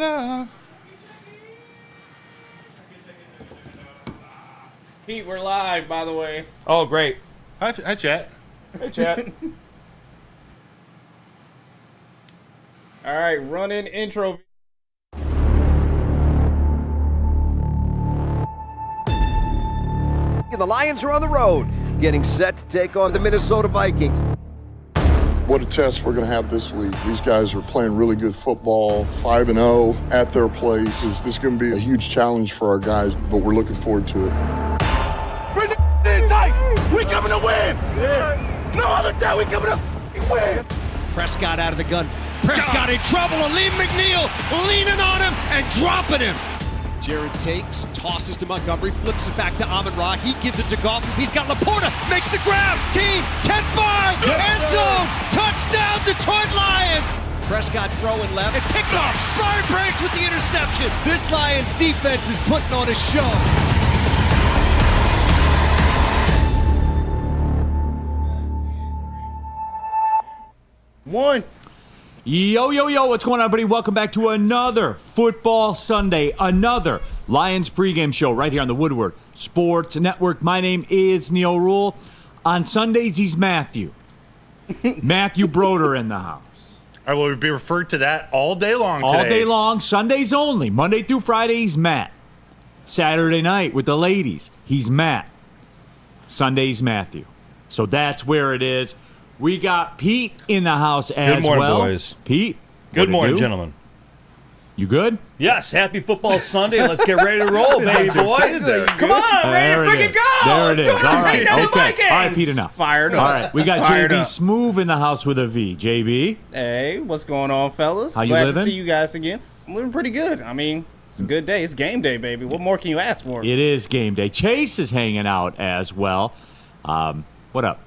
la. Pete, we're live, by the way. Oh, great. Hi, chat. Hey, chat. All right, running intro. The Lions are on the road, getting set to take on the Minnesota Vikings. What a test we're going to have this week. These guys are playing really good football, 5-0 at their place. This is going to be a huge challenge for our guys, but we're looking forward to it. We coming to win! Yeah. No other day, we coming to win! Prescott out of the gun. Prescott in trouble. Aleem McNeil leaning on him and dropping him. Jared takes, tosses to Montgomery, flips it back to Amon-Ra. He gives it to Goff. He's got Laporta, makes the grab. Key, 10-5, end zone, touchdown, Detroit Lions. Prescott throwing left and picked off. Sorry breaks with the interception. This Lions defense is putting on a show. One. Yo, what's going on, everybody? Welcome back to another Football Sunday, another Lions pregame show right here on the Woodward Sports Network. My name is Neil Rule. On Sundays, he's Matthew. Matthew Broder in the house. I will be referred to that all day long today. All day long, Sundays only. Monday through Friday, he's Matt. Saturday night with the ladies, he's Matt. Sunday's Matthew. So that's where it is. We got Pete in the house as well. Good morning, boys. Pete. Good morning, gentlemen. You good? Yes, happy Football Sunday. Let's get ready to roll, baby boy. Come on, ready to freaking go. There it is. Let's All right, take down the okay. Vikings. All right, Pete, enough. Fired up. All right, we got Fired JB up. Smoove in the house with a V. JB. Hey, what's going on, fellas? How you Glad living? to see you guys again. I'm living pretty good. I mean, it's a good day. It's game day, baby. What more can you ask for? It is game day. Chase is hanging out as well. What up?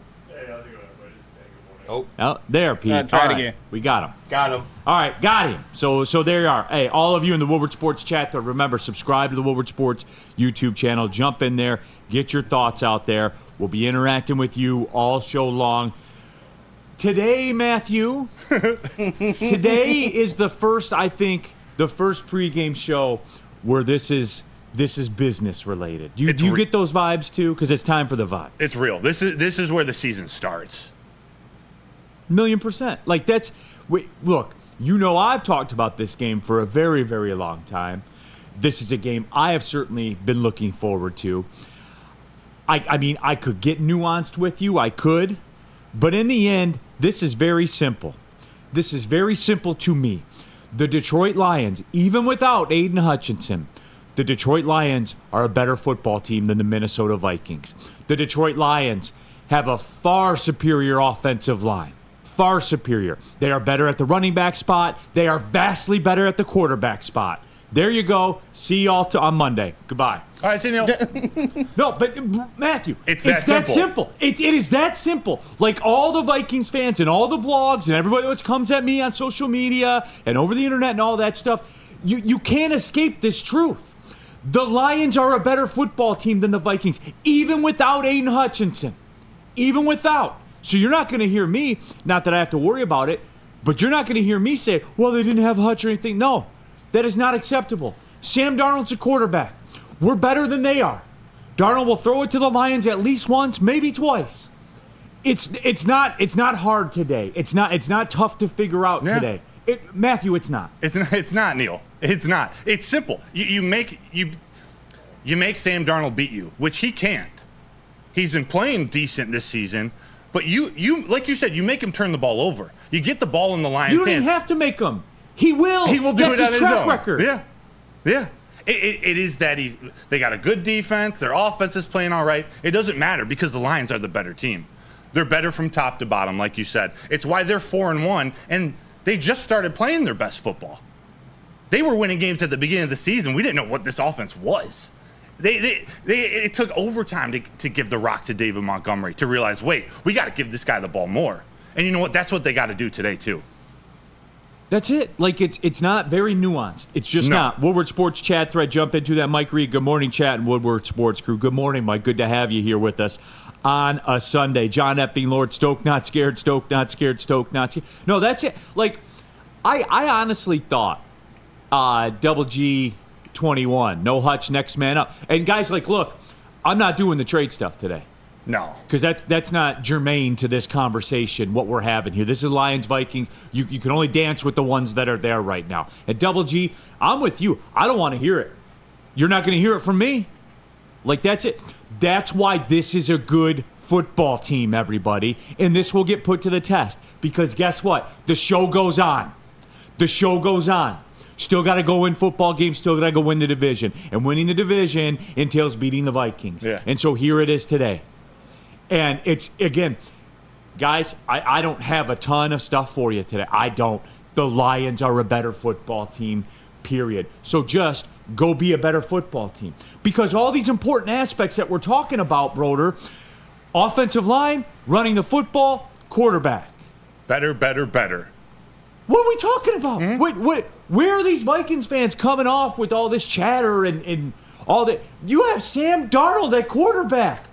Oh, there, Pete. Try it All right, again. We got him. Got him. All right, got him. So there you are. Hey, all of you in the Woodward Sports chat, remember, subscribe to the Woodward Sports YouTube channel. Jump in there. Get your thoughts out there. We'll be interacting with you all show long. Today, Matthew, today is the first pregame show where this is business related. Do you get those vibes too? Because it's time for the vibe. It's real. This is where the season starts. 1,000,000%. Like look, I've talked about this game for a very, very long time. This is a game I have certainly been looking forward to. I mean, I could get nuanced with you. I could. But in the end, this is very simple. This is very simple to me. The Detroit Lions, even without Aiden Hutchinson, the Detroit Lions are a better football team than the Minnesota Vikings. The Detroit Lions have a far superior offensive line. Far superior. They are better at the running back spot. They are vastly better at the quarterback spot. There you go. See y'all on Monday. Goodbye. All right, see Neil. No, but Matthew, it's that simple. It is that simple. Like all the Vikings fans and all the blogs and everybody that comes at me on social media and over the internet and all that stuff, you can't escape this truth. The Lions are a better football team than the Vikings, even without Aiden Hutchinson. Even without. So you're not going to hear me, not that I have to worry about it, but you're not going to hear me say, well, they didn't have Hutch or anything. No, that is not acceptable. Sam Darnold's a quarterback. We're better than they are. Darnold will throw it to the Lions at least once, maybe twice. It's not hard today. It's not tough to figure out today. Matthew, it's not. It's not, Neil. It's not. It's simple. You make Sam Darnold beat you, which he can't. He's been playing decent this season. But you like you said, you make him turn the ball over. You get the ball in the Lions' hands. You don't even have to make him. He will. He will do That's it on his his track own. record. Yeah. It is that easy. They got a good defense. Their offense is playing all right. It doesn't matter because the Lions are the better team. They're better from top to bottom, like you said. It's why they're 4-1, and they just started playing their best football. They were winning games at the beginning of the season. We didn't know what this offense was. It took overtime to give the rock to David Montgomery to realize, wait, we got to give this guy the ball more. And you know what? That's what they got to do today, too. That's it. Like, it's not very nuanced. It's just not. Woodward Sports chat thread, jump into that. Mike Reed, good morning, chat, and Woodward Sports crew. Good morning, Mike. Good to have you here with us on a Sunday. John Epping, Lord, Stoke not scared, Stoke not scared, Stoke not scared. No, that's it. Like, I honestly thought, Double G 21. No Hutch, next man up. And guys, like, look, I'm not doing the trade stuff today. No. Because that's not germane to this conversation, what we're having here. This is Lions Vikings. You can only dance with the ones that are there right now. At Double G, I'm with you. I don't want to hear it. You're not going to hear it from me. Like, that's it. That's why this is a good football team, everybody. And this will get put to the test. Because guess what? The show goes on. The show goes on. Still got to go win football games. Still got to go win the division. And winning the division entails beating the Vikings. Yeah. And so here it is today. And it's, again, guys, I don't have a ton of stuff for you today. I don't. The Lions are a better football team, period. So just go be a better football team. Because all these important aspects that we're talking about, Broder, offensive line, running the football, quarterback. Better, better, better. What are we talking about? Where are these Vikings fans coming off with all this chatter and all that? You have Sam Darnold at quarterback.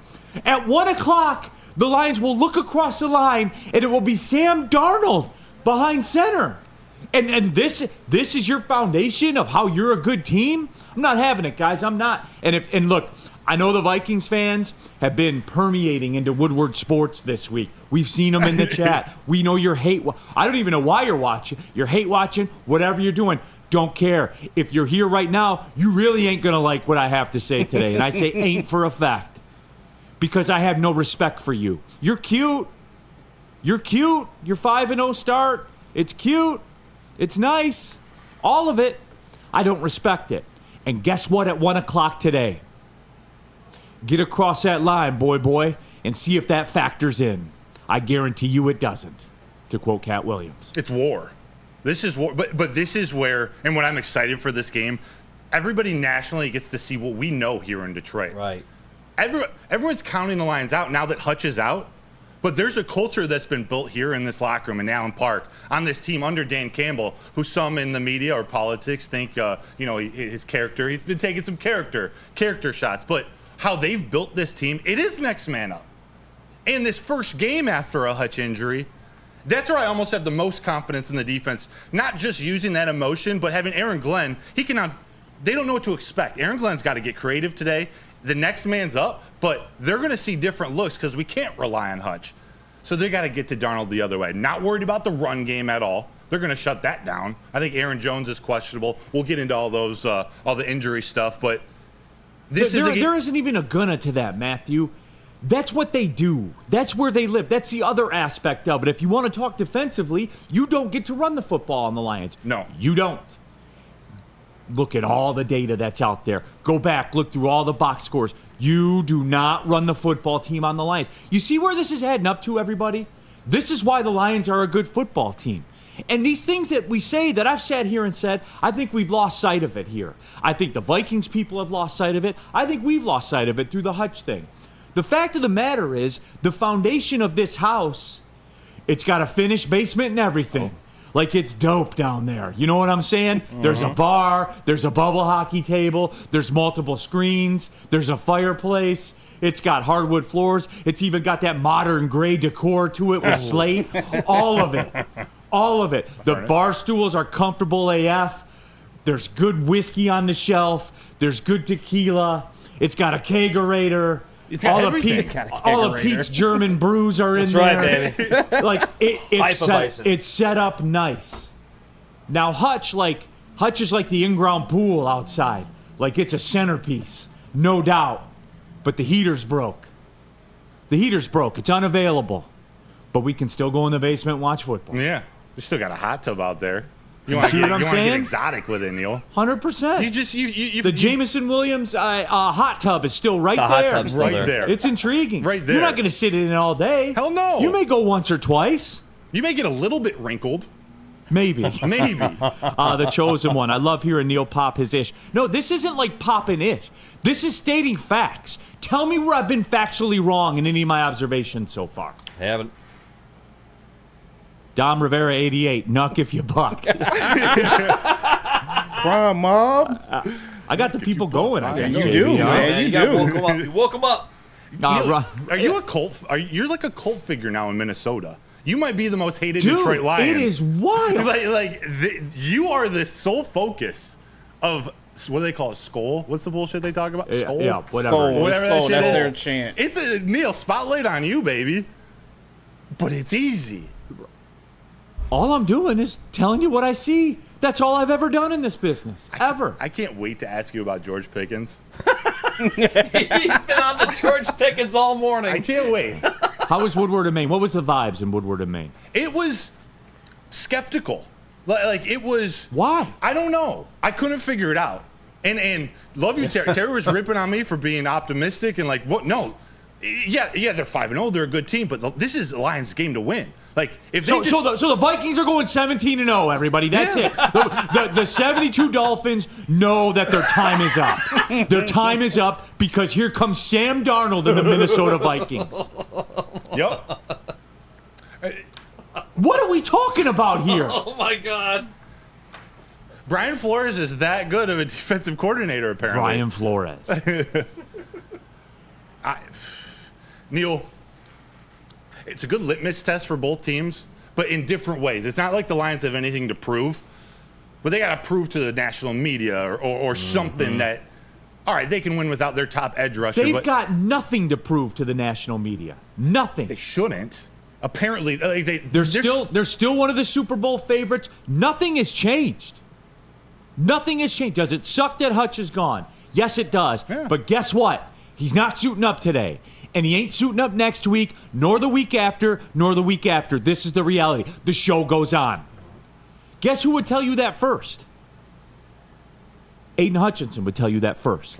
At 1 o'clock, the Lions will look across the line, and it will be Sam Darnold behind center. And this is your foundation of how you're a good team? I'm not having it, guys. I'm not. And look, I know the Vikings fans have been permeating into Woodward Sports this week. We've seen them in the chat. We know you're I don't even know why you're watching. You're hate watching, whatever you're doing. Don't care. If you're here right now, you really ain't going to like what I have to say today. And I say ain't for a fact. Because I have no respect for you. You're cute. You're cute. Your 5-0 start. It's cute. It's nice. All of it. I don't respect it. And guess what at 1 o'clock today? Get across that line, boy, and see if that factors in. I guarantee you it doesn't, to quote Cat Williams. It's war. This is war. But this is where, and when I'm excited for this game, everybody nationally gets to see what we know here in Detroit. Right. Everyone's counting the Lions out now that Hutch is out, but there's a culture that's been built here in this locker room in Allen Park on this team under Dan Campbell, who some in the media or politics think, his character. He's been taking some character shots, but how they've built this team, it is next man up. And this first game after a Hutch injury, that's where I almost have the most confidence in the defense, not just using that emotion, but having Aaron Glenn. They don't know what to expect. Aaron Glenn's got to get creative today. The next man's up, but they're going to see different looks because we can't rely on Hutch. So they got to get to Darnold the other way. Not worried about the run game at all. They're going to shut that down. I think Aaron Jones is questionable. We'll get into all those, all the injury stuff, but there isn't even a gunna to that, Matthew. That's what they do. That's where they live. That's the other aspect of it. If you want to talk defensively, you don't get to run the football on the Lions. No. You don't. Look at all the data that's out there. Go back, look through all the box scores. You do not run the football team on the Lions. You see where this is heading up to, everybody? This is why the Lions are a good football team. And these things that we say, that I've sat here and said, I think we've lost sight of it here. I think the Vikings people have lost sight of it. I think we've lost sight of it through the Hutch thing. The fact of the matter is, the foundation of this house, it's got a finished basement and everything. Like, it's dope down there. You know what I'm saying? There's a bar. There's a bubble hockey table. There's multiple screens. There's a fireplace. It's got hardwood floors. It's even got that modern gray decor to it with slate. All of it. All of it. The bar stools are comfortable AF. There's good whiskey on the shelf. There's good tequila. It's got a kegerator. It's got everything. All of Pete's German brews are in there. That's right, baby. Like it's set up nice. Now Hutch is like the in-ground pool outside. Like, it's a centerpiece, no doubt. But the heater's broke. It's unavailable. But we can still go in the basement and watch football. Yeah, they still got a hot tub out there. You want to get exotic with it, Neil. 100%. The Jameson Williams hot tub is still right there. Hot tub's still there. It's intriguing. Right there. You're not going to sit in it all day. Hell no. You may go once or twice. You may get a little bit wrinkled. Maybe. The chosen one. I love hearing Neil pop his ish. No, this isn't like popping ish. This is stating facts. Tell me where I've been factually wrong in any of my observations so far. Haven't. Dom Rivera, 88. Nuck if you buck. Crime mob. I got the people going. You do, man. You do. You woke them up. Neil, are you a cult? You're like a cult figure now in Minnesota. You might be the most hated Dude, Detroit Lion. it is wild. You are the sole focus of what do they call it? Skull? What's the bullshit they talk about? Skull? Yeah, whatever. Skull, Whatever skull, that shit that's is. their chant. It's a Neil spotlight on you, baby. But it's easy. All I'm doing is telling you what I see. That's all I've ever done in this business. Ever. I can't wait to ask you about George Pickens. He's been on the George Pickens all morning. I can't wait. How was Woodward and Maine? What was the vibes in Woodward and Maine? It was skeptical. Like it was. Why? I don't know. I couldn't figure it out. And love you, Terry. Terry was ripping on me for being optimistic and like, what? No. Yeah, they're 5-0. They're a good team, but this is the Lions' game to win. Like if they So the Vikings are going 17-0, everybody. That's it. The 72 Dolphins know that their time is up. Their time is up because here comes Sam Darnold and the Minnesota Vikings. Yep. What are we talking about here? Oh my God. Brian Flores is that good of a defensive coordinator, apparently. Brian Flores. Neil, it's a good litmus test for both teams, but in different ways. It's not like the Lions have anything to prove, but they got to prove to the national media or something that, all right, they can win without their top edge rusher. They've got nothing to prove to the national media. Nothing. They shouldn't. Apparently, They're still one of the Super Bowl favorites. Nothing has changed. Nothing has changed. Does it suck that Hutch is gone? Yes, it does. Yeah. But guess what? He's not suiting up today. And he ain't suiting up next week, nor the week after, nor the week after. This is the reality. The show goes on. Guess who would tell you that first? Aiden Hutchinson would tell you that first.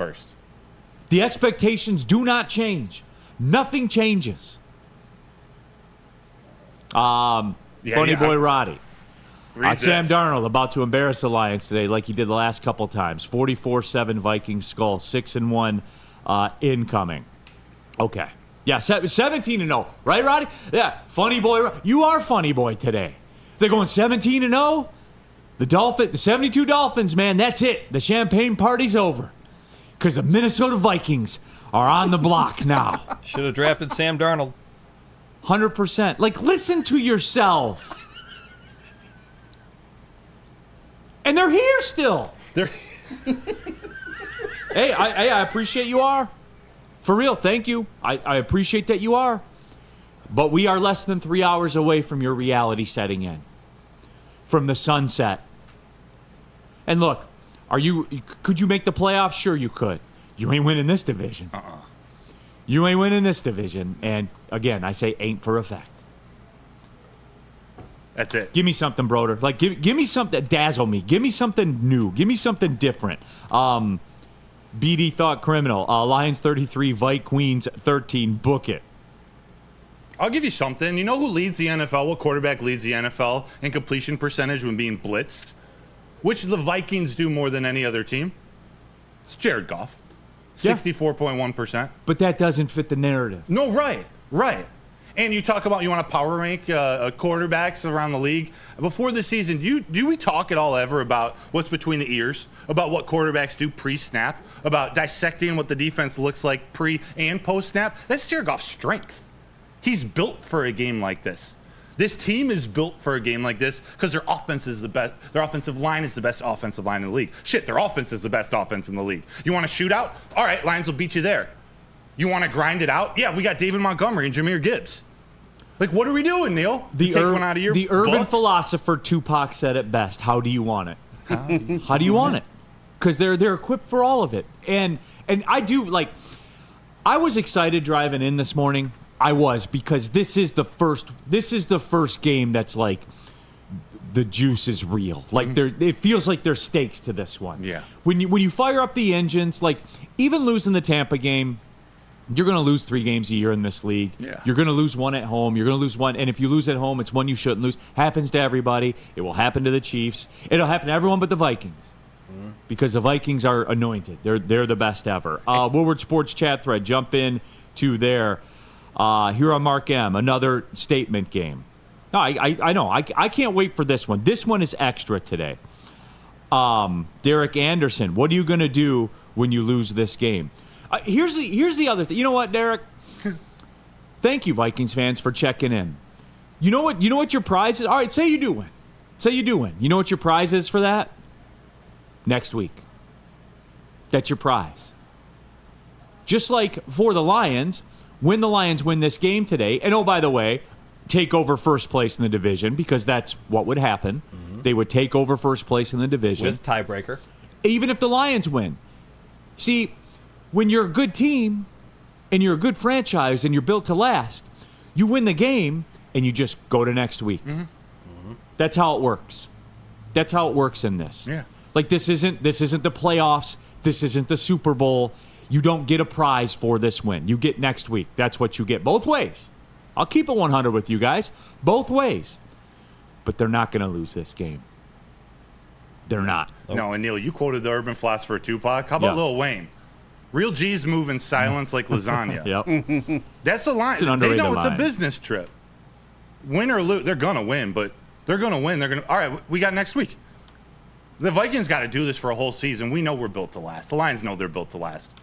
The expectations do not change. Nothing changes. Funny boy Roddy. Sam Darnold about to embarrass the Lions today like he did the last couple times. 44-7 Vikings skull. 6-1 incoming. Okay. Yeah, 17-0. Right, Roddy? Yeah, funny boy. You are funny boy today. They're going 17-0. The 72 Dolphins, man, that's it. The champagne party's over. Because the Minnesota Vikings are on the block now. Should have drafted Sam Darnold. 100%. Like, listen to yourself. And they're here still. Hey, I appreciate you are. For real, thank you. I appreciate that you are. But we are less than 3 hours away from your reality setting in. From the sunset. And look, could you make the playoffs? Sure you could. You ain't winning this division. You ain't winning this division. And again, I say ain't for effect. That's it. Give me something, Broder. Like, give me something. Dazzle me. Give me something new. Give me something different. BD Thought Criminal. Lions 33, Vikings 13. Book it. I'll give you something. You know who leads the NFL? What quarterback leads the NFL in completion percentage when being blitzed? Which the Vikings do more than any other team? It's Jared Goff. 64.1%. But that doesn't fit the narrative. No, right. And you talk about you want to power rank quarterbacks around the league. Before the season, do we talk at all ever about what's between the ears? About what quarterbacks do pre-snap? About dissecting what the defense looks like pre- and post-snap? That's Jared Goff's strength. He's built for a game like this. This team is built for a game like this because their offense is the best. Their offensive line is the best offensive line in the league. Shit, their offense is the best offense in the league. You want to shoot out? All right, Lions will beat you there. You want to grind it out? Yeah, we got David Montgomery and Jahmyr Gibbs. Like, what are we doing, Neil? The urban philosopher Tupac said it best. How do you want it? How do you want it? Because they're equipped for all of it. And I do, like, I was excited driving in this morning. I was, because this is the first game that's like the juice is real. Like it feels like there's stakes to this one. Yeah. When you fire up the engines, like even losing the Tampa game, you're going to lose 3 games a year in this league. Yeah. You're going to lose one at home. You're going to lose one. And if you lose at home, it's one you shouldn't lose. Happens to everybody. It will happen to the Chiefs. It'll happen to everyone but the Vikings. Because the Vikings are anointed. They're the best ever. Woodward Sports chat thread. Jump in to there. Here on Mark M. Another statement game. No, I know. I can't wait for this one. This one is extra today. Derek Anderson, what are you going to do when you lose this game? Here's the other thing. You know what, Derek? Thank you, Vikings fans, for checking in. You know what your prize is? All right, say you do win. You know what your prize is for that? Next week. That's your prize. Just like for the Lions, when the Lions win this game today, and oh, by the way, take over first place in the division, because that's what would happen. Mm-hmm. They would take over first place in the division. With tiebreaker. Even if the Lions win. See, when you're a good team and you're a good franchise and you're built to last, you win the game and you just go to next week. Mm-hmm. Mm-hmm. That's how it works. That's how it works in this. Yeah. Like this isn't the playoffs. This isn't the Super Bowl. You don't get a prize for this win. You get next week. That's what you get. Both ways. I'll keep it 100 with you guys. Both ways. But they're not going to lose this game. They're not. No, and Neil, you quoted the urban philosopher Tupac. How about Lil Wayne? Real G's move in silence like lasagna. Yep. That's a line. It's an underrated They know it's line. a business trip. Win or lose, they're going to win, but they're going to win. They're going to, all right, we got next week. The Vikings got to do this for a whole season. We know we're built to last. The Lions know they're built to last.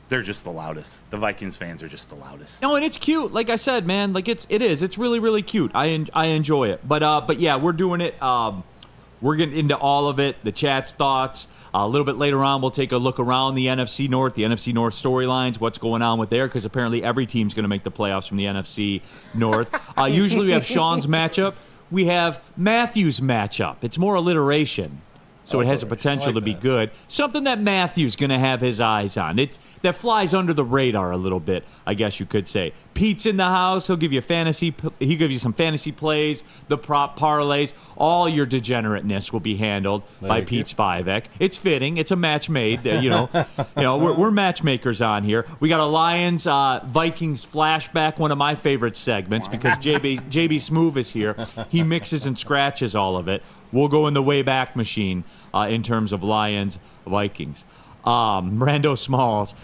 They're just the loudest. The Vikings fans are just the loudest. No, and it's cute. Like I said, man, like it is. It's really, really cute. I enjoy it. But yeah, we're doing it. We're getting into all of it, the chat's thoughts. A little bit later on, we'll take a look around the NFC North storylines, what's going on with there, because apparently every team's going to make the playoffs from the NFC North. Usually we have Sean's matchup. We have Matthew's matchup. It's more alliteration, so it has the potential to be good. Something that Matthew's going to have his eyes on. That flies under the radar a little bit, I guess you could say. Pete's in the house. He'll give you some fantasy plays, the prop parlays. All your degenerateness will be handled by Pete Spivak. It's fitting. It's a match made. We're matchmakers on here. We got a Lions Vikings flashback, one of my favorite segments, because JB Smoove is here. He mixes and scratches all of it. We'll go in the Wayback Machine in terms of Lions Vikings. Rando Smalls,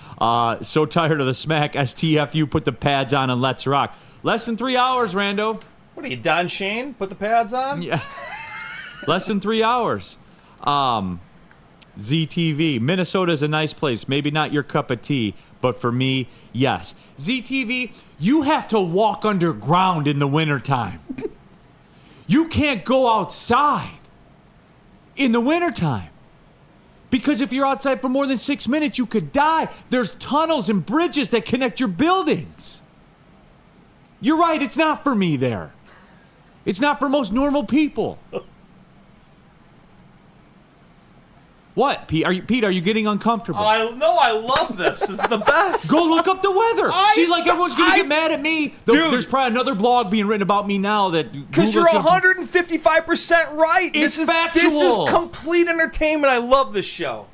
so tired of the smack. STFU, put the pads on and let's rock. Less than 3 hours, Rando. What are you, Don Shane? Put the pads on? Yeah. Less than 3 hours. ZTV, Minnesota's a nice place. Maybe not your cup of tea, but for me, yes. ZTV, you have to walk underground in the wintertime. You can't go outside in the wintertime. Because if you're outside for more than 6 minutes, you could die. There's tunnels and bridges that connect your buildings. You're right, it's not for me there. It's not for most normal people. What, Pete? Are you getting uncomfortable? I love this. This is the best. Go look up the weather. See, like everyone's going to get mad at me. Dude. There's probably another blog being written about me now that because you're 155% right. It's factual. This is complete entertainment. I love this show.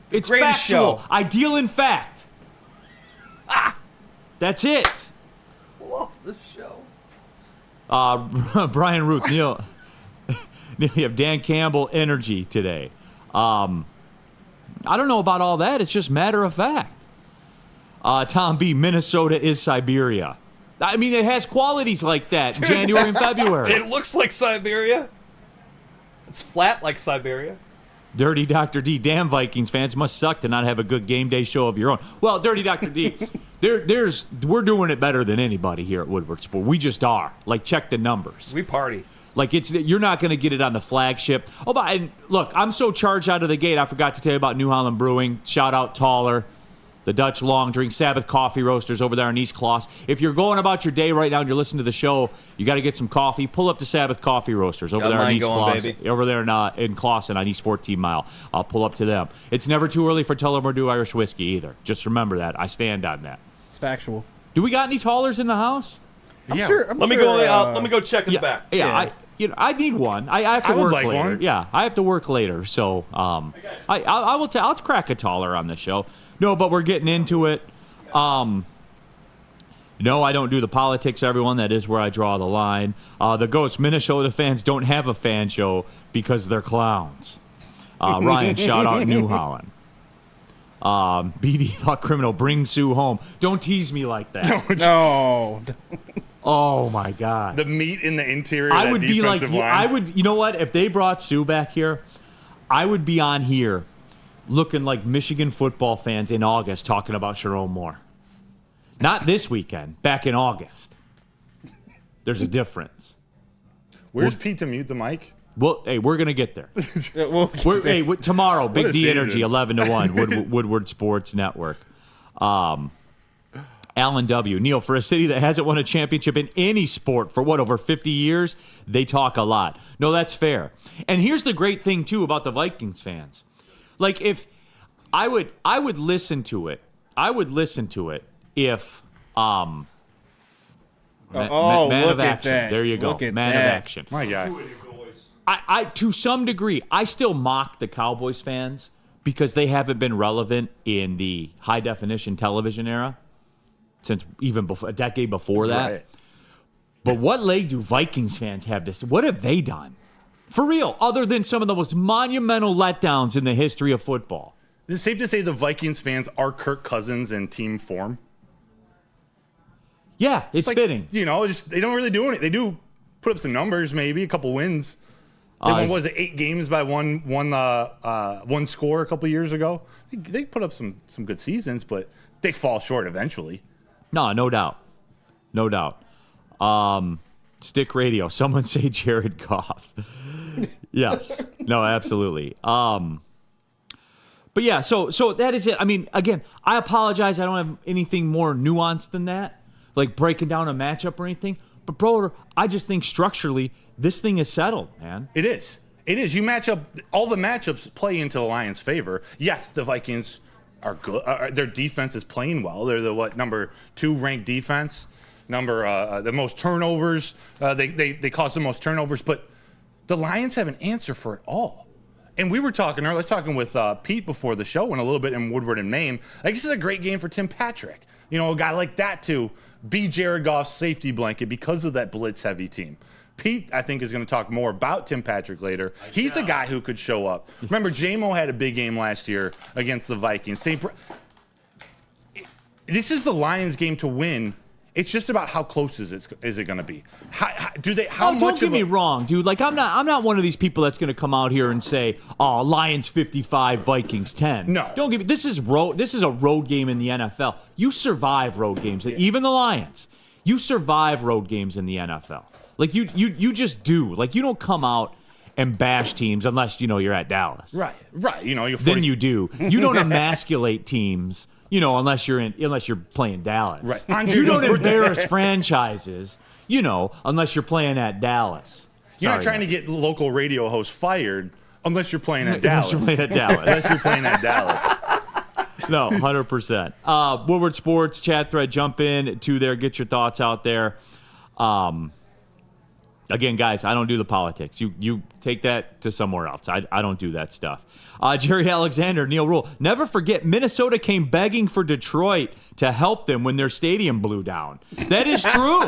It's greatest factual. show. I deal in fact. That's it. Love this show. Brian Ruth, Neil, you have Dan Campbell energy today. I don't know about all that. It's just matter of fact. Tom B, Minnesota is Siberia. I mean, it has qualities like that. Dude, January and February. It looks like Siberia. It's flat like Siberia. Dirty Dr. D, damn Vikings fans must suck to not have a good game day show of your own. Well, Dirty Dr. D, we're doing it better than anybody here at Woodward Sport. We just are. Like, check the numbers. We party. Like, you're not going to get it on the flagship. Oh, but and look, I'm so charged out of the gate. I forgot to tell you about New Holland Brewing. Shout out Taller, the Dutch Long Drink, Sabbath Coffee Roasters over there in East Kloss. If you're going about your day right now and you're listening to the show, you got to get some coffee. Pull up to Sabbath Coffee Roasters over there in East Kloss. Over there in Clawson on East 14 Mile. I'll pull up to them. It's never too early for Tullamore Irish whiskey either. Just remember that. I stand on that. It's factual. Do we got any Tallers in the house? I'm sure. Let me go check in the back. Yeah. I need one. I have to work later. One. Yeah, I have to work later. So I'll crack a Taller on the show. No, but we're getting into it. No, I don't do the politics, everyone. That is where I draw the line. The Ghost Minnesota fans don't have a fan show because they're clowns. Ryan, shout out New Holland. BD thought criminal, bring Sue home. Don't tease me like that. No. Oh my God! The meat in the interior. I of would that be like, line. I would. You know what? If they brought Sue back here, I would be on here, looking like Michigan football fans in August talking about Sharon Moore. Not this weekend. Back in August. There's a difference. Where's Pete to mute the mic? Well, hey, we're gonna get there. Tomorrow, Big a D season. Energy, 11 to 1, Woodward Sports Network. Alan W. Neil, for a city that hasn't won a championship in any sport for over 50 years, they talk a lot. No, that's fair. And here's the great thing too about the Vikings fans. Like, if I would listen to it. I would listen to it if man look of at action. that. There you go. Look at Man that. of action. My guy. I to some degree, I still mock the Cowboys fans because they haven't been relevant in the high definition television era since even a decade before that. Right. But what leg do Vikings fans have to say? What have they done? For real, other than some of the most monumental letdowns in the history of football. Is it safe to say the Vikings fans are Kirk Cousins in team form? Yeah, it's Like, fitting. You know, they don't really do anything. They do put up some numbers, maybe a couple wins. They won, was it 8 games by one score a couple years ago? They put up some good seasons, but they fall short eventually. No doubt. No doubt. Stick radio. Someone say Jared Goff. Yes. No, absolutely. But yeah, so that is it. I mean, again, I apologize. I don't have anything more nuanced than that, like breaking down a matchup or anything. But, bro, I just think structurally this thing is settled, man. It is. It is. You match up. All the matchups play into the Lions' favor. Yes, the Vikings are good. Their defense is playing well. They're the number 2 ranked defense. The most turnovers. They cause the most turnovers. But the Lions have an answer for it all. And we were talking earlier. I was talking with Pete before the show and a little bit in Woodward and Maine. Like, this is a great game for Tim Patrick. You know, a guy like that to be Jared Goff's safety blanket because of that blitz-heavy team. Pete, I think, is going to talk more about Tim Patrick later. He's a guy who could show up. Remember, J-Mo had a big game last year against the Vikings. This is the Lions' game to win. It's just about how close is it going to be? Don't get me wrong, dude. Like, I'm not one of these people that's going to come out here and say, "Oh, Lions 55, Vikings 10." No. Don't get me. This is a road game in the NFL. You survive road games. Even the Lions. You survive road games in the NFL. Like, you just do. Like, you don't come out and bash teams unless, you're at Dallas. Right. Then you do. You don't emasculate teams, unless you're playing Dallas. Right. You don't embarrass franchises, unless you're playing at Dallas. You're not trying to get local radio hosts fired unless you're playing at Dallas. Unless you're playing at Dallas. Unless you're playing at Dallas. No, 100%. Woodward Sports chat thread, jump in to there, get your thoughts out there. Again, guys, I don't do the politics. You take that to somewhere else. I don't do that stuff. Jerry Alexander, Neil Rule. Never forget, Minnesota came begging for Detroit to help them when their stadium blew down. That is true.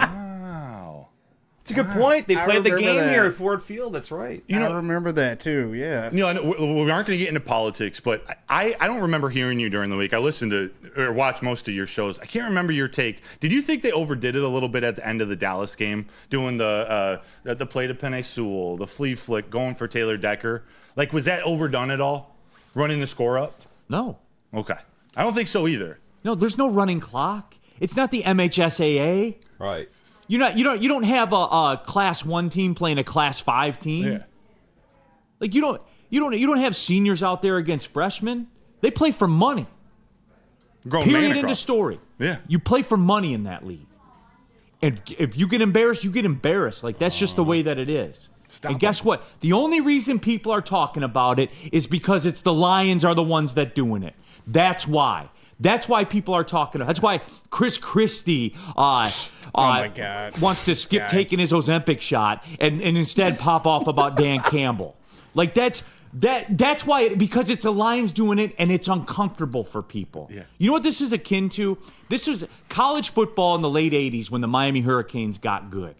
It's a good point. They I played the remember game that. here at Ford Field. That's right. I remember that too. Yeah. We aren't going to get into politics, but I don't remember hearing you during the week. I listened to or watched most of your shows. I can't remember your take. Did you think they overdid it a little bit at the end of the Dallas game, doing the play to Penei Sewell, the flea flick, going for Taylor Decker? Like, was that overdone at all? Running the score up? No. Okay. I don't think so either. No, there's no running clock. It's not the MHSAA. Right. You don't have a Class 1 team playing a Class 5 team. Yeah. Like, you don't have seniors out there against freshmen. They play for money. Grown man Period. End of across. story. Yeah. You play for money in that league. And if you get embarrassed, you get embarrassed. Like, that's just the way that it is. And guess what? The only reason people are talking about it is because it's the Lions are the ones that doing it. That's why. That's why people are talking. That's why Chris Christie my God. wants to skip taking his Ozempic shot and instead pop off about Dan Campbell. Like, that's why, because it's the Lions doing it and it's uncomfortable for people. Yeah. You know what this is akin to? This was college football in the late 80s when the Miami Hurricanes got good,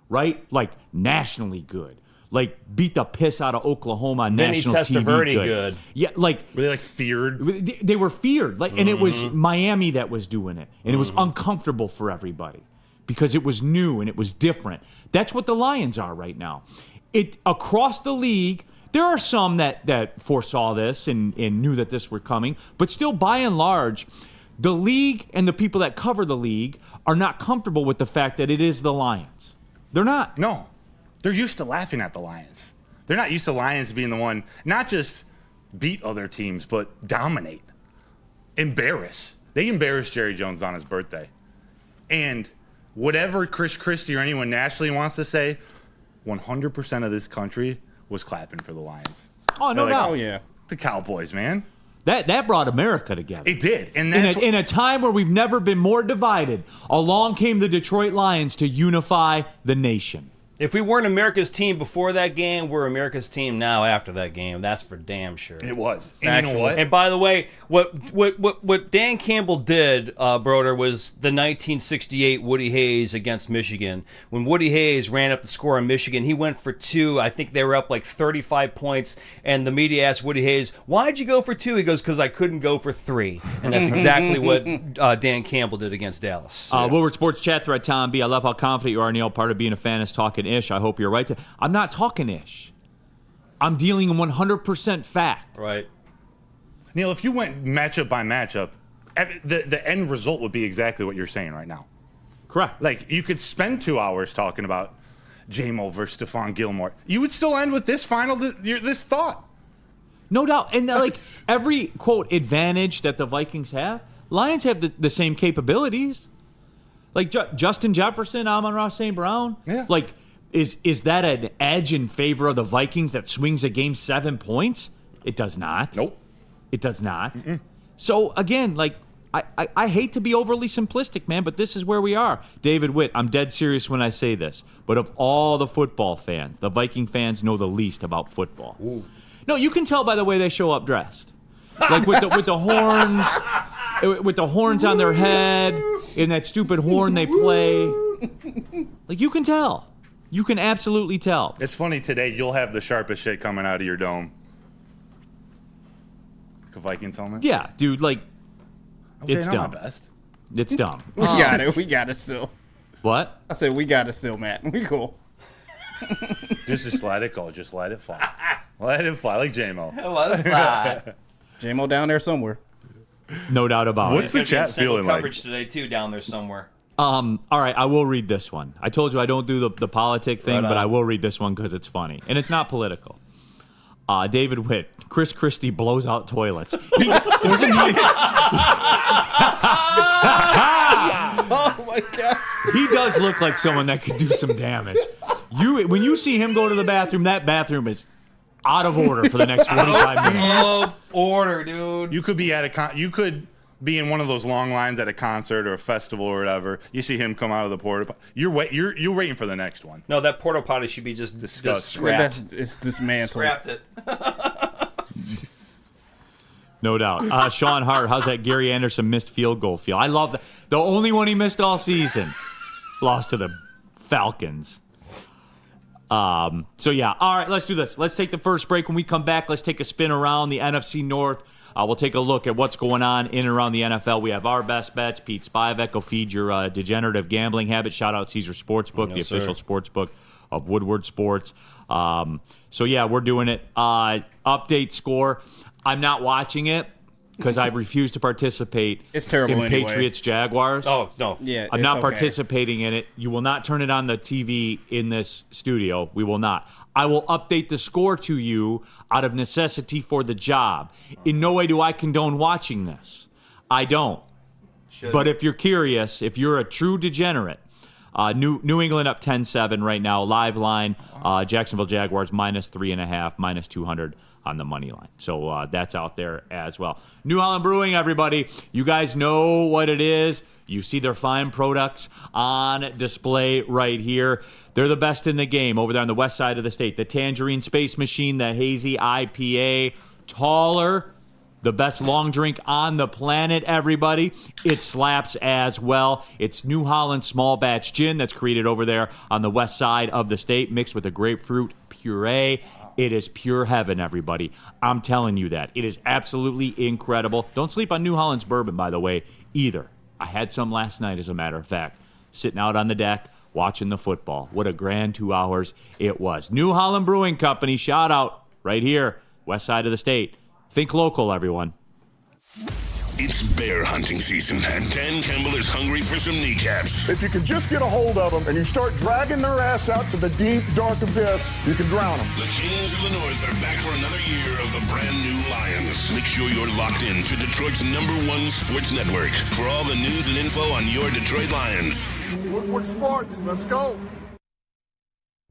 right? Like, nationally good. Like, beat the piss out of Oklahoma on Vinny national TV Testaverde good. Yeah, like, Were they feared? they were feared, like, and it was Miami that was doing it, and it was uncomfortable for everybody because it was new and it was different. That's what the Lions are right now. It across the league, there are some that foresaw this and knew that this were coming, but still, by and large, the league and the people that cover the league are not comfortable with the fact that it is the Lions. They're not. No. They're used to laughing at the Lions. They're not used to Lions being the one, not just beat other teams, but dominate, embarrass. They embarrassed Jerry Jones on his birthday. And whatever Chris Christie or anyone nationally wants to say, 100% of this country was clapping for the Lions. Oh, no doubt. Oh, yeah. The Cowboys, man. That brought America together. It did. And that's in a time where we've never been more divided, along came the Detroit Lions to unify the nation. If we weren't America's team before that game, we're America's team now after that game. That's for damn sure. It was. And you know what? And by the way, what Dan Campbell did, Broder, was the 1968 Woody Hayes against Michigan. When Woody Hayes ran up the score in Michigan, he went for 2. I think they were up like 35 points. And the media asked Woody Hayes, "Why'd you go for 2?" He goes, "Because I couldn't go for 3." And that's exactly what Dan Campbell did against Dallas. Woodward Sports Chat thread, Tom B. I love how confident you are, Neil. Part of being a fan is talking ish. I hope you're right. I'm not talking ish. I'm dealing in 100% fact. Right. Neil, if you went matchup by matchup, the end result would be exactly what you're saying right now. Correct. Like, you could spend 2 hours talking about J-Mo versus Stephon Gilmore. You would still end with this this thought. No doubt. And like every, quote, advantage that the Vikings have, Lions have the same capabilities. Like Justin Jefferson, Amon-Ra St. Brown. Yeah. Like, is that an edge in favor of the Vikings that swings a game 7 points? It does not. Nope. It does not. So, again, like, I hate to be overly simplistic, man, but this is where we are. David Witt, I'm dead serious when I say this. But of all the football fans, the Viking fans know the least about football. Ooh. No, you can tell by the way they show up dressed. Like with the horns, with the horns on their head, and that stupid horn they play. Like, you can tell. You can absolutely tell. It's funny, today you'll have the sharpest shit coming out of your dome. Like a Vikings helmet? Yeah, dude, like, okay, it's not dumb. my best. It's dumb. We got it. We got it still. What? I said we got it still, Matt. We cool. Just let it go. Just let it fly. Let it fly like J-Mo. Let it fly. J-Mo down there somewhere. No doubt about What's it. the chat feeling like? Coverage today, too, down there somewhere. All right, I will read this one. I told you I don't do the politic thing, but I will read this one because it's funny. And it's not political. David Witt, Chris Christie blows out toilets. He doesn't need... Oh, my God. He does look like someone that could do some damage. When you see him go to the bathroom, that bathroom is out of order for the next 45 minutes. Out of order, dude. You could be at you could be in one of those long lines at a concert or a festival or whatever. You see him come out of the porta. You're waiting for the next one. No, that porta potty should be just scrapped. It's dismantled. Scrapped it. No doubt. Sean Hart, how's that Gary Anderson missed field goal feel? I love that. The only one he missed all season. Lost to the Falcons. So, yeah. All right, let's do this. Let's take the first break. When we come back, let's take a spin around the NFC North. We'll take a look at what's going on in and around the NFL. We have our best bets. Pete Spivak will feed your degenerative gambling habit. Shout out Caesar Sportsbook, the official sportsbook of Woodward Sports. So, yeah, we're doing it. Update score. I'm not watching it because I refuse to participate It's terrible in anyway. Patriots-Jaguars. Oh, no. Yeah, I'm it's not okay. participating in it. You will not turn it on the TV in this studio. We will not. I will update the score to you out of necessity for the job. In no way do I condone watching this. I don't. But if you're curious, if you're a true degenerate, New England up 10-7 right now. Live line, Jacksonville Jaguars -3.5, -200 on the money line. So that's out there as well. New Holland Brewing, everybody. You guys know what it is. You see their fine products on display right here. They're the best in the game over there on the west side of the state. The Tangerine Space Machine, the Hazy IPA, taller. The best long drink on the planet, everybody. It slaps as well. It's New Holland small batch gin that's created over there on the west side of the state, mixed with a grapefruit puree. It is pure heaven, everybody. I'm telling you that. It is absolutely incredible. Don't sleep on New Holland's bourbon, by the way, either. I had some last night, as a matter of fact, sitting out on the deck, watching the football. What a grand 2 hours it was. New Holland Brewing Company, shout out right here, west side of the state. Think local, everyone. It's bear hunting season, and Dan Campbell is hungry for some kneecaps. If you can just get a hold of them and you start dragging their ass out to the deep, dark abyss, you can drown them. The Kings of the North are back for another year of the brand new Lions. Make sure you're locked in to Detroit's #1 sports network for all the news and info on your Detroit Lions. Woodward Sports, let's go.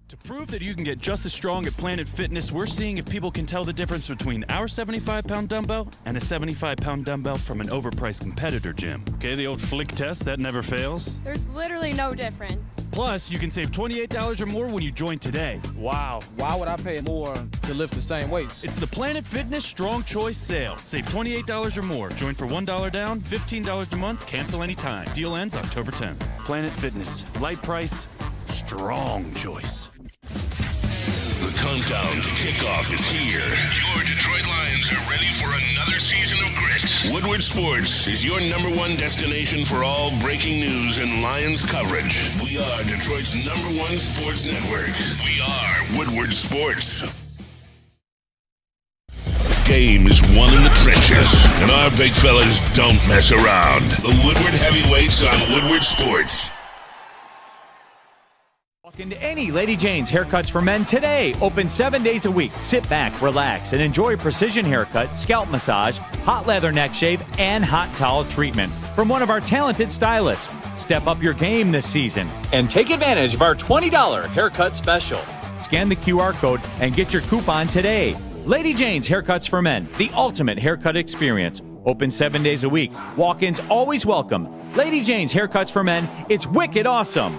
To prove that you can get just as strong at Planet Fitness, we're seeing if people can tell the difference between our 75-pound dumbbell and a 75-pound dumbbell from an overpriced competitor gym. Okay, the old flick test, that never fails. There's literally no difference. Plus, you can save $28 or more when you join today. Wow. Why would I pay more to lift the same weights? It's the Planet Fitness Strong Choice Sale. Save $28 or more. Join for $1 down, $15 a month, cancel anytime. Deal ends October 10th. Planet Fitness. Light price, strong choice. The countdown to kickoff is here. Your Detroit Lions are ready for another season of grit. Woodward Sports is your #1 destination for all breaking news and Lions coverage. We are Detroit's #1 sports network. We are Woodward Sports. Game is won in the trenches, and our big fellas don't mess around. The Woodward Heavyweights on Woodward Sports. Walk into any Lady Jane's Haircuts for Men today. Open 7 days a week. Sit back, relax, and enjoy precision haircut, scalp massage, hot leather neck shave, and hot towel treatment from one of our talented stylists. Step up your game this season and take advantage of our $20 haircut special. Scan the QR code and get your coupon today. Lady Jane's Haircuts for Men, the ultimate haircut experience. Open 7 days a week. Walk-ins always welcome. Lady Jane's Haircuts for Men. It's wicked awesome.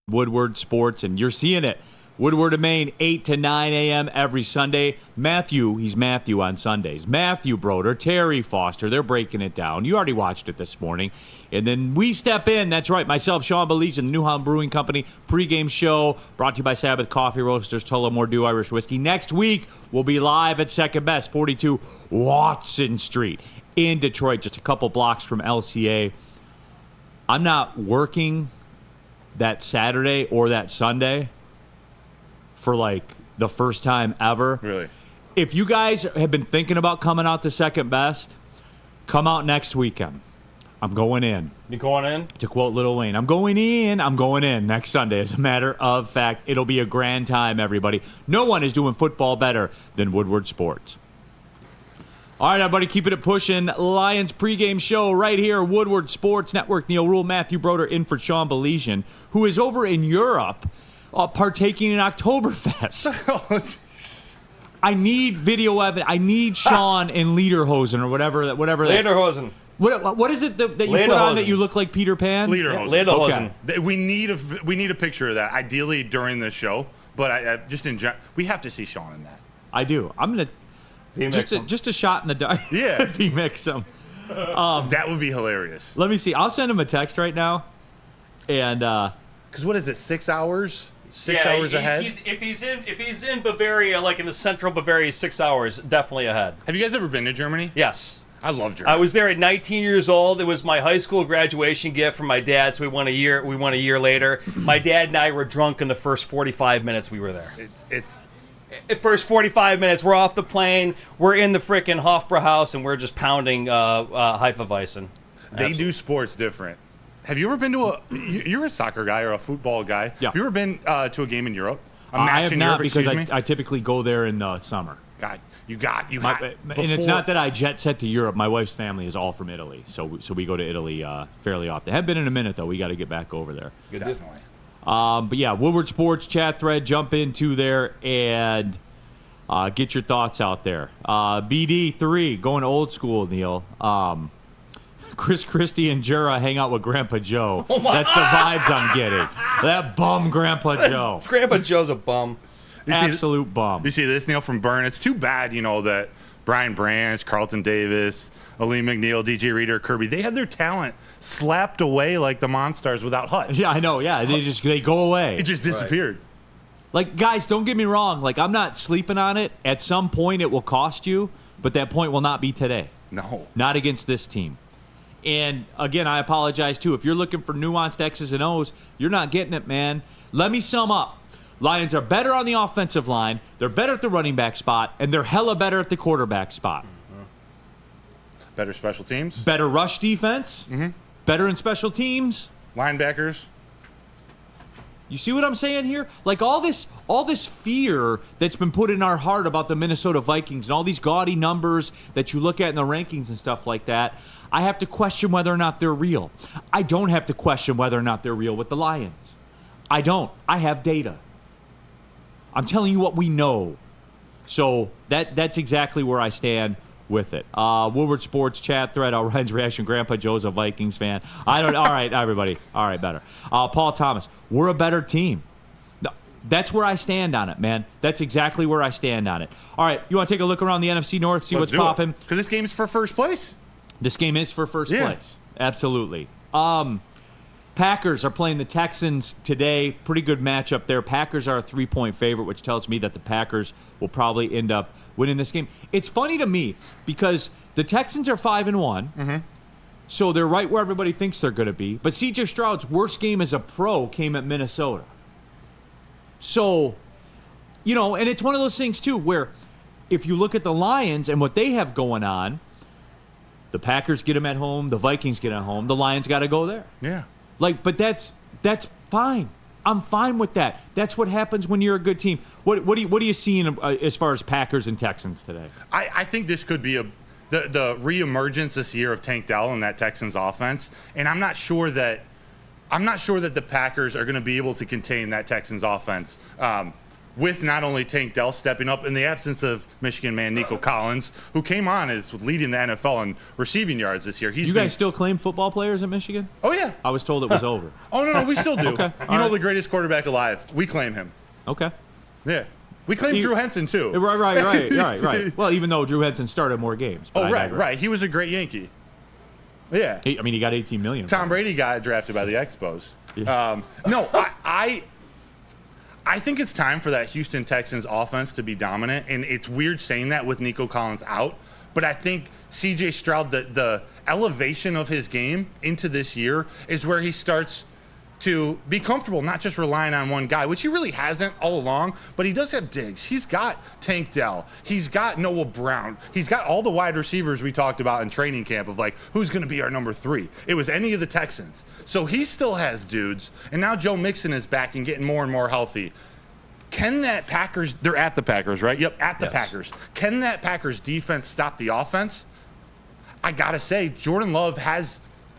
Woodward Sports, and you're seeing it. Woodward of Maine, 8 to 9 a.m. every Sunday. He's Matthew on Sundays. Matthew Broder, Terry Foster, they're breaking it down. You already watched it this morning. And then we step in, that's right, myself, Sean Belize, and the Newhound Brewing Company pregame show brought to you by Sabbath Coffee Roasters, Tullamore Dew Irish Whiskey. Next week, we'll be live at Second Best, 42 Watson Street in Detroit, just a couple blocks from LCA. I'm not working that Saturday or that Sunday for like the first time ever. Really? If you guys have been thinking about coming out to Second Best, come out next weekend. I'm going in. You going in? To quote Lil Wayne, I'm going in next Sunday. As a matter of fact, it'll be a grand time, everybody. No one is doing football better than Woodward Sports. All right, everybody, keeping it pushing. Lions pregame show right here, Woodward Sports Network. Neil Rule, Matthew Broder in for Sean Belize, who is over in Europe partaking in Oktoberfest. I need video evidence. I need Sean in Lederhosen or whatever. Lederhosen. What is it that you put on that you look like Peter Pan? Lederhosen. Lederhosen. Okay. We need a picture of that, ideally during the show. But I just in general, we have to see Sean in that. I do. I'm gonna. Just a shot in the dark. Yeah. If he mix them. That would be hilarious. Let me see. I'll send him a text right now. And because what is it? 6 hours? 6 hours ahead? If he's in Bavaria, like in the central Bavaria, 6 hours, definitely ahead. Have you guys ever been to Germany? Yes. I love Germany. I was there at 19 years old. It was my high school graduation gift from my dad, so we went a year later. My dad and I were drunk in the first 45 minutes we were there. The first 45 minutes, we're off the plane, we're in the frickin' Hofbrauhaus, and we're just pounding Hefeweizen. They do sports different. Have you ever been to you're a soccer guy or a football guy. Yeah. Have you ever been to a game in Europe? I have not, because I typically go there in the summer. God, you and it's not that I jet set to Europe. My wife's family is all from Italy, so we go to Italy fairly often. Haven't been in a minute, though. We got to get back over there. Definitely. But yeah, Woodward Sports chat thread, jump into there and get your thoughts out there. BD3, going old school, Neil. Chris Christie and Jura hang out with Grandpa Joe. That's the vibes I'm getting. That bum Grandpa Joe. Grandpa Joe's a bum. Absolute bum. You see this, Neil, from Burn? It's too bad, that Brian Branch, Carlton Davis, Aleem McNeil, DJ Reader, Kirby, they had their talent slapped away like the Monstars without Hutch. Yeah, I know. Yeah, they go away. It just disappeared. Like, guys, don't get me wrong. Like, I'm not sleeping on it. At some point, it will cost you, but that point will not be today. No. Not against this team. And again, I apologize too. If you're looking for nuanced X's and O's, you're not getting it, man. Let me sum up. Lions are better on the offensive line. They're better at the running back spot, and they're hella better at the quarterback spot. Better special teams. Better rush defense. Better in special teams. Linebackers. You see what I'm saying here? Like all this fear that's been put in our heart about the Minnesota Vikings and all these gaudy numbers that you look at in the rankings and stuff like that, I have to question whether or not they're real. I don't have to question whether or not they're real with the Lions. I don't. I have data. I'm telling you what we know. So that's exactly where I stand with it. Woodward Sports chat thread, Ryan's reaction. Grandpa Joe's a Vikings fan. I don't. All right, everybody. All right, better. Paul Thomas, we're a better team. No, that's where I stand on it, man. That's exactly where I stand on it. All right, you want to take a look around the NFC North, see what's popping? Because this game is for first place. This game is for first place. Absolutely. Packers are playing the Texans today. Pretty good matchup there. Packers are a 3-point favorite, which tells me that the Packers will probably end up winning this game. It's funny to me because the Texans are 5-1, so they're right where everybody thinks they're going to be. But C.J. Stroud's worst game as a pro came at Minnesota. So, and it's one of those things, too, where if you look at the Lions and what they have going on, the Packers get them at home, the Vikings get at home, the Lions got to go there. Yeah. But that's fine. I'm fine with that. That's what happens when you're a good team. What are you seeing as far as Packers and Texans today? I think this could be the reemergence this year of Tank Dell and that Texans offense, and I'm not sure that the Packers are going to be able to contain that Texans offense. With not only Tank Dell stepping up in the absence of Michigan man Nico Collins, who came on as leading the NFL in receiving yards this year. You guys still claim football players at Michigan? Oh, yeah. I was told it was over. Oh, no, we still do. Okay. The greatest quarterback alive. We claim him. Okay. Yeah. We claim Drew Henson, too. Right. Well, even though Drew Henson started more games. Oh, right. He was a great Yankee. Yeah. He got $18 million. Tom Brady got drafted by the Expos. Yeah. I think it's time for that Houston Texans offense to be dominant, and it's weird saying that with Nico Collins out, but I think C.J. Stroud, the elevation of his game into this year is where he starts to be comfortable, not just relying on one guy, which he really hasn't all along, but he does have Diggs. He's got Tank Dell. He's got Noah Brown. He's got all the wide receivers we talked about in training camp of who's going to be our number 3. It was any of the Texans. So he still has dudes, and now Joe Mixon is back and getting more and more healthy. Can that Packers, they're at the Packers, right? Yep, at the Packers. Can that Packers defense stop the offense? I got to say, Jordan Love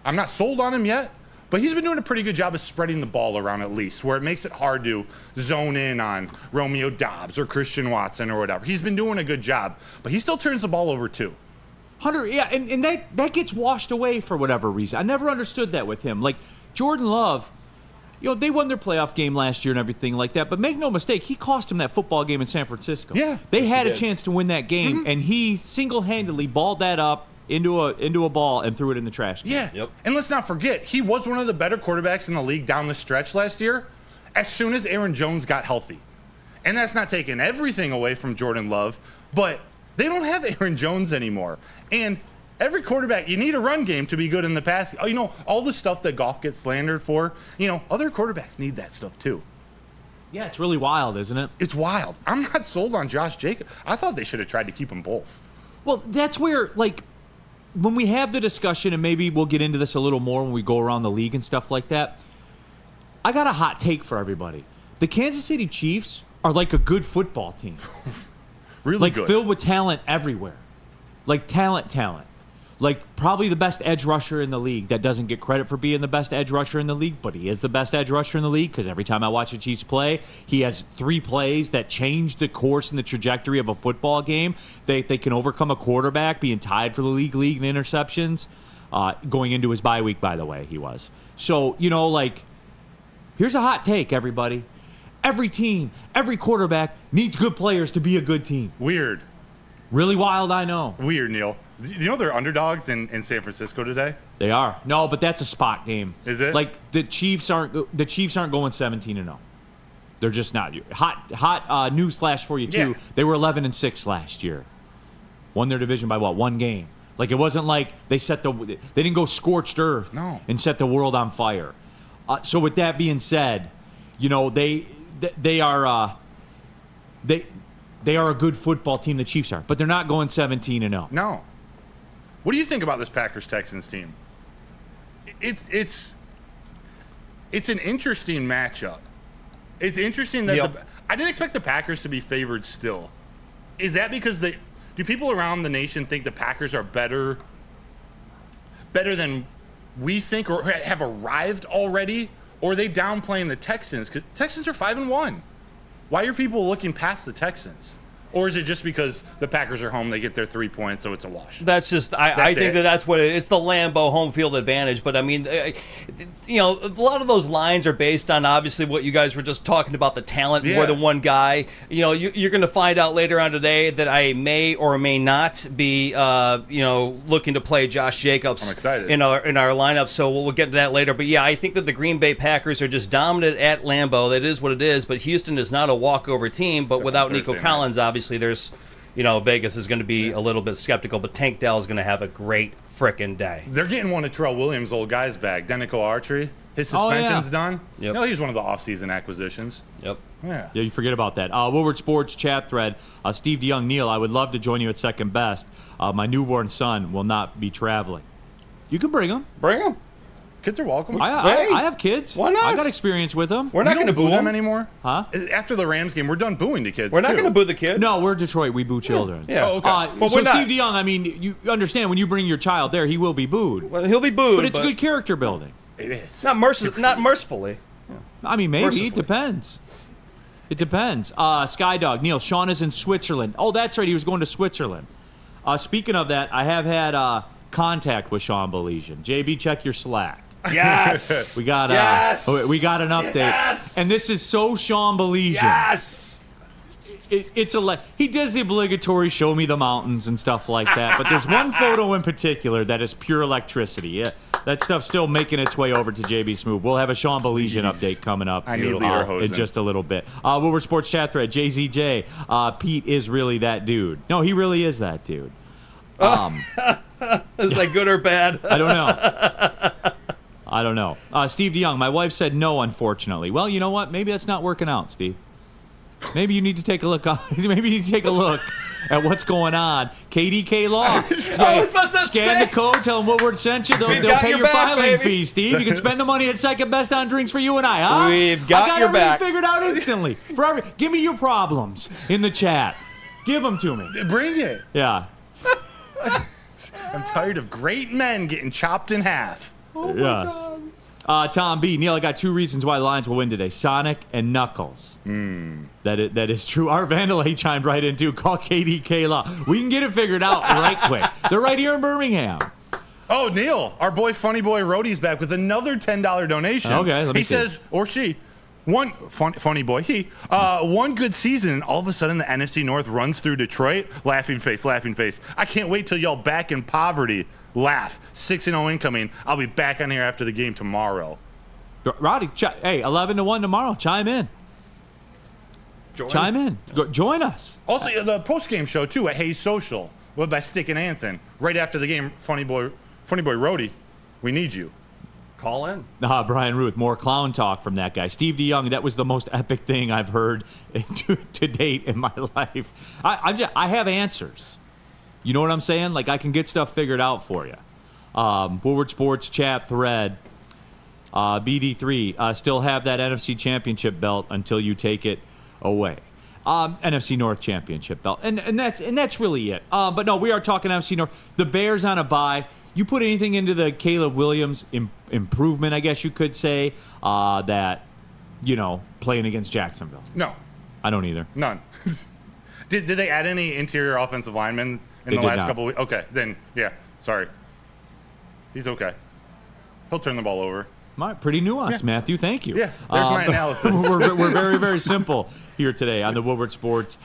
I'm not sold on him yet, but he's been doing a pretty good job of spreading the ball around at least, where it makes it hard to zone in on Romeo Doubs or Christian Watson or whatever. He's been doing a good job, but he still turns the ball over too. Hunter, yeah, and that gets washed away for whatever reason. I never understood that with him. Jordan Love, they won their playoff game last year and everything like that, but make no mistake, he cost him that football game in San Francisco. Yeah. They had a chance to win that game, and he single-handedly balled that up into a ball and threw it in the trash can. Yeah. Yep. And let's not forget, he was one of the better quarterbacks in the league down the stretch last year as soon as Aaron Jones got healthy. And that's not taking everything away from Jordan Love, but they don't have Aaron Jones anymore. And every quarterback, you need a run game to be good in the pass. All the stuff that Goff gets slandered for, other quarterbacks need that stuff too. Yeah, it's really wild, isn't it? It's wild. I'm not sold on Josh Jacobs. I thought they should have tried to keep them both. Well, that's where, when we have the discussion, and maybe we'll get into this a little more when we go around the league and stuff like that, I got a hot take for everybody. The Kansas City Chiefs are like a good football team. Really good. Filled with talent everywhere. Talent. Probably the best edge rusher in the league that doesn't get credit for being the best edge rusher in the league, but he is the best edge rusher in the league because every time I watch the Chiefs play, he has 3 plays that change the course and the trajectory of a football game. They can overcome a quarterback being tied for the league in interceptions. Going into his bye week, by the way, he was. So, here's a hot take, everybody. Every team, every quarterback needs good players to be a good team. Weird. Really wild, I know. Weird, Neil. They're underdogs in San Francisco today? They are. No, but that's a spot game. Is it? The Chiefs aren't going 17-0. They're just not. Hot news flash for you too. Yeah. They were 11-6 last year. Won their division by 1 game. Like, it wasn't like they didn't go scorched earth and set the world on fire. So with that being said, you know, they are a good football team, the Chiefs are, but they're not going 17-0. No. What do you think about this Packers-Texans team? It's an interesting matchup. It's interesting that I didn't expect the Packers to be favored still. Is that because do people around the nation think the Packers are better than we think, or have arrived already? Or are they downplaying the Texans? Because Texans are 5-1. Why are people looking past the Texans? Or is it just because the Packers are home, they get their 3 points, so it's a wash? That's just, I think that's what it's the Lambeau home field advantage. But I mean, you know, a lot of those lines are based on obviously what you guys were just talking about, the talent more than one guy. You know, you're going to find out later on today that I may or may not be, you know, looking to play Josh Jacobs. I'm excited. in our lineup. So we'll get to that later. But yeah, I think that the Green Bay Packers are just dominant at Lambeau. That is what it is. But Houston is not a walkover team. But without Nico Collins, obviously, there's, you know, Vegas is going to be a little bit skeptical, but Tank Dell is going to have a great frickin' day. They're getting one of Terrell Williams' old guys back, Denico Archery. His suspension's done. Yep. No, he's one of the off-season acquisitions. Yep. Yeah, you forget about that. Woodward Sports chat thread. Steve DeYoung, Neil, I would love to join you at second best. My newborn son will not be traveling. You can bring him. Bring him. Kids are welcome. I have kids. Why not? I got experience with them. We're not going to boo them anymore. Huh? After the Rams game, we're done booing the kids. We're not going to boo the kids. No, we're Detroit. We boo children. Yeah. Oh, okay. Well, so we're not. Steve DeYoung, I mean, you understand when you bring your child there, he will be booed. Well, he'll be booed. But it's good character building. It is. Not mercifully. I mean, maybe. Mercilessly. It depends. It depends. Skydog, Neil, Sean is in Switzerland. Oh, that's right. He was going to Switzerland. Speaking of that, I have had contact with Sean Belizean. JB, check your Slack. Yes. We got we got an update. Yes. And this is so Sean Belizean. Yes. He does the obligatory show me the mountains and stuff like that, but there's one photo in particular that is pure electricity. Yeah, that stuff's still making its way over to JB Smooth. We'll have a Sean Belizean update coming up in just a little bit. Woodward Sports chat thread, JZJ, Pete is really that dude. No, he really is that dude. Is that good or bad? I don't know. Steve DeYoung, my wife said no, unfortunately. Well, you know what? Maybe that's not working out, Steve. Maybe you need to take a look. Maybe you need to take a look at what's going on. KDK Law. Scan the code. Tell them Woodward sent you. They'll pay your filing fee, Steve. You can spend the money at second best on drinks for you and I, huh? We've got your back. I got everything figured out instantly. Give me your problems in the chat. Give them to me. Bring it. Yeah. I'm tired of great men getting chopped in half. Oh my God. Tom B. Neil, I got two reasons why the Lions will win today. Sonic and Knuckles. That is true. Our Vandalay chimed right in, too. Call KDK Law. We can get it figured out right quick. They're right here in Birmingham. Oh, Neil, our boy Funny Boy Rhodey's back with another $10 donation. Okay, let me see. He says, or she, one good season, and all of a sudden the NFC North runs through Detroit. Laughing face, laughing face. I can't wait till y'all back in poverty. Laugh. 6-0 incoming. I'll be back on here after the game tomorrow. Roddy, hey, 11-1 tomorrow. Chime in. Chime in. Join us. Also, the post-game show, too, at Hayes Social, led by Stick and Anson. Right after the game, Funny Boy Rhodey, we need you. Call in. Brian Ruth, more clown talk from that guy. Steve DeYoung, that was the most epic thing I've heard to date in my life. I have answers. You know what I'm saying? Like, I can get stuff figured out for you. Woodward Sports chat thread. BD3, still have that NFC Championship belt until you take it away. NFC North Championship belt. And that's really it. But no, we are talking NFC North. The Bears on a bye. You put anything into the Caleb Williams improvement, I guess you could say, that, playing against Jacksonville? No. I don't either. None. Did they add any interior offensive linemen in the last couple of weeks? Okay, then, yeah, sorry. He's okay. He'll turn the ball over. Pretty nuanced, Yeah. Matthew. Thank you. Yeah, there's my analysis. We're very, very simple here today on the Woodward Sports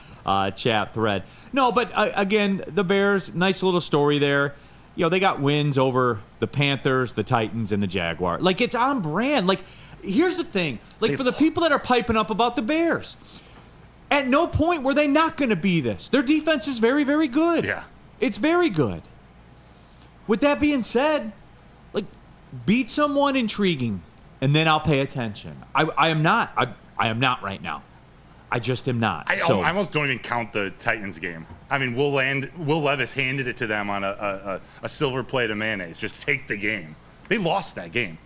chat thread. No, but again, the Bears, nice little story there. They got wins over the Panthers, the Titans, and the Jaguar. Like, it's on brand. Like, here's the thing. Like, for the people that are piping up about the Bears, at no point were they not going to be this. Their defense is very, very good. Yeah. It's very good. With that being said, like, beat someone intriguing, and then I'll pay attention. I am not. I am not right now. I just am not. I almost don't even count the Titans game. I mean, Will Levis handed it to them on a silver plate of mayonnaise. Just take the game. They lost that game.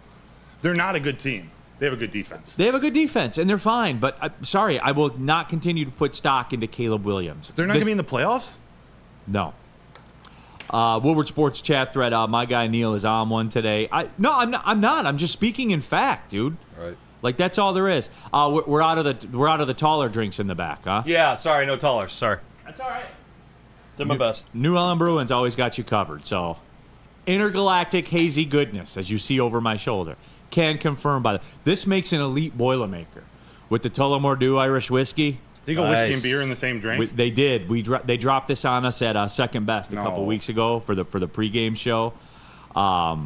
They're not a good team. They have a good defense. They have a good defense, and they're fine. But sorry, I will not continue to put stock into Caleb Williams. They're not going to be in the playoffs? No. Woodward Sports chat thread. My guy Neil is on one today. I'm not. I'm just speaking in fact, dude. All right. Like, that's all there is. We're out of the taller drinks in the back, huh? Yeah, sorry, no taller. Sorry. That's all right. Did my best. New Ellen Bruins always got you covered. So, intergalactic hazy goodness, as you see over my shoulder, can confirm by this makes an elite Boilermaker with the Tullamore Dew Irish whiskey. They go whiskey and beer in the same drink. They did. They dropped this on us at Second Best a couple weeks ago for the pregame show.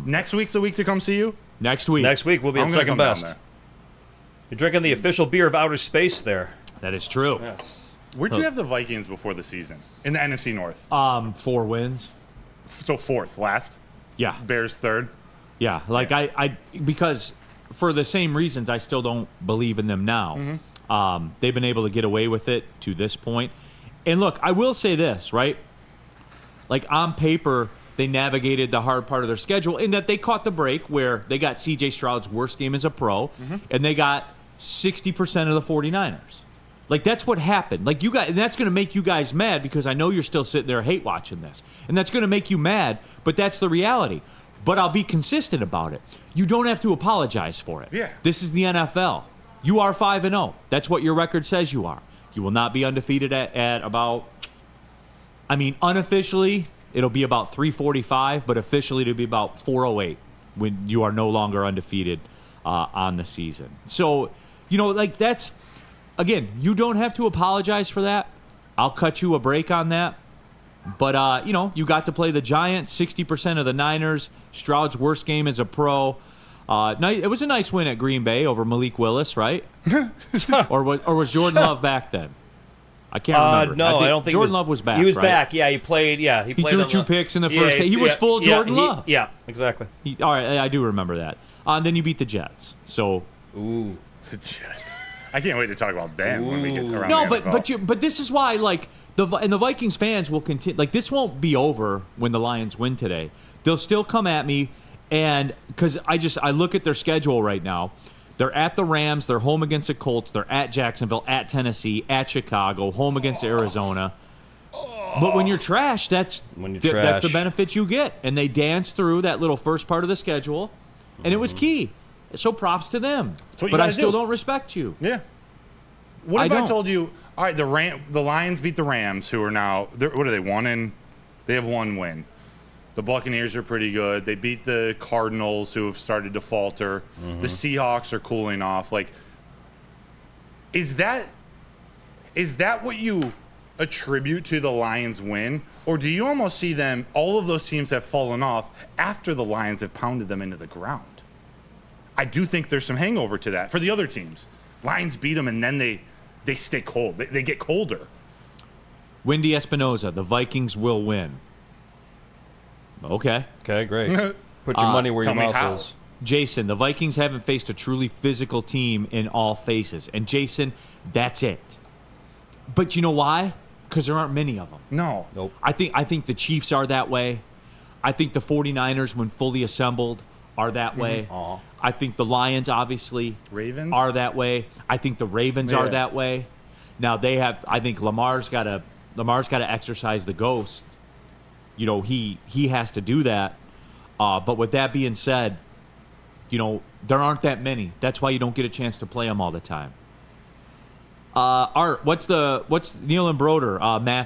Next week's the week to come see you. Next week. Next week we'll be at Second Best. You're drinking the official beer of outer space there. That is true. Yes. Where'd you have the Vikings before the season? In the NFC North. 4 wins. So 4th, last. Yeah. Bears 3rd. Yeah, like I because for the same reasons I still don't believe in them now. They've been able to get away with it to this point. And look, I will say this, right? Like, on paper, they navigated the hard part of their schedule in that they caught the break where they got C.J. Stroud's worst game as a pro, and they got 60% of the 49ers. Like, that's what happened. Like, you guys, and that's going to make you guys mad because I know you're still sitting there hate watching this. And that's going to make you mad, but that's the reality. But I'll be consistent about it. You don't have to apologize for it. Yeah. This is the NFL. You are 5-0. That's what your record says you are. You will not be undefeated at about, I mean, unofficially, it'll be about 345, but officially it'll be about 408 when you are no longer undefeated on the season. So, like, that's, again, you don't have to apologize for that. I'll cut you a break on that. But, you got to play the Giants, 60% of the Niners, Stroud's worst game as a pro. It was a nice win at Green Bay over Malik Willis, right? or was Jordan Love back then? I can't remember. No, I don't think Jordan Love was back. He was right? back. Yeah, he played. Yeah, he played. Threw 2 picks in the first. He was full Jordan Love. Yeah, exactly. All right, I do remember that. And then you beat the Jets. So, the Jets. I can't wait to talk about them when we get around. No, the NFL. but this is why, like, the Vikings fans will continue. Like, this won't be over when the Lions win today. They'll still come at me, and because I look at their schedule right now. They're at the Rams. They're home against the Colts. They're at Jacksonville, at Tennessee, at Chicago, home against Arizona. But when you're trash, that's the benefit you get. And they dance through that little first part of the schedule, and it was key. So props to them. But I still don't respect you. Yeah. What if I told you, all right, the Lions beat the Rams, who are now, what are they, they have 1 win. The Buccaneers are pretty good. They beat the Cardinals, who have started to falter. The Seahawks are cooling off. Like, is that what you attribute to the Lions' win? Or do you almost see them, all of those teams have fallen off after the Lions have pounded them into the ground? I do think there's some hangover to that for the other teams. Lions beat them, and then they stay cold. They get colder. Wendy Espinoza, the Vikings will win. Okay, great. Put your money where your mouth is. Jason, the Vikings haven't faced a truly physical team in all phases. And Jason, that's it. But you know why? Because there aren't many of them. No. Nope. I think the Chiefs are that way. I think the 49ers, when fully assembled, are that way. I think the Lions, obviously, are that way. I think the Ravens are that way. Now I think Lamar's got to exercise the ghost. He has to do that. But with that being said, there aren't that many. That's why you don't get a chance to play them all the time. Art, what's Neil and Broder?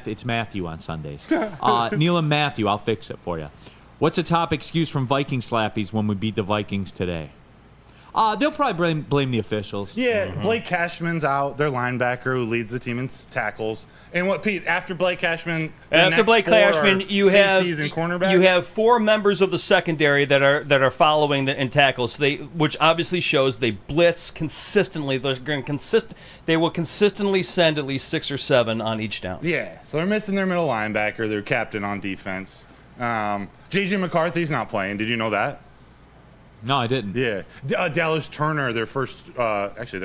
It's Matthew on Sundays. Neil and Matthew, I'll fix it for you. What's a top excuse from Viking slappies when we beat the Vikings today? They'll probably blame the officials. Yeah, Blake Cashman's out, their linebacker who leads the team in tackles. And what, Pete? After Blake Cashman, you have 4 members of the secondary that are following in tackles. Which obviously shows they blitz consistently. They will consistently send at least 6 or 7 on each down. Yeah, so they're missing their middle linebacker, their captain on defense. J.J. McCarthy's not playing. Did you know that? No, I didn't. Yeah. Dallas Turner, their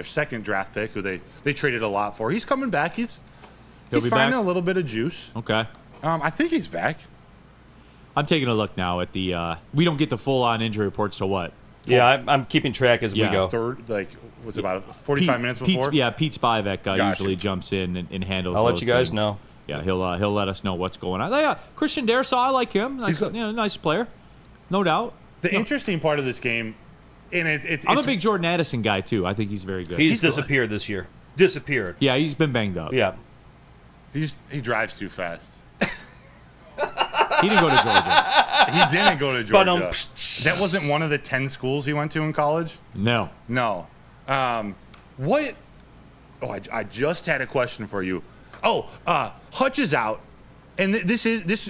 second draft pick, who they traded a lot for. He's coming back. He's finding back? a little bit of juice. Okay. I think he's back. I'm taking a look now at the. We don't get the full-on injury report, so what? Yeah, I'm keeping track as we go. Third, was it about 45 minutes before? Pete Spivak usually jumps in and handles. I'll let those you guys things. know. Yeah, he'll let us know what's going on. Yeah, Christian Darrisaw, I like him. Nice player, no doubt. The interesting part of this game, and I'm a big Jordan Addison guy too. I think he's very good. He's disappeared this year. Disappeared. Yeah, he's been banged up. Yeah. He drives too fast. He didn't go to Georgia. He didn't go to Georgia. That wasn't one of the 10 schools he went to in college? No. What? Oh, I just had a question for you. Hutch is out, and this.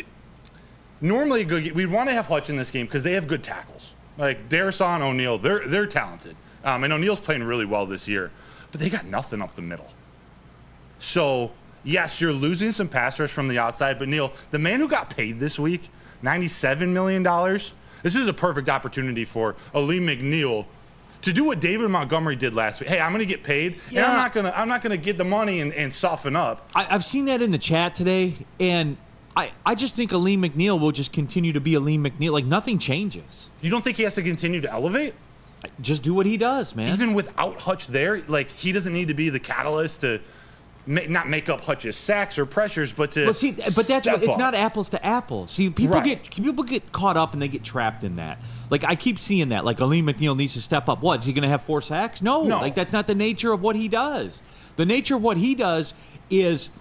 Normally, we'd want to have Hutch in this game because they have good tackles. Like Darrisaw and O'Neal, they're talented, and O'Neal's playing really well this year, but they got nothing up the middle. So yes, you're losing some pass rush from the outside, but Neil, the man who got paid this week, $97 million. This is a perfect opportunity for Aleem McNeil to do what David Montgomery did last week. Hey, I'm going to get paid, and I'm not gonna get the money and soften up. I've seen that in the chat today, and I just think Aleem McNeil will just continue to be Aleem McNeil. Like, nothing changes. You don't think he has to continue to elevate? Just do what he does, man. Even without Hutch there, like, he doesn't need to be the catalyst to not make up Hutch's sacks or pressures, but to it's not apples to apples. See, people get caught up and they get trapped in that. Like, I keep seeing that. Like, Aleem McNeil needs to step up. What, is he going to have 4 sacks? No. Like, that's not the nature of what he does. The nature of what he does is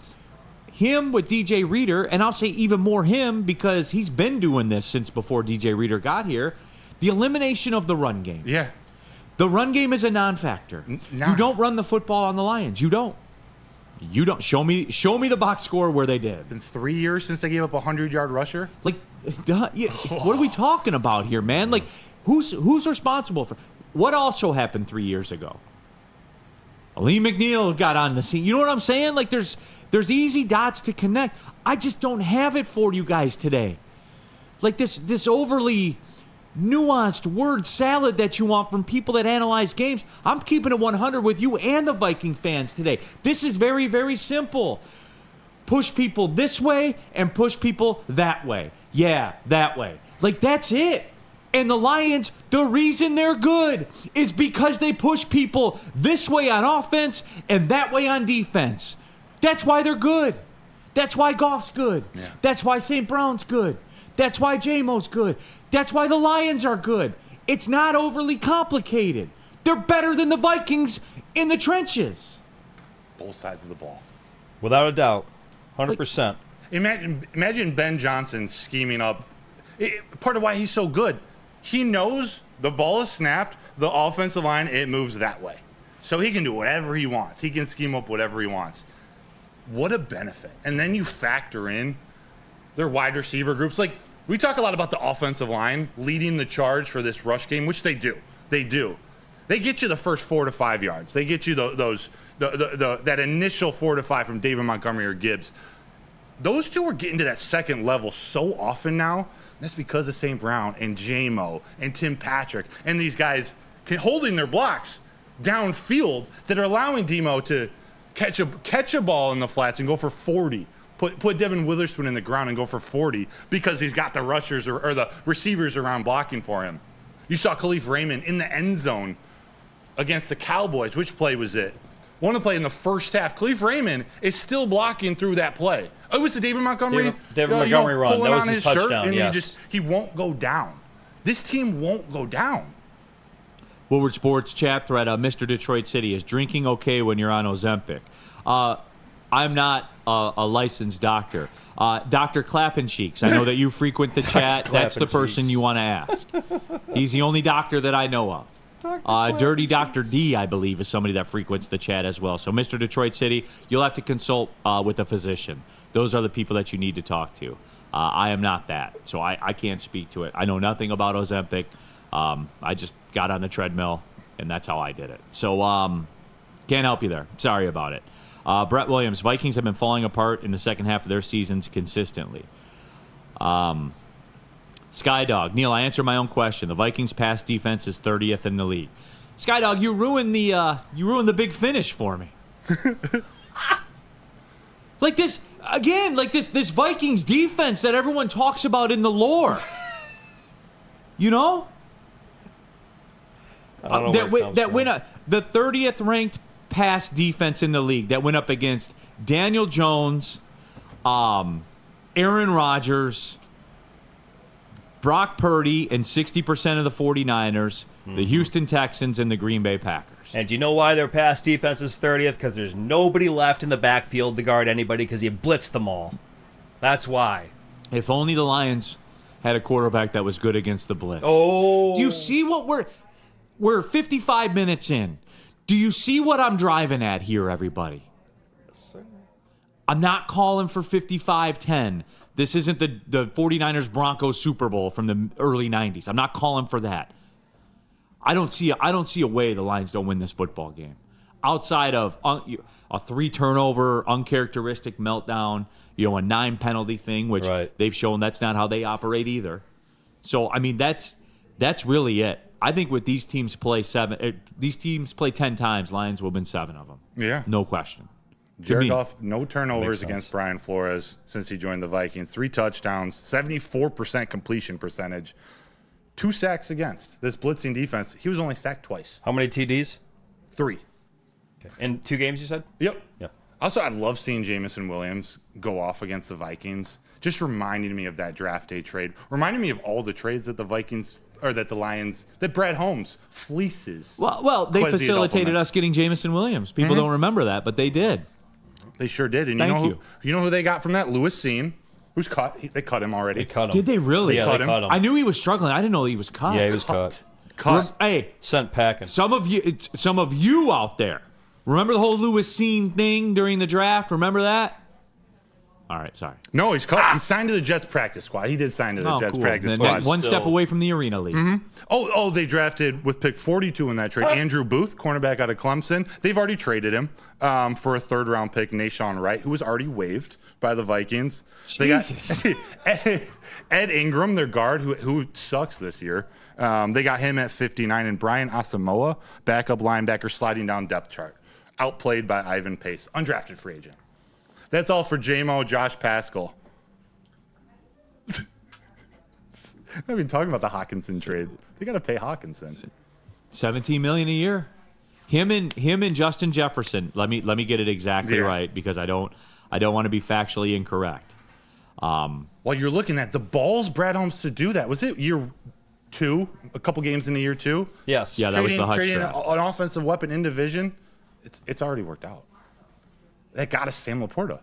him with DJ Reader, and I'll say even more him because he's been doing this since before DJ Reader got here, the elimination of the run game. Yeah. The run game is a non-factor. You don't run the football on the Lions. You don't. Show me the box score where they did. Been 3 years since they gave up a 100-yard rusher. Like, what are we talking about here, man? Like, who's responsible for what also happened 3 years ago? Aleem McNeil got on the scene. You know what I'm saying? Like, there's easy dots to connect. I just don't have it for you guys today. Like this overly nuanced word salad that you want from people that analyze games. I'm keeping it 100 with you and the Viking fans today. This is very, very simple. Push people this way and push people that way. Yeah, that way. Like, that's it. And the Lions, the reason they're good is because they push people this way on offense and that way on defense. That's why they're good. That's why Goff's good. Yeah. That's why St. Brown's good. That's why J-Mo's good. That's why the Lions are good. It's not overly complicated. They're better than the Vikings in the trenches. Both sides of the ball. Without a doubt. 100%. Imagine Ben Johnson scheming up. Part of why he's so good. He knows the ball is snapped, the offensive line, it moves that way. So he can do whatever he wants. He can scheme up whatever he wants. What a benefit. And then you factor in their wide receiver groups. Like, we talk a lot about the offensive line leading the charge for this rush game, which they do. They do. They get you the first 4 to 5 yards. They get you that initial 4 to 5 from David Montgomery or Gibbs. Those two are getting to that second level so often now. That's because of St. Brown and J-Mo and Tim Patrick and these guys holding their blocks downfield that are allowing Demo to catch a ball in the flats and go for 40. Put Devin Witherspoon in the ground and go for 40 because he's got the rushers or the receivers around blocking for him. You saw Khalif Raymond in the end zone against the Cowboys. Which play was it? One of the play in the first half. Khalif Raymond is still blocking through that play. Oh, it was the David Montgomery Montgomery run. That was his touchdown, and yes. He won't go down. This team won't go down. Woodward Sports chat thread, Mr. Detroit City, is drinking okay when you're on Ozempic. I'm not a licensed doctor. Dr. Clappencheeks, I know that you frequent the chat. That's the person you want to ask. He's the only doctor that I know of. Dirty Dr. D, I believe, is somebody that frequents the chat as well. So, Mr. Detroit City, you'll have to consult with a physician. Those are the people that you need to talk to. I am not that, so I can't speak to it. I know nothing about Ozempic. I just got on the treadmill, and that's how I did it. So, can't help you there. Sorry about it. Brett Williams, Vikings have been falling apart in the second half of their seasons consistently. Skydog, Neil, I answered my own question. The Vikings pass defense is 30th in the league. Skydog, you ruined the big finish for me. Like this again, this Vikings defense that everyone talks about in the lore. You know? That went up the 30th ranked pass defense in the league that went up against Daniel Jones, Aaron Rodgers, Brock Purdy, and 60% of the 49ers, the Houston Texans, and the Green Bay Packers. And do you know why their pass defense is 30th? Because there's nobody left in the backfield to guard anybody because you blitzed them all. That's why. If only the Lions had a quarterback that was good against the blitz. Oh. Do you see what we're 55 minutes in. Do you see what I'm driving at here, everybody? Yes, sir. I'm not calling for 55-10. This isn't the 49ers Broncos Super Bowl from the early 90s. I'm not calling for that. I don't see a way the Lions don't win this football game. Outside of a 3-turnover, uncharacteristic meltdown, a 9 penalty thing, which they've shown that's not how they operate either. So, I mean, that's really it. I think with these teams play 10 times, Lions will win 7 of them. Yeah. No question. Jared Goff, no turnovers against Brian Flores since he joined the Vikings. 3 touchdowns, 74% completion percentage, 2 sacks against. This blitzing defense, he was only sacked twice. How many TDs? 3. Okay. In 2 games, you said? Yep. Yeah. Also, I love seeing Jamison Williams go off against the Vikings. Just reminding me of that draft day trade. Reminding me of all the trades that the Lions, that Brad Holmes fleeces. Well, they Quincy facilitated Adolfo. us getting Jamison Williams. People don't remember that, but they did. They sure did. And you know who they got from that? Lewis Seen, who's cut. They cut him already. They cut him. Did they really? Yeah, they cut him. I knew he was struggling. I didn't know he was cut. Yeah, he was cut. Hey, sent packing. Some of you out there, remember the whole Lewis Seen thing during the draft? Remember that? All right, sorry. No, he's cut. He signed to the Jets practice squad. He did sign to the Jets practice squad. One step away from the Arena League. Mm-hmm. Oh, they drafted with pick 42 in that trade. Andrew Booth, cornerback out of Clemson. They've already traded him for a 3rd-round pick, Nashawn Wright, who was already waived by the Vikings. Jesus. They got Ed Ingram, their guard, who sucks this year. They got him at 59, and Brian Asamoah, backup linebacker, sliding down depth chart. Outplayed by Ivan Pace, undrafted free agent. That's all for JMO, Josh Pascal. I've been talking about the Hawkinson trade. They got to pay Hawkinson. $17 million a year. Him and Justin Jefferson. Let me get it exactly right because I don't want to be factually incorrect. While you're looking at the balls, Brad Holmes to do that. Was it year 2? A couple games into year 2? Yes. Yeah, that was the Hutch trading draft. an offensive weapon in division. It's already worked out. That got us Sam Laporta.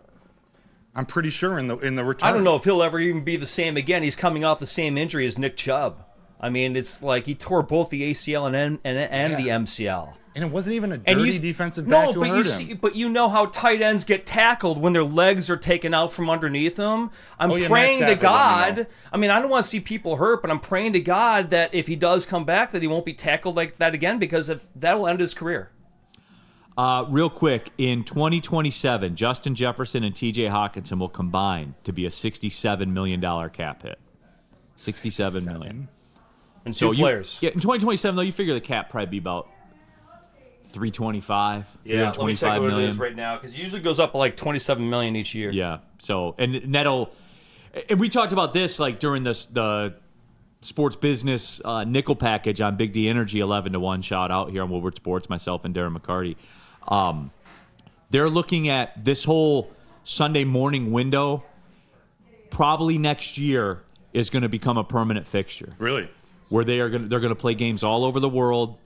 I'm pretty sure in the return. I don't know if he'll ever even be the same again. He's coming off the same injury as Nick Chubb. I mean, it's like he tore both the ACL and the MCL. And it wasn't even a dirty defensive back who hurt him. But you know how tight ends get tackled when their legs are taken out from underneath them. I'm praying to God. I mean, I don't want to see people hurt, but I'm praying to God that if he does come back, that he won't be tackled like that again because that'll end his career. Real quick, in 2027, Justin Jefferson and TJ Hawkinson will combine to be a $67 million cap hit. $67 million. And two players. In 2027, though, you figure the cap probably be about $325 Yeah, let me check what million. it is right now, because it usually goes up like $27 million each year. Yeah, so, and we talked about this like during the sports business nickel package on Big D Energy 11-1 shout out here on Woodward Sports, myself and Darren McCarty. They're looking at this whole Sunday morning window probably next year is going to become a permanent fixture. Really? Where they're going to play games all over the world.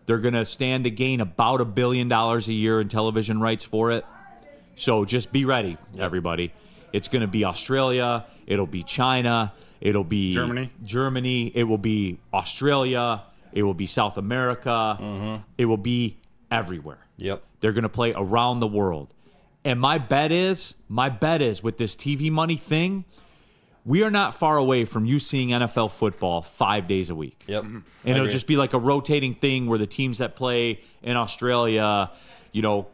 They're going to stand to gain about $1 billion a year in television rights for it. So just be ready, everybody. It's going to be Australia. It'll be China. It'll be Germany. It will be Australia. It will be South America. Mm-hmm. It will be everywhere. Yep. They're going to play around the world. And my bet is with this TV money thing, we are not far away from you seeing NFL football 5 days a week. Yep. And it'll just be like a rotating thing where the teams that play in Australia,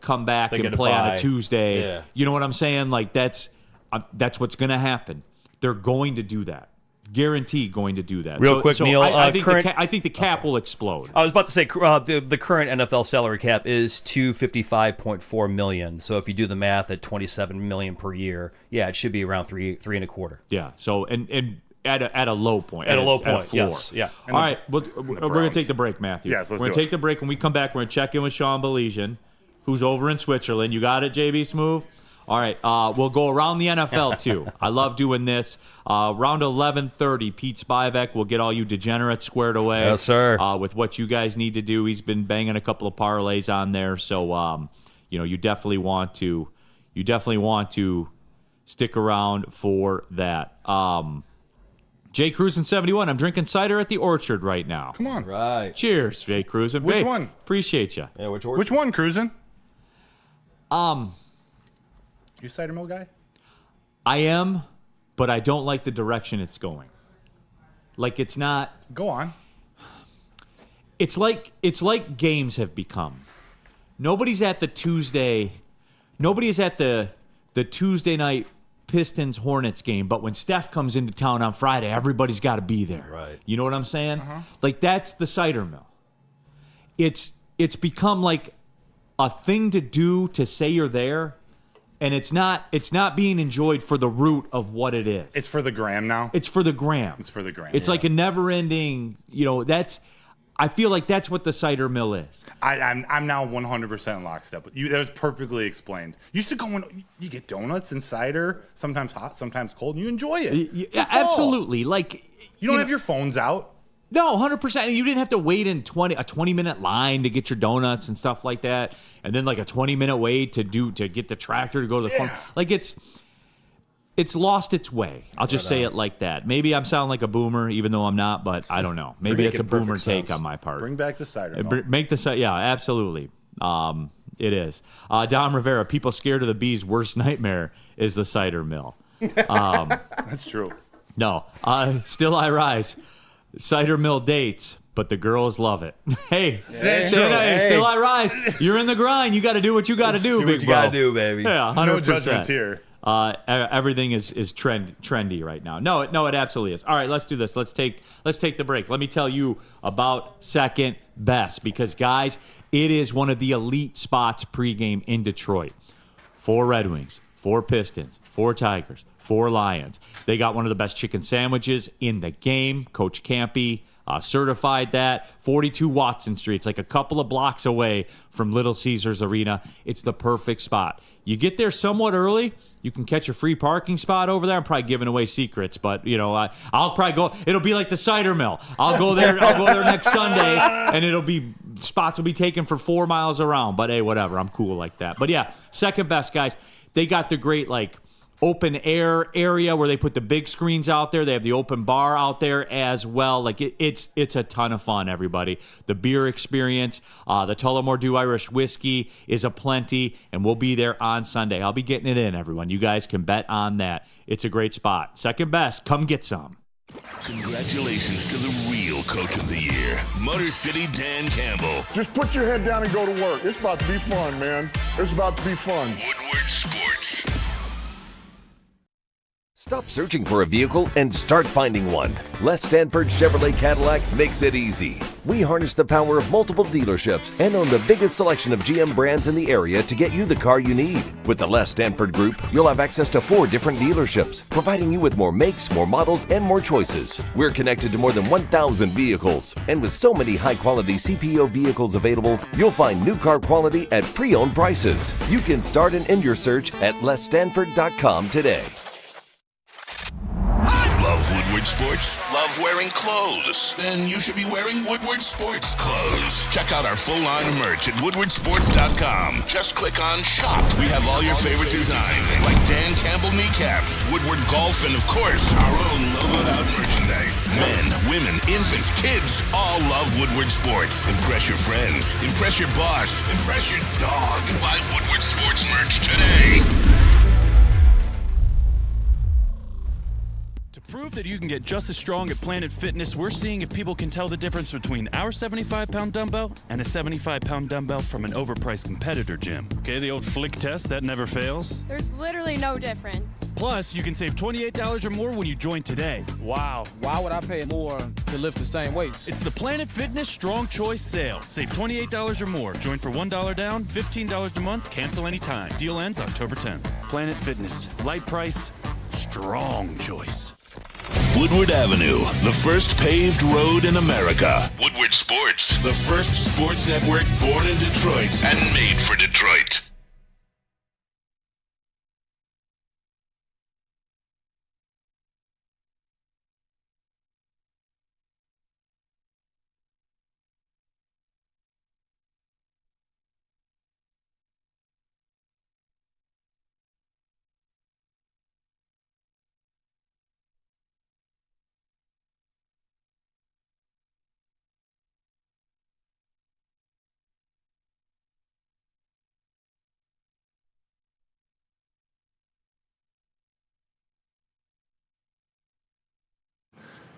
come back and play on a Tuesday. Yeah. You know what I'm saying? Like that's what's going to happen. They're going to do that. Guaranteed going to do that. Real quick, Neil, I think current- I think the cap will explode. I was about to say the current NFL salary cap is $255.4 million. So if you do the math at $27 million per year, yeah, it should be around three and a quarter. Yeah. So and at a low point. At a low at a point, floor. yes. Yeah. All right, we're going to take the break, Matthew. Yes, let's we're going do to take the break. When we come back, we're going to check in with Sean Belizian, who's over in Switzerland. You got it, JB Smooth? All right, we'll go around the NFL, too. I love doing this. Around 11:30, Pete Spivak will get all you degenerates squared away. Yes, sir. With what you guys need to do. He's been banging a couple of parlays on there, so you definitely want to stick around for that. Jay Cruisin 71. I'm drinking cider at the Orchard right now. Come on. Right. Cheers, Jay Cruisin. Which Hey, one? Appreciate you. Yeah, Which one, Cruisin? You cider mill guy? I am, but I don't like the direction it's going. Like it's not. Go on. It's like games have become. Nobody's at the Tuesday. Nobody is at the Tuesday night Pistons Hornets game, but when Steph comes into town on Friday, everybody's got to be there. Right. You know what I'm saying? Like that's the cider mill. It's become like a thing to do to say you're there. And it's not being enjoyed for the root of what it is. It's for the gram now? It's for the gram. It's for the gram. It's like a never-ending, I feel like that's what the cider mill is. I'm now 100% in lockstep with you. That was perfectly explained. You used to go when you get donuts and cider, sometimes hot, sometimes cold, and you enjoy it. Yeah, absolutely. Like you don't have your phones out. No, 100%. And you didn't have to wait in a 20-minute line to get your donuts and stuff like that, and then like a 20-minute wait to get the tractor to go to the phone. Like it's lost its way. I'll just say it like that. Maybe I'm sounding like a boomer, even though I'm not. But I don't know. Maybe it's a boomer take on my part. Bring back the cider mill. Make the cider. Yeah, absolutely. It is. Dom Rivera. People scared of the bees' worst nightmare is the cider mill. That's true. No. Still I rise. Cider mill dates, but the girls love it. Hey, still I rise. You're in the grind. You got to do what you got to do, big bro. You got to do, baby. Yeah, 100%. No judgments here. Everything is trendy right now. No, it absolutely is. All right, let's do this. Let's take the break. Let me tell you about Second Best because, guys, it is one of the elite spots pregame in Detroit. 4 Red Wings, 4 Pistons, 4 Tigers, 4 Lions. They got one of the best chicken sandwiches in the game. Coach Campy certified that. 42 Watson Street. It's like a couple of blocks away from Little Caesars Arena. It's the perfect spot. You get there somewhat early. You can catch a free parking spot over there. I'm probably giving away secrets, but I'll probably go. It'll be like the cider mill. I'll go there next Sunday, and spots will be taken for 4 miles around. But hey, whatever. I'm cool like that. But yeah, Second Best, guys. They got the great open air area where they put the big screens out there. They have the open bar out there as well. Like it's a ton of fun, everybody. The beer experience, the Tullamore Dew Irish whiskey is aplenty, and we'll be there on Sunday. I'll be getting it in, everyone. You guys can bet on that. It's a great spot. Second Best, come get some. Congratulations to the real Coach of the Year, Motor City Dan Campbell. Just put your head down and go to work. It's about to be fun, man. It's about to be fun. Woodward Sports. Stop searching for a vehicle and start finding one. Les Stanford Chevrolet Cadillac makes it easy. We harness the power of multiple dealerships and own the biggest selection of GM brands in the area to get you the car you need. With the Les Stanford Group, you'll have access to 4 different dealerships, providing you with more makes, more models, and more choices. We're connected to more than 1,000 vehicles, and with so many high-quality CPO vehicles available, you'll find new car quality at pre-owned prices. You can start and end your search at lesstanford.com today. Love Woodward Sports? Love wearing clothes? Then you should be wearing Woodward Sports clothes. Check out our full line of merch at woodwardsports.com. Just click on Shop. We have all your favorite designs, like Dan Campbell kneecaps, Woodward Golf, and of course, our own logoed out merchandise. Men, women, infants, kids all love Woodward Sports. Impress your friends. Impress your boss. Impress your dog. Buy Woodward Sports merch today. prove that you can get just as strong at Planet Fitness, we're seeing if people can tell the difference between our 75-pound dumbbell and a 75-pound dumbbell from an overpriced competitor gym. Okay, the old flick test, that never fails. There's literally no difference. Plus, you can save $28 or more when you join today. Wow. Why would I pay more to lift the same weights? It's the Planet Fitness Strong Choice Sale. Save $28 or more. Join for $1 down, $15 a month, cancel anytime. Deal ends October 10th. Planet Fitness. Light price, strong choice. Woodward Avenue, the first paved road in America. Woodward Sports, the first sports network born in Detroit and made for Detroit.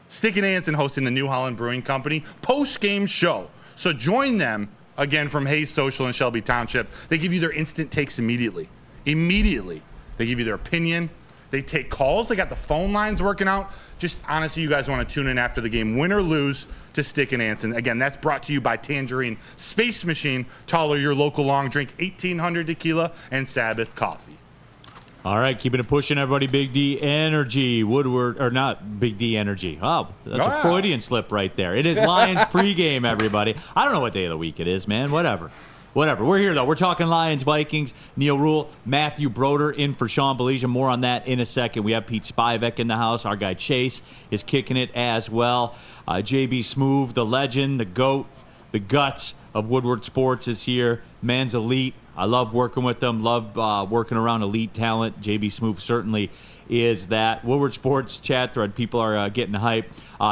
Stick and Anson hosting the New Holland Brewing Company post-game show. So join them, again, from Hayes Social in Shelby Township. They give you their instant takes immediately. Immediately. They give you their opinion. They take calls. They got the phone lines working out. Just honestly, you guys want to tune in after the game, win or lose, to Stick and Anson. Again, that's brought to you by Tangerine Space Machine, Taller, your local long drink, 1800 tequila, and Sabbath coffee. All right, keeping it pushing, everybody. Big D Energy, Woodward, or not Big D Energy. Oh, that's a Freudian slip right there. It is Lions pregame, everybody. I don't know what day of the week it is, man. Whatever. We're here, though. We're talking Lions, Vikings. Neil Rule, Matthew Broder in for Sean Belize. More on that in a second. We have Pete Spivak in the house. Our guy Chase is kicking it as well. JB Smoove, the legend, the GOAT, the guts of Woodward Sports is here. Man's elite. I love working with them, love working around elite talent. JB Smoove certainly is that. Woodward Sports chat thread, people are getting hype.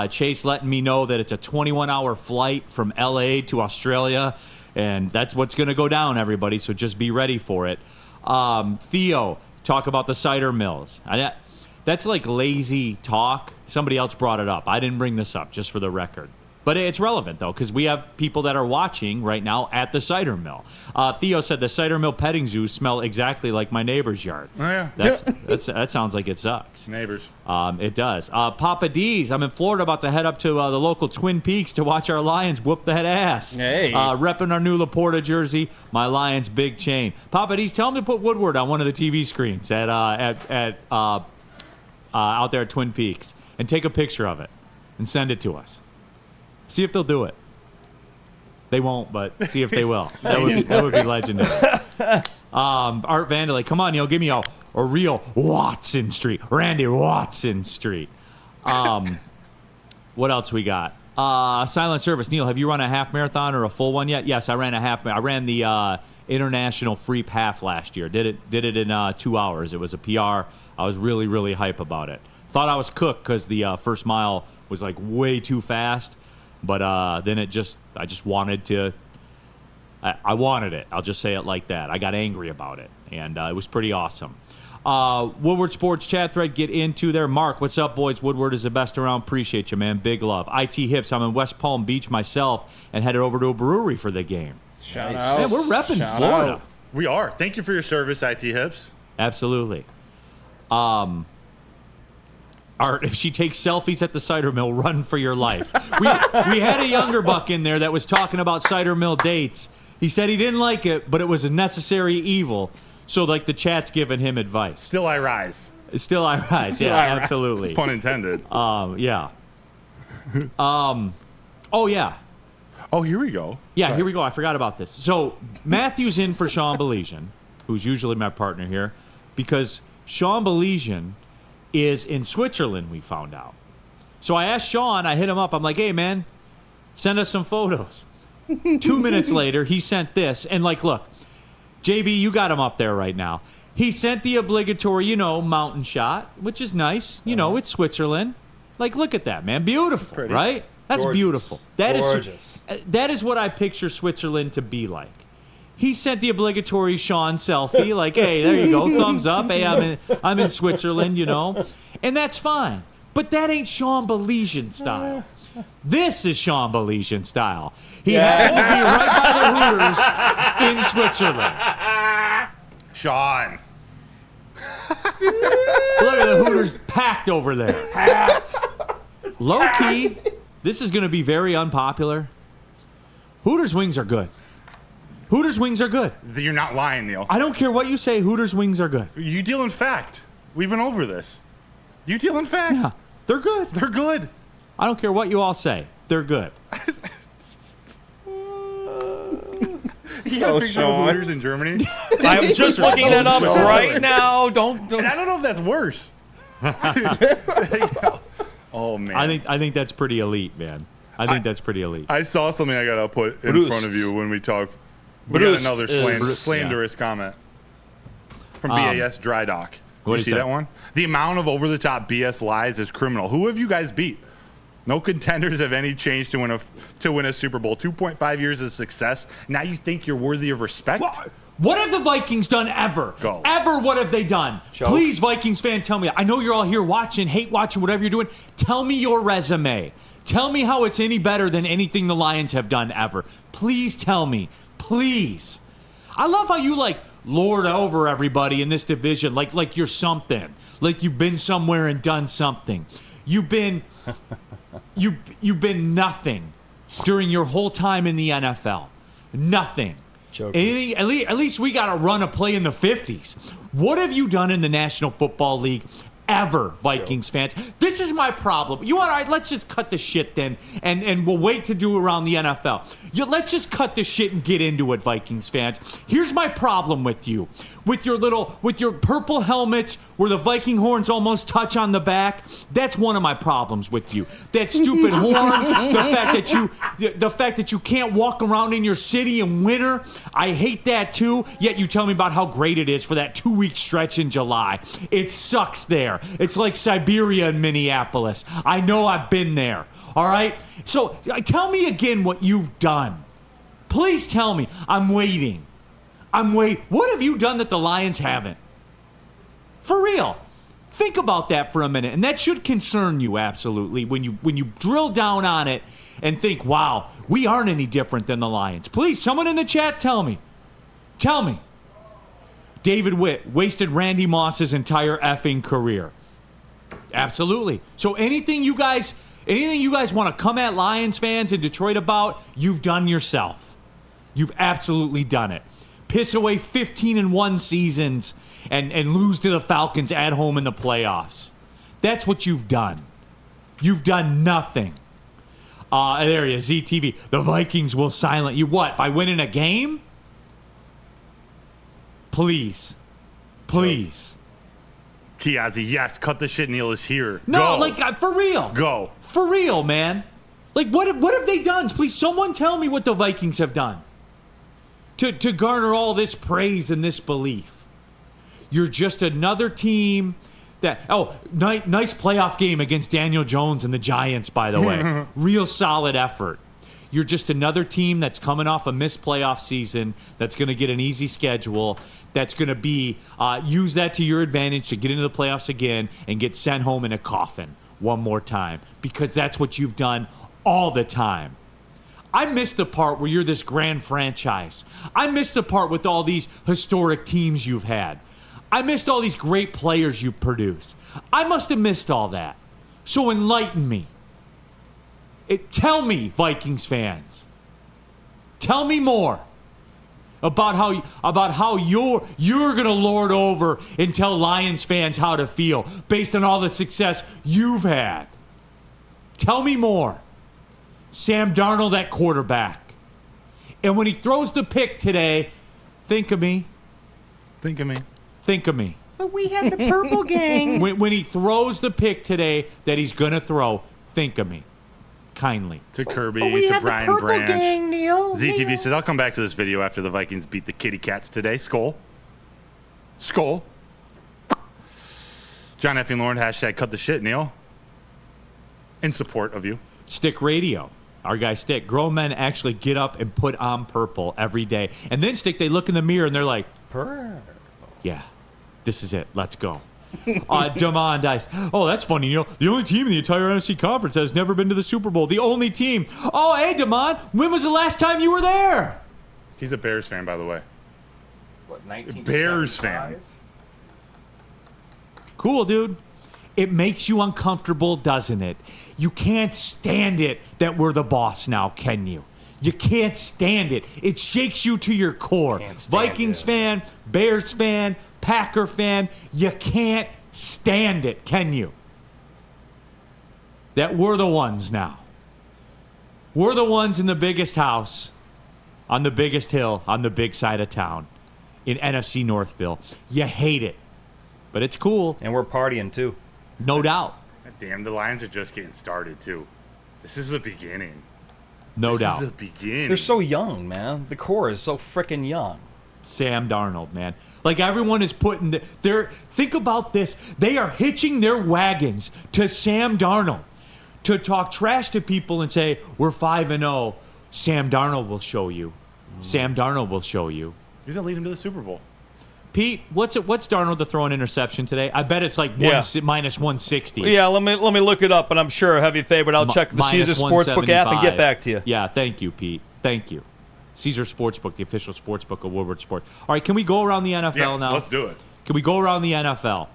Chase letting me know that it's a 21-hour flight from L.A. to Australia, and that's what's going to go down, everybody, so just be ready for it. Theo, talk about the cider mills. That's like lazy talk. Somebody else brought it up. I didn't bring this up, just for the record. But it's relevant, though, because we have people that are watching right now at the cider mill. Theo said the cider mill petting zoos smell exactly like my neighbor's yard. Oh, yeah. That sounds like it sucks. Neighbors. It does. Papa D's, I'm in Florida about to head up to the local Twin Peaks to watch our Lions whoop that ass. Hey. Repping our new Laporta jersey, my Lions big chain. Papa D's, tell them to put Woodward on one of the TV screens out there at Twin Peaks and take a picture of it and send it to us. See if they'll do it. They won't, but see if they will. That would be legendary. Art Vandalay, come on, Neil, give me a real Watson Street. Randy Watson Street. What else we got? Silent Service. Neil, have you run a half marathon or a full one yet? Yes, I ran a half. I ran the International Free Half last year. Did it in 2 hours. It was a PR. I was really, really hype about it. Thought I was cooked because the first mile was like way too fast. But then I just wanted to, I wanted it. I'll just say it like that. I got angry about it, and it was pretty awesome. Woodward Sports chat thread, get into there. Mark, what's up, boys? Woodward is the best around. Appreciate you, man. Big love. IT Hips, I'm in West Palm Beach myself and headed over to a brewery for the game. Shout out. Man, we're repping Florida. Out. We are. Thank you for your service, IT Hips. Absolutely. Art, if she takes selfies at the cider mill, run for your life. We had a younger buck in there that was talking about cider mill dates. He said he didn't like it, but it was a necessary evil. So, like, the chat's giving him advice. Still I rise. Still I rise. Still yeah, I rise. absolutely. Pun intended. Yeah. Oh, yeah. Oh, here we go. Yeah, Sorry. here we go. I forgot about this. So, Matthew's in for Sean Belizean, who's usually my partner here, because Sean Belizean is in Switzerland, we found out. So I asked Sean, I hit him up. I'm like, hey, man, send us some photos. 2 minutes later, he sent this. And, like, look, JB, you got him up there right now. He sent the obligatory, mountain shot, which is nice. It's Switzerland. Like, look at that, man. Beautiful, Pretty. right? That's Gorgeous. beautiful. Gorgeous. That is what I picture Switzerland to be like. He sent the obligatory Sean selfie, like, hey, there you go, thumbs up. Hey, I'm in Switzerland, and that's fine. But that ain't Sean Belizean style. This is Sean Belizean style. He had to be right by the Hooters in Switzerland. Sean. Look at the Hooters packed over there. Hats. Low key, this is going to be very unpopular. Hooters wings are good. Hooters wings are good. You're not lying, Neil. I don't care what you say. Hooters wings are good. You deal in fact. We've been over this. You deal in fact. Yeah, they're good. They're good. I don't care what you all say. They're good. You got a picture of Hooters in Germany? I'm just looking that up right now. Don't. And I don't know if that's worse. Oh man. I think that's pretty elite, man. I think that's pretty elite. I saw something I gotta put in Brust. front of you when we talk. We Brust got another is- slanderous comment from BAS Dry Dock. What'd You he see say? that one? The amount of over-the-top BS lies is criminal. Who have you guys beat? No contenders have any chance to win a Super Bowl. 2.5 years of success. Now you think you're worthy of respect? What have the Vikings done ever? Go. Ever, what have they done? Choke. Please, Vikings fan, tell me. I know you're all here watching, hate watching, whatever you're doing. Tell me your resume. Tell me how it's any better than anything the Lions have done ever. Please tell me. Please. I love how you, lord over everybody in this division like you're something. Like you've been somewhere and done something. You've been nothing during your whole time in the NFL. Nothing. Anything, at least we got to run a play in the 50s. What have you done in the National Football League ever, Vikings fans? This is my problem. You all right? Let's just cut the shit then, and we'll wait to do around the NFL. Let's just cut the shit and get into it, Vikings fans. Here's my problem with you. With your purple helmets where the Viking horns almost touch on the back. That's one of my problems with you. That stupid horn, the fact that you can't walk around in your city in winter. I hate that too. Yet you tell me about how great it is for that 2-week stretch in July. It sucks there. It's like Siberia in Minneapolis. I know I've been there. All right? So tell me again what you've done. Please tell me. I'm waiting. What have you done that the Lions haven't? For real. Think about that for a minute. And that should concern you absolutely when you drill down on it and think, wow, we aren't any different than the Lions. Please, someone in the chat tell me. Tell me. David Witt wasted Randy Moss's entire effing career. Absolutely. So anything you guys want to come at Lions fans in Detroit about, you've done yourself. You've absolutely done it. Piss away 15-1 seasons and lose to the Falcons at home in the playoffs. That's what you've done. You've done nothing. There you go, ZTV. The Vikings will silence you. What, by winning a game? Please. Kiazi, yes, cut the shit. Neil is here. No, Go. for real. Go. For real, man. What have they done? Please, someone tell me what the Vikings have done to garner all this praise and this belief. You're just another team that... Oh, nice playoff game against Daniel Jones and the Giants, by the way. Real solid effort. You're just another team that's coming off a missed playoff season, that's going to get an easy schedule, that's going to be use that to your advantage to get into the playoffs again and get sent home in a coffin one more time, because that's what you've done all the time. I missed the part where you're this grand franchise. I missed the part with all these historic teams you've had. I missed all these great players you've produced. I must have missed all that. So enlighten me. Tell me, Vikings fans. Tell me more about how you're gonna lord over and tell Lions fans how to feel based on all the success you've had. Tell me more. Sam Darnold, that quarterback. And when he throws the pick today, think of me. Think of me. Think of me. But we had the purple gang. When he throws the pick today that he's gonna throw, think of me. Kindly. To Kirby, we to had the Brian purple Branch. gang, Neil. ZTV says, I'll come back to this video after the Vikings beat the Kitty Cats today. Skull. John Effing Lauren, hashtag cut the shit, Neil. In support of you. Stick Radio. Our guy Stick. Grown men actually get up and put on purple every day. And then Stick, they look in the mirror and they're like, purple. Yeah, this is it. Let's go. Damon Dice. Oh, that's funny. You know, the only team in the entire NFC conference that has never been to the Super Bowl. The only team. Oh, hey, Damon. When was the last time you were there? He's a Bears fan, by the way. What, 1975? Bears fan. Cool, dude. It makes you uncomfortable, doesn't it? You can't stand it that we're the boss now, can you? You can't stand it. It shakes you to your core. Vikings fan, Bears fan, Packer fan, you can't stand it, can you? That we're the ones now. We're the ones in the biggest house, on the biggest hill, on the big side of town, in NFC Northville. You hate it, but it's cool. And we're partying, too. No doubt. Damn, the Lions are just getting started, too. This is the beginning. No doubt. This is the beginning. They're so young, man. The core is so freaking young. Sam Darnold, man. Like, everyone is putting their think about this. They are hitching their wagons to Sam Darnold to talk trash to people and say, we're 5-0. Sam Darnold will show you. Sam Darnold will show you. He's going to lead him to the Super Bowl. Pete, what's Darnold to throw an interception today? I bet it's like minus 160. Yeah, let me look it up, but I'm sure a heavy favorite. I'll check the Caesar Sportsbook app and get back to you. Yeah, thank you, Pete. Thank you. Caesar Sportsbook, the official sportsbook of Woodward Sports. All right, can we go around the NFL now? Let's do it. Can we go around the NFL?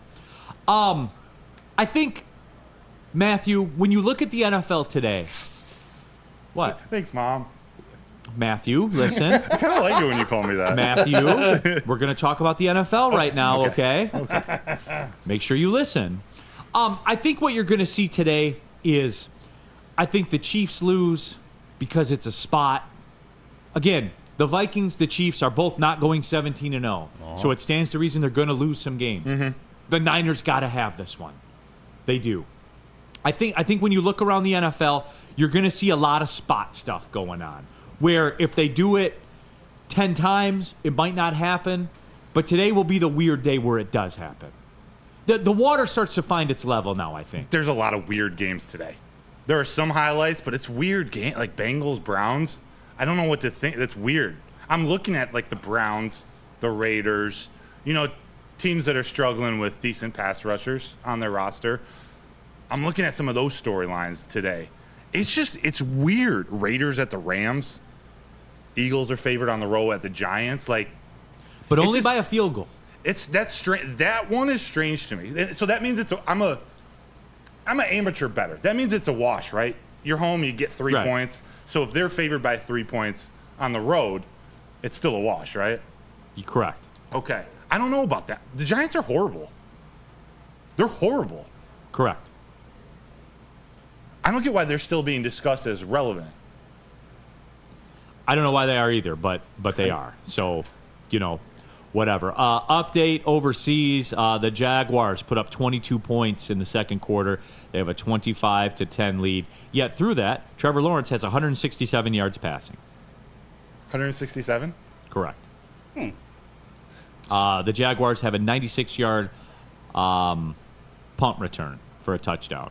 I think, Matthew, when you look at the NFL today, what? Thanks, Mom. Matthew, listen. I kind of like it when you call me that. Matthew, we're going to talk about the NFL right now, okay? Make sure you listen. I think what you're going to see today is I think the Chiefs lose because it's a spot. Again, the Vikings, the Chiefs are both not going 17-0. So it stands to reason they're going to lose some games. The Niners got to have this one. They do. I think when you look around the NFL, you're going to see a lot of spot stuff going on. Where if they do it 10 times, it might not happen. But today will be the weird day where it does happen. The water starts to find its level now, I think. There's a lot of weird games today. There are some highlights, but it's weird game like Bengals, Browns. I don't know what to think. That's weird. I'm looking at like the Browns, the Raiders, teams that are struggling with decent pass rushers on their roster. I'm looking at some of those storylines today. It's weird. Raiders at the Rams. Eagles are favored on the road at the Giants. But only by a field goal. That's strange. That one is strange to me. So that means I'm an amateur bettor. That means it's a wash, right? You're home, you get 3 points. So if they're favored by 3 points on the road, it's still a wash, right? You're correct. Okay. I don't know about that. The Giants are horrible. They're horrible. Correct. I don't get why they're still being discussed as relevant. I don't know why they are either, but they are. So, whatever. Update overseas. The Jaguars put up 22 points in the second quarter. They have a 25-10 lead. Yet through that, Trevor Lawrence has 167 yards passing. 167? Correct. The Jaguars have a 96-yard punt return for a touchdown,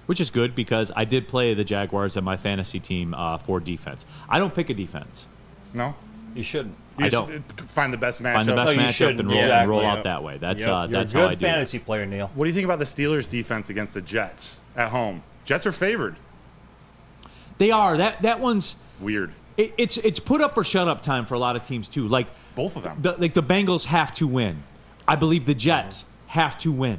which is good because I did play the Jaguars on my fantasy team for defense. I don't pick a defense. No? You shouldn't. You I don't. Find the best matchup. Find the best matchup and roll out that way. That's You're that's a how I good do fantasy player, Neil. What do you think about the Steelers' defense against the Jets at home? Jets are favored. They are. That one's weird. It's put up or shut up time for a lot of teams too. Like both of them. The Bengals have to win. I believe the Jets have to win.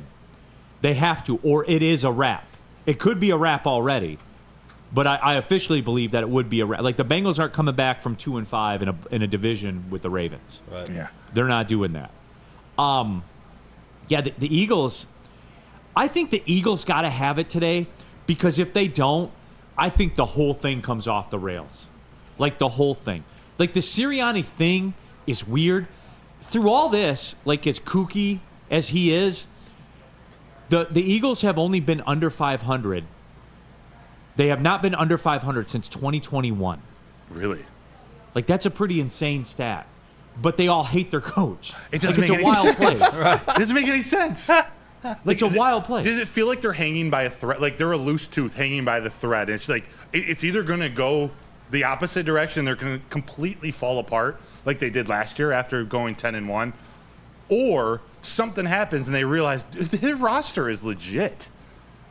They have to, or it is a wrap. It could be a wrap already, but I officially believe that it would be a wrap. Like the Bengals aren't coming back from 2-5 in a division with the Ravens. Right. Yeah. They're not doing that. The Eagles. I think the Eagles got to have it today because if they don't, I think the whole thing comes off the rails. Like the whole thing. Like the Sirianni thing is weird. Through all this, like as kooky as he is, the Eagles have only been under 500. They have not been under 500 since 2021. Really? Like that's a pretty insane stat. But they all hate their coach. It doesn't make any wild sense. place. It doesn't make any sense. It's a wild place. Does it feel like they're hanging by a thread? Like they're a loose tooth hanging by the thread. It's like it's either going to go the opposite direction, they're going to completely fall apart like they did last year after going 10-1, or something happens and they realize their roster is legit.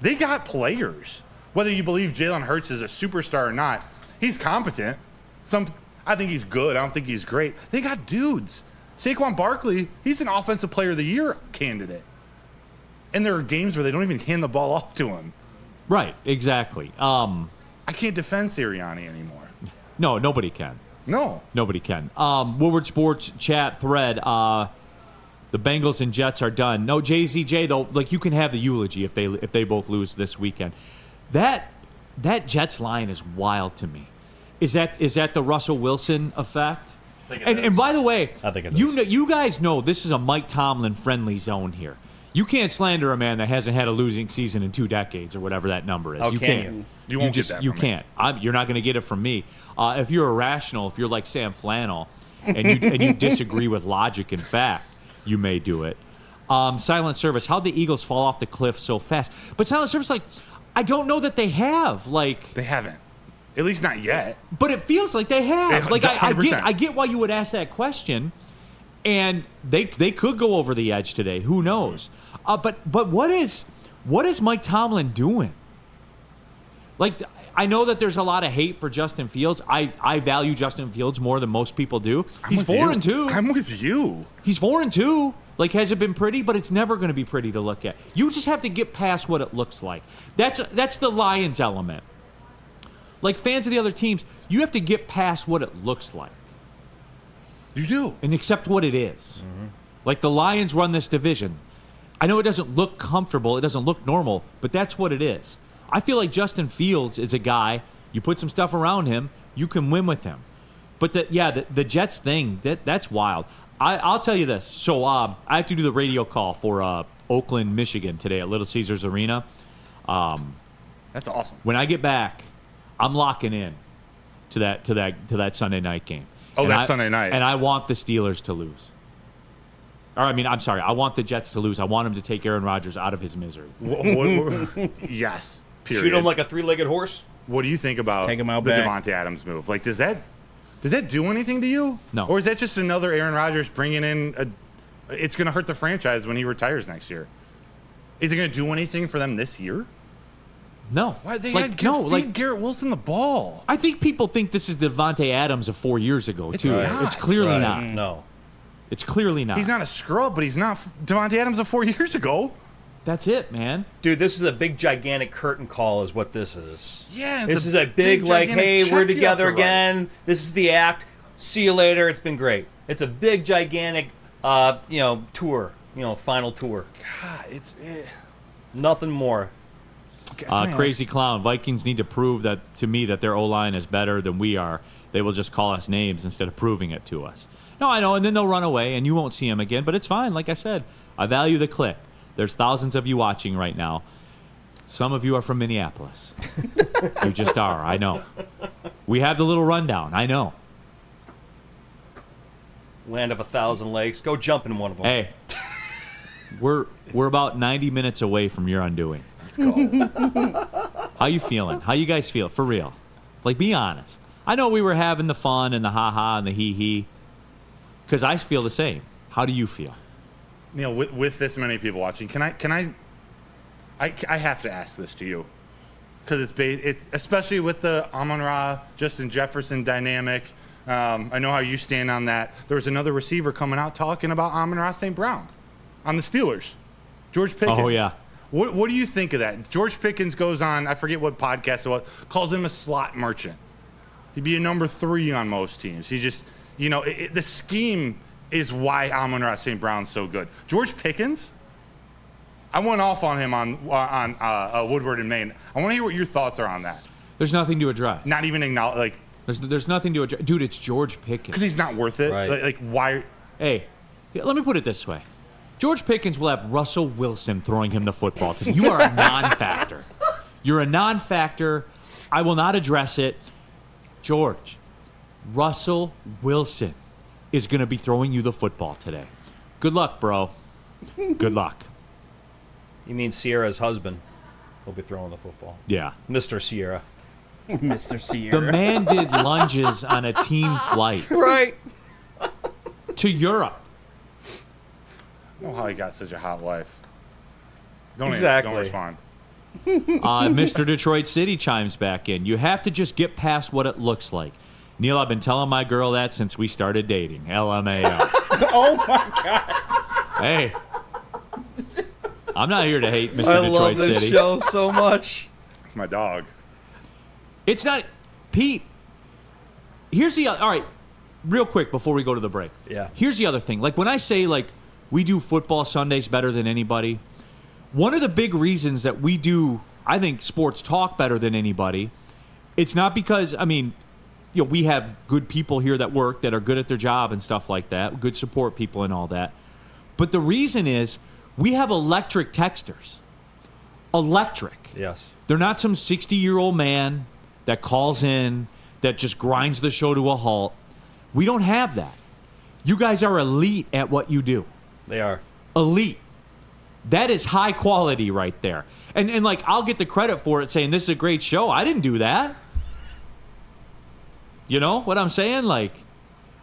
They got players. Whether you believe Jalen Hurts is a superstar or not, he's competent. I think he's good. I don't think he's great. They got dudes. Saquon Barkley, he's an Offensive Player of the Year candidate. And there are games where they don't even hand the ball off to him. Right, exactly. I can't defend Sirianni anymore. No, nobody can. No. Nobody can. Woodward Sports chat thread, the Bengals and Jets are done. No, JZJ, though, like, you can have the eulogy if they both lose this weekend. That Jets line is wild to me. Is that the Russell Wilson effect? I think it is. And by the way, I think it is. You guys know this is a Mike Tomlin friendly zone here. You can't slander a man that hasn't had a losing season in 2 decades or whatever that number is. Oh, you can can't. you? You won't get that You from me. can't. You're not going to get it from me. If you're irrational, if you're like Sam Flannel, and you disagree with logic and fact, you may do it. Silent Service. How'd the Eagles fall off the cliff so fast? But Silent Service, like, I don't know that they have. Like, They haven't. At least not yet. but it feels like they have. Yeah, Like, I 100%. get why you would ask that question, and they could go over the edge today. Who knows? But what is Mike Tomlin doing? Like, I know that there's a lot of hate for Justin Fields. I value Justin Fields more than most people do. He's 4-2. I'm with you. He's 4-2. Like, has it been pretty? But it's never going to be pretty to look at. You just have to get past what it looks like. That's the Lions element. Like, fans of the other teams, you have to get past what it looks like. You do. And accept what it is. Mm-hmm. Like, the Lions run this division. I know it doesn't look comfortable, it doesn't look normal, but that's what it is. I feel like Justin Fields is a guy, you put some stuff around him, you can win with him. But the Jets thing, that's wild. I'll tell you this. So I have to do the radio call for Oakland, Michigan today at Little Caesars Arena. That's awesome. When I get back, I'm locking in to that Sunday night game. Oh, And that's Sunday night. And I want the Steelers to lose. Or, I mean, I'm sorry. I want the Jets to lose. I want him to take Aaron Rodgers out of his misery. Yes. Period. Shoot him like a 3-legged horse? What do you think about Take him out the back. Devontae Adams move? Like, does that do anything to you? No. Or is that just another Aaron Rodgers bringing in it's going to hurt the franchise when he retires next year? Is it going to do anything for them this year? No. Why they like, feed Garrett Wilson the ball? I think people think this is Devontae Adams of 4 years ago, It's too. not. It's clearly not. No. It's clearly not. He's not a scrub, but he's not Devontae Adams of 4 years ago. That's it, man. Dude, this is a big, gigantic curtain call is what this is. Yeah, This is a big like, gigantic hey, check we're you have together to write. again. This is the act. See you later. It's been great. It's a big, gigantic, tour. Final tour. God, Nothing more. Crazy Clown. Vikings need to prove to me that their O-line is better than we are. They will just call us names instead of proving it to us. No, I know, and then they'll run away, and you won't see them again, but it's fine. Like I said, I value the click. There's thousands of you watching right now. Some of you are from Minneapolis. You just are, I know. We have the little rundown, I know. Land of 1,000 lakes. Go jump in one of them. Hey, we're about 90 minutes away from your undoing. Let's go. How you feeling? How you guys feel? For real. Like, be honest. I know we were having the fun and the ha-ha and the hee-hee, because I feel the same. How do you feel? Neil, with this many people watching, can I have to ask this to you, because it's especially with the Amon-Ra, Justin Jefferson dynamic. I know how you stand on that. There was another receiver coming out talking about Amon-Ra St. Brown on the Steelers, George Pickens. Oh, yeah. What do you think of that? George Pickens goes on, I forget what podcast it was, calls him a slot merchant. He'd be a number 3 on most teams. He just, the scheme is why Amon-Ra St. Brown's so good. George Pickens, I went off on him on Woodward and Maine. I want to hear what your thoughts are on that. There's nothing to address. Not even acknowledge, like, There's nothing to address. Dude, it's George Pickens. because he's not worth it. Right. Like, why? Hey, let me put it this way. George Pickens will have Russell Wilson throwing him the football to you. You are a non-factor. You're a non-factor. I will not address it. George, Russell Wilson is going to be throwing you the football today. Good luck, bro. Good luck. You mean Sierra's husband will be throwing the football. Yeah. Mr. Sierra. Mr. Sierra. The man did lunges on a team flight Right. to Europe. I don't know how he got such a hot wife. Don't respond. Mr. Detroit City chimes back in. You have to just get past what it looks like. Neil, I've been telling my girl that since we started dating. LMAO. Oh, my God. Hey. I'm not here to hate Mr. I Detroit love this City. show so much. It's my dog. It's not... Pete, here's the... All right, real quick before we go to the break. Yeah. Here's the other thing. Like, when I say, like, we do football Sundays better than anybody, one of the big reasons that we do, I think, sports talk better than anybody, it's not because, I mean, you know, we have good people here that work, that are good at their job and stuff like that, good support people and all that. But the reason is we have electric texters. Electric. Yes. They're not some 60-year-old man that calls in, that just grinds the show to a halt. We don't have that. You guys are elite at what you do. They are. Elite. That is high quality right there. And like, I'll get the credit for it saying this is a great show. I didn't do that. You know what I'm saying? Like,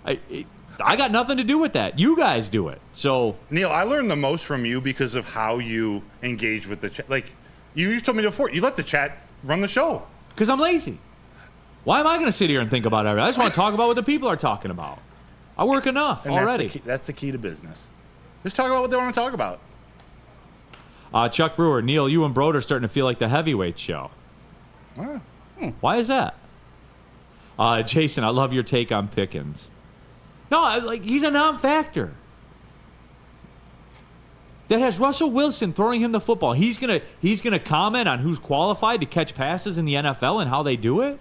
I got nothing to do with that. You guys do it. So, Neil, I learned the most from you because of how you engage with the chat. Like, you told me before, you let the chat run the show. Because I'm lazy. Why am I going to sit here and think about everything? I just want to talk about what the people are talking about. I work enough And already. That's the key to business. Just talk about what they want to talk about. Chuck Brewer, Neil, you and Broder are starting to feel like the heavyweight show. Ah. Why is that? Jason, I love your take on Pickens. No, like, he's a non-factor. That has Russell Wilson throwing him the football. He's gonna comment on who's qualified to catch passes in the NFL and how they do it.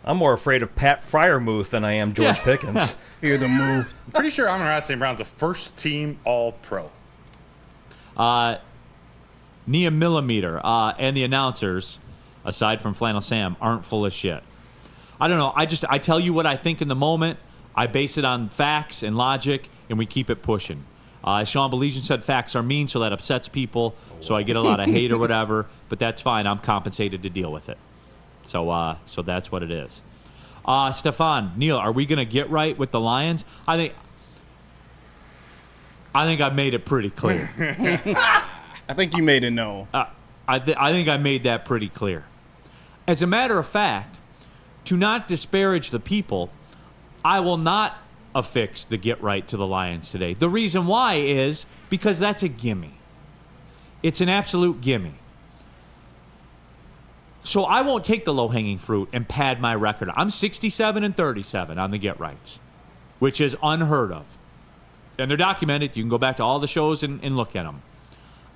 I'm more afraid of Pat Fryermuth than I am George Pickens. Hear the move. I'm pretty sure Amon-Ra St. Brown's a first-team All-Pro. Nia Millimeter and the announcers, aside from Flannel Sam, aren't full of shit. I don't know. I tell you what I think in the moment. I base it on facts and logic, and we keep it pushing. Sean Belizean said facts are mean, so that upsets people, so I get a lot of hate or whatever, but that's fine. I'm compensated to deal with it. So that's what it is. Stefan, Neil, are we going to get right with the Lions? I think I've made it pretty clear. I think you made it known. I think I made that pretty clear. As a matter of fact, to not disparage the people, I will not affix the get right to the Lions today. The reason why is because that's a gimme. It's an absolute gimme. So I won't take the low-hanging fruit and pad my record. I'm 67-37 on the get rights, which is unheard of. And they're documented. You can go back to all the shows and look at them.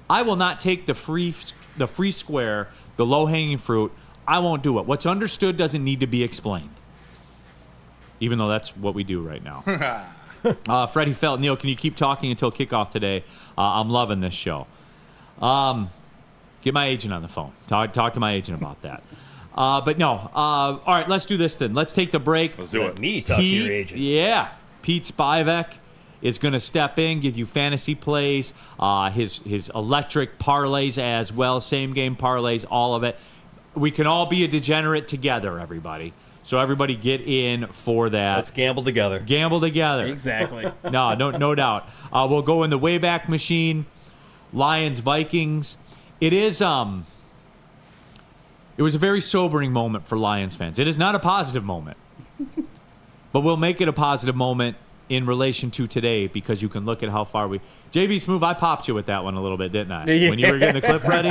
I will not take the free square, the low-hanging fruit. I won't do it. What's understood doesn't need to be explained. Even though that's what we do right now. Freddie Felt, Neil, can you keep talking until kickoff today? I'm loving this show. Get my agent on the phone. Talk to my agent about that. But no. All right, let's do this then. Let's take the break. Let's do it. Me talk to your agent. Yeah. Pete Spivak is going to step in, give you fantasy plays, his electric parlays as well, same-game parlays, all of it. We can all be a degenerate together, everybody. So everybody get in for that. Let's gamble together. Gamble together. Exactly. No doubt. We'll go in the Wayback Machine. Lions, Vikings. It was a very sobering moment for Lions fans. It is not a positive moment. But we'll make it a positive moment in relation to today because you can look at how far we... JB Smooth, I popped you with that one a little bit, didn't I? Yeah. When you were getting the clip ready?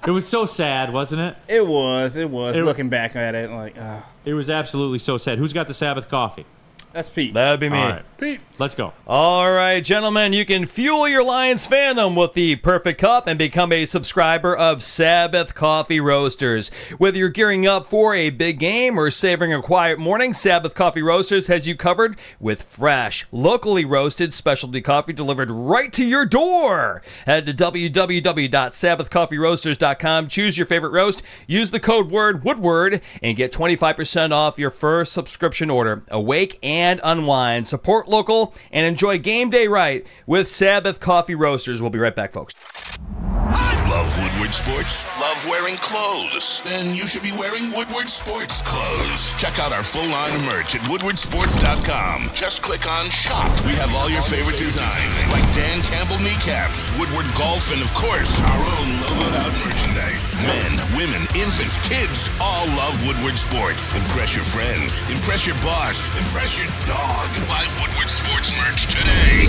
It was so sad, wasn't it? It was. Looking back at it, like... It was absolutely so sad. Who's got the Sabbath coffee? That's Pete. That'd be me. All right, Pete. Let's go. All right, gentlemen, you can fuel your Lions fandom with the perfect cup and become a subscriber of Sabbath Coffee Roasters. Whether you're gearing up for a big game or savoring a quiet morning, Sabbath Coffee Roasters has you covered with fresh, locally roasted specialty coffee delivered right to your door. Head to www.sabbathcoffeeroasters.com, choose your favorite roast, use the code word Woodward, and get 25% off your first subscription order. Awake and unwind. Support local and enjoy game day right with Sabbath Coffee Roasters. We'll be right back, folks. I love Love Woodward Sports? Love wearing clothes? Then you should be wearing Woodward Sports clothes. Check out our full-line merch at woodwardsports.com. Just click on shop. We have all your favorite designs, like Dan Campbell kneecaps, Woodward golf, and of course, our own logoed out merchandise. Men, women, infants, kids all love Woodward Sports. Impress your friends. Impress your boss. Impress your dog. Buy Woodward Sports merch today.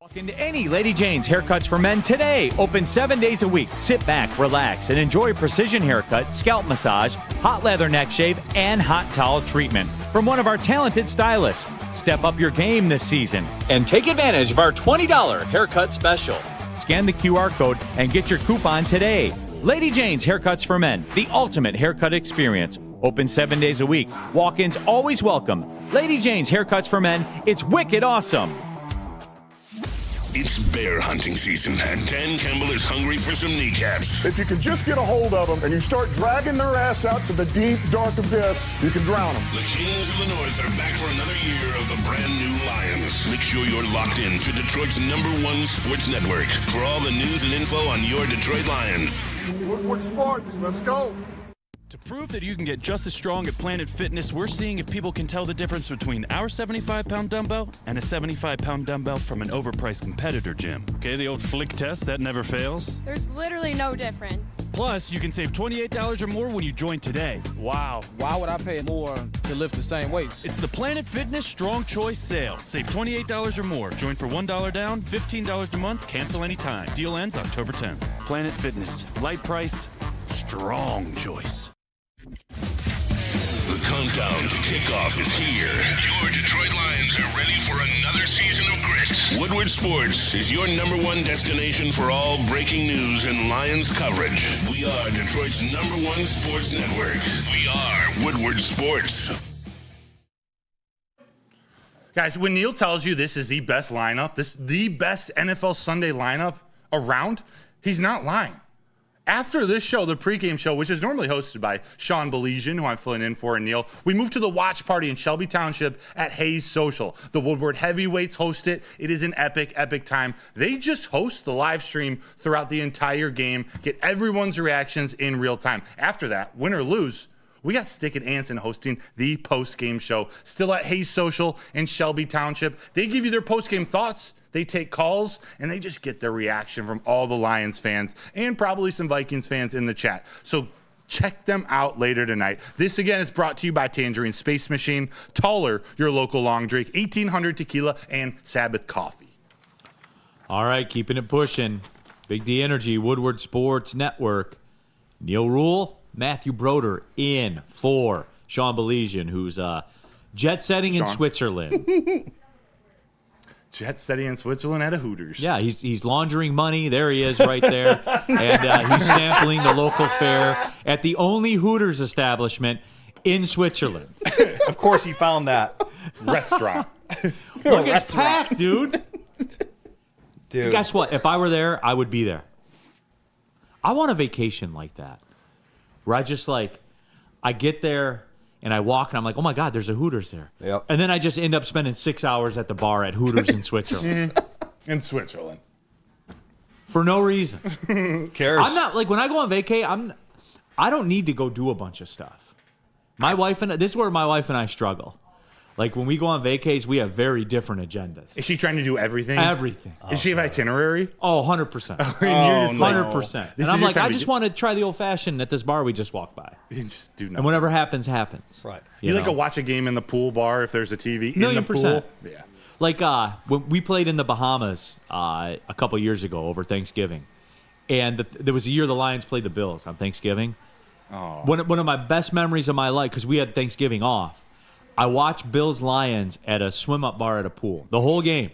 Walk into any Lady Jane's Haircuts for Men today. Open 7 days a week. Sit back, relax, and enjoy precision haircut, scalp massage, hot leather neck shave, and hot towel treatment from one of our talented stylists. Step up your game this season and take advantage of our $20 haircut special. Scan the QR code and get your coupon today. Lady Jane's Haircuts for Men, the ultimate haircut experience. Open 7 days a week. Walk-ins always welcome. Lady Jane's Haircuts for Men. It's wicked awesome. It's bear hunting season, and Dan Campbell is hungry for some kneecaps. If you can just get a hold of them and you start dragging their ass out to the deep, dark abyss, you can drown them. The Kings of the North are back for another year of the brand new Lions. Make sure you're locked in to Detroit's #1 sports network for all the news and info on your Detroit Lions. Woodward Sports, let's go. To prove that you can get just as strong at Planet Fitness, we're seeing if people can tell the difference between our 75-pound dumbbell and a 75-pound dumbbell from an overpriced competitor gym. Okay, the old flick test, that never fails. There's literally no difference. Plus, you can save $28 or more when you join today. Wow. Why would I pay more to lift the same weights? It's the Planet Fitness Strong Choice Sale. Save $28 or more. Join for $1 down, $15 a month, cancel anytime. Deal ends October 10th. Planet Fitness. Light price, strong choice. The countdown to kickoff is here. Your Detroit Lions are ready for another season of grit. Woodward Sports is your #1 destination for all breaking news and Lions coverage. We are Detroit's #1 sports network. We are Woodward Sports. Guys, when Neil tells you this is the best lineup, the best NFL Sunday lineup around, he's not lying. After this show, the pregame show, which is normally hosted by Sean Belizean, who I'm filling in for, and Neil, we move to the watch party in Shelby Township at Hayes Social. The Woodward Heavyweights host it. It is an epic, epic time. They just host the live stream throughout the entire game, get everyone's reactions in real time. After that, win or lose, we got Stick and Anson hosting the post-game show. Still at Hayes Social in Shelby Township. They give you their post-game thoughts. They take calls, and they just get their reaction from all the Lions fans and probably some Vikings fans in the chat. So check them out later tonight. This, again, is brought to you by Tangerine Space Machine, Taller, your local long drink, 1800 Tequila, and Sabbath Coffee. All right, keeping it pushing. Big D Energy, Woodward Sports Network. Neil Rule, Matthew Broder in for Sean Belizean, who's jet-setting in Switzerland. Jet-setting in Switzerland at a Hooters. Yeah, he's laundering money. There he is right there. And he's sampling the local fare at the only Hooters establishment in Switzerland. Of course he found that. Restaurant. Look, it's packed, dude. Dude. Guess what? If I were there, I would be there. I want a vacation like that. Where I just I get there and I walk and I'm like, oh my God, there's a Hooters there. Yep. And then I just end up spending 6 hours at the bar at Hooters in Switzerland. In Switzerland. For no reason. Who cares? I'm not, when I go on vacay, I don't need to go do a bunch of stuff. This is where my wife and I struggle. When we go on vacays, we have very different agendas. Is she trying to do everything? Everything. Does she have itinerary? Oh, 100%. 100%. And I'm like, I just want to try the old-fashioned at this bar we just walked by. You can just do nothing. And whatever happens, happens. Right. You like to watch a game in the pool bar if there's a TV in the pool? %. Yeah. When we played in the Bahamas a couple years ago over Thanksgiving, and there was a year the Lions played the Bills on Thanksgiving. Oh. One of my best memories of my life, because we had Thanksgiving off, I watched Bills Lions at a swim-up bar at a pool the whole game.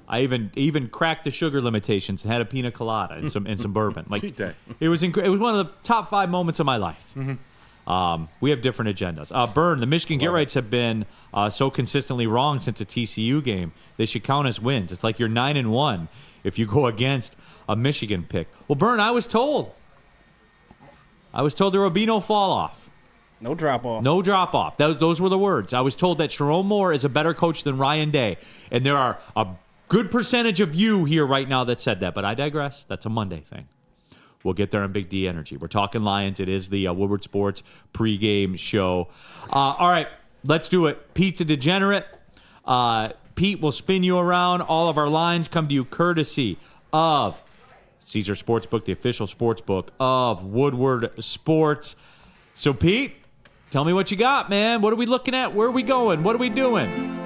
I even cracked the sugar limitations and had a pina colada and some bourbon. Cheat day. It was one of the top 5 moments of my life. Mm-hmm. We have different agendas. Burn, the Michigan get-rights have been so consistently wrong since the TCU game. They should count as wins. It's like you're 9-1 if you go against a Michigan pick. Well, Burn, I was told there would be no fall-off. No drop-off. No drop-off. Those were the words. I was told that Sharon Moore is a better coach than Ryan Day. And there are a good percentage of you here right now that said that, but I digress. That's a Monday thing. We'll get there on Big D Energy. We're talking Lions. It is the Woodward Sports pregame show. All right, let's do it. Pete's a degenerate. Pete will spin you around. All of our lines come to you courtesy of Caesar Sportsbook, the official sportsbook of Woodward Sports. So, Pete, tell me what you got, man. What are we looking at? Where are we going? What are we doing?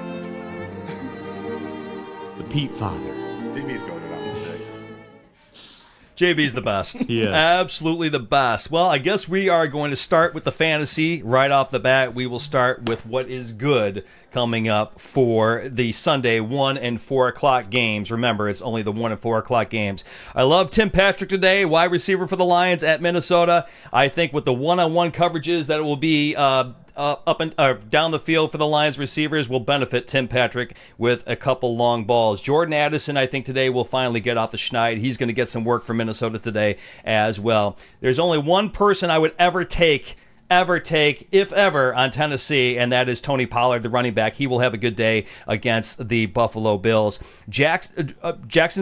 The Pete father. TV's going around 6. JB's the best. Yeah. Absolutely the best. Well, I guess we are going to start with the fantasy right off the bat. We will start with what is good coming up for the Sunday 1 and 4 o'clock games. Remember, it's only the 1 and 4 o'clock games. I love Tim Patrick today, wide receiver for the Lions at Minnesota. I think with the one-on-one coverages that it will be up and down the field for the Lions receivers will benefit Tim Patrick with a couple long balls. Jordan Addison, I think today will finally get off the schneid. He's going to get some work for Minnesota today as well. There's only one person I would ever take, if ever, on Tennessee, and that is Tony Pollard, the running back. He will have a good day against the Buffalo Bills. Jackson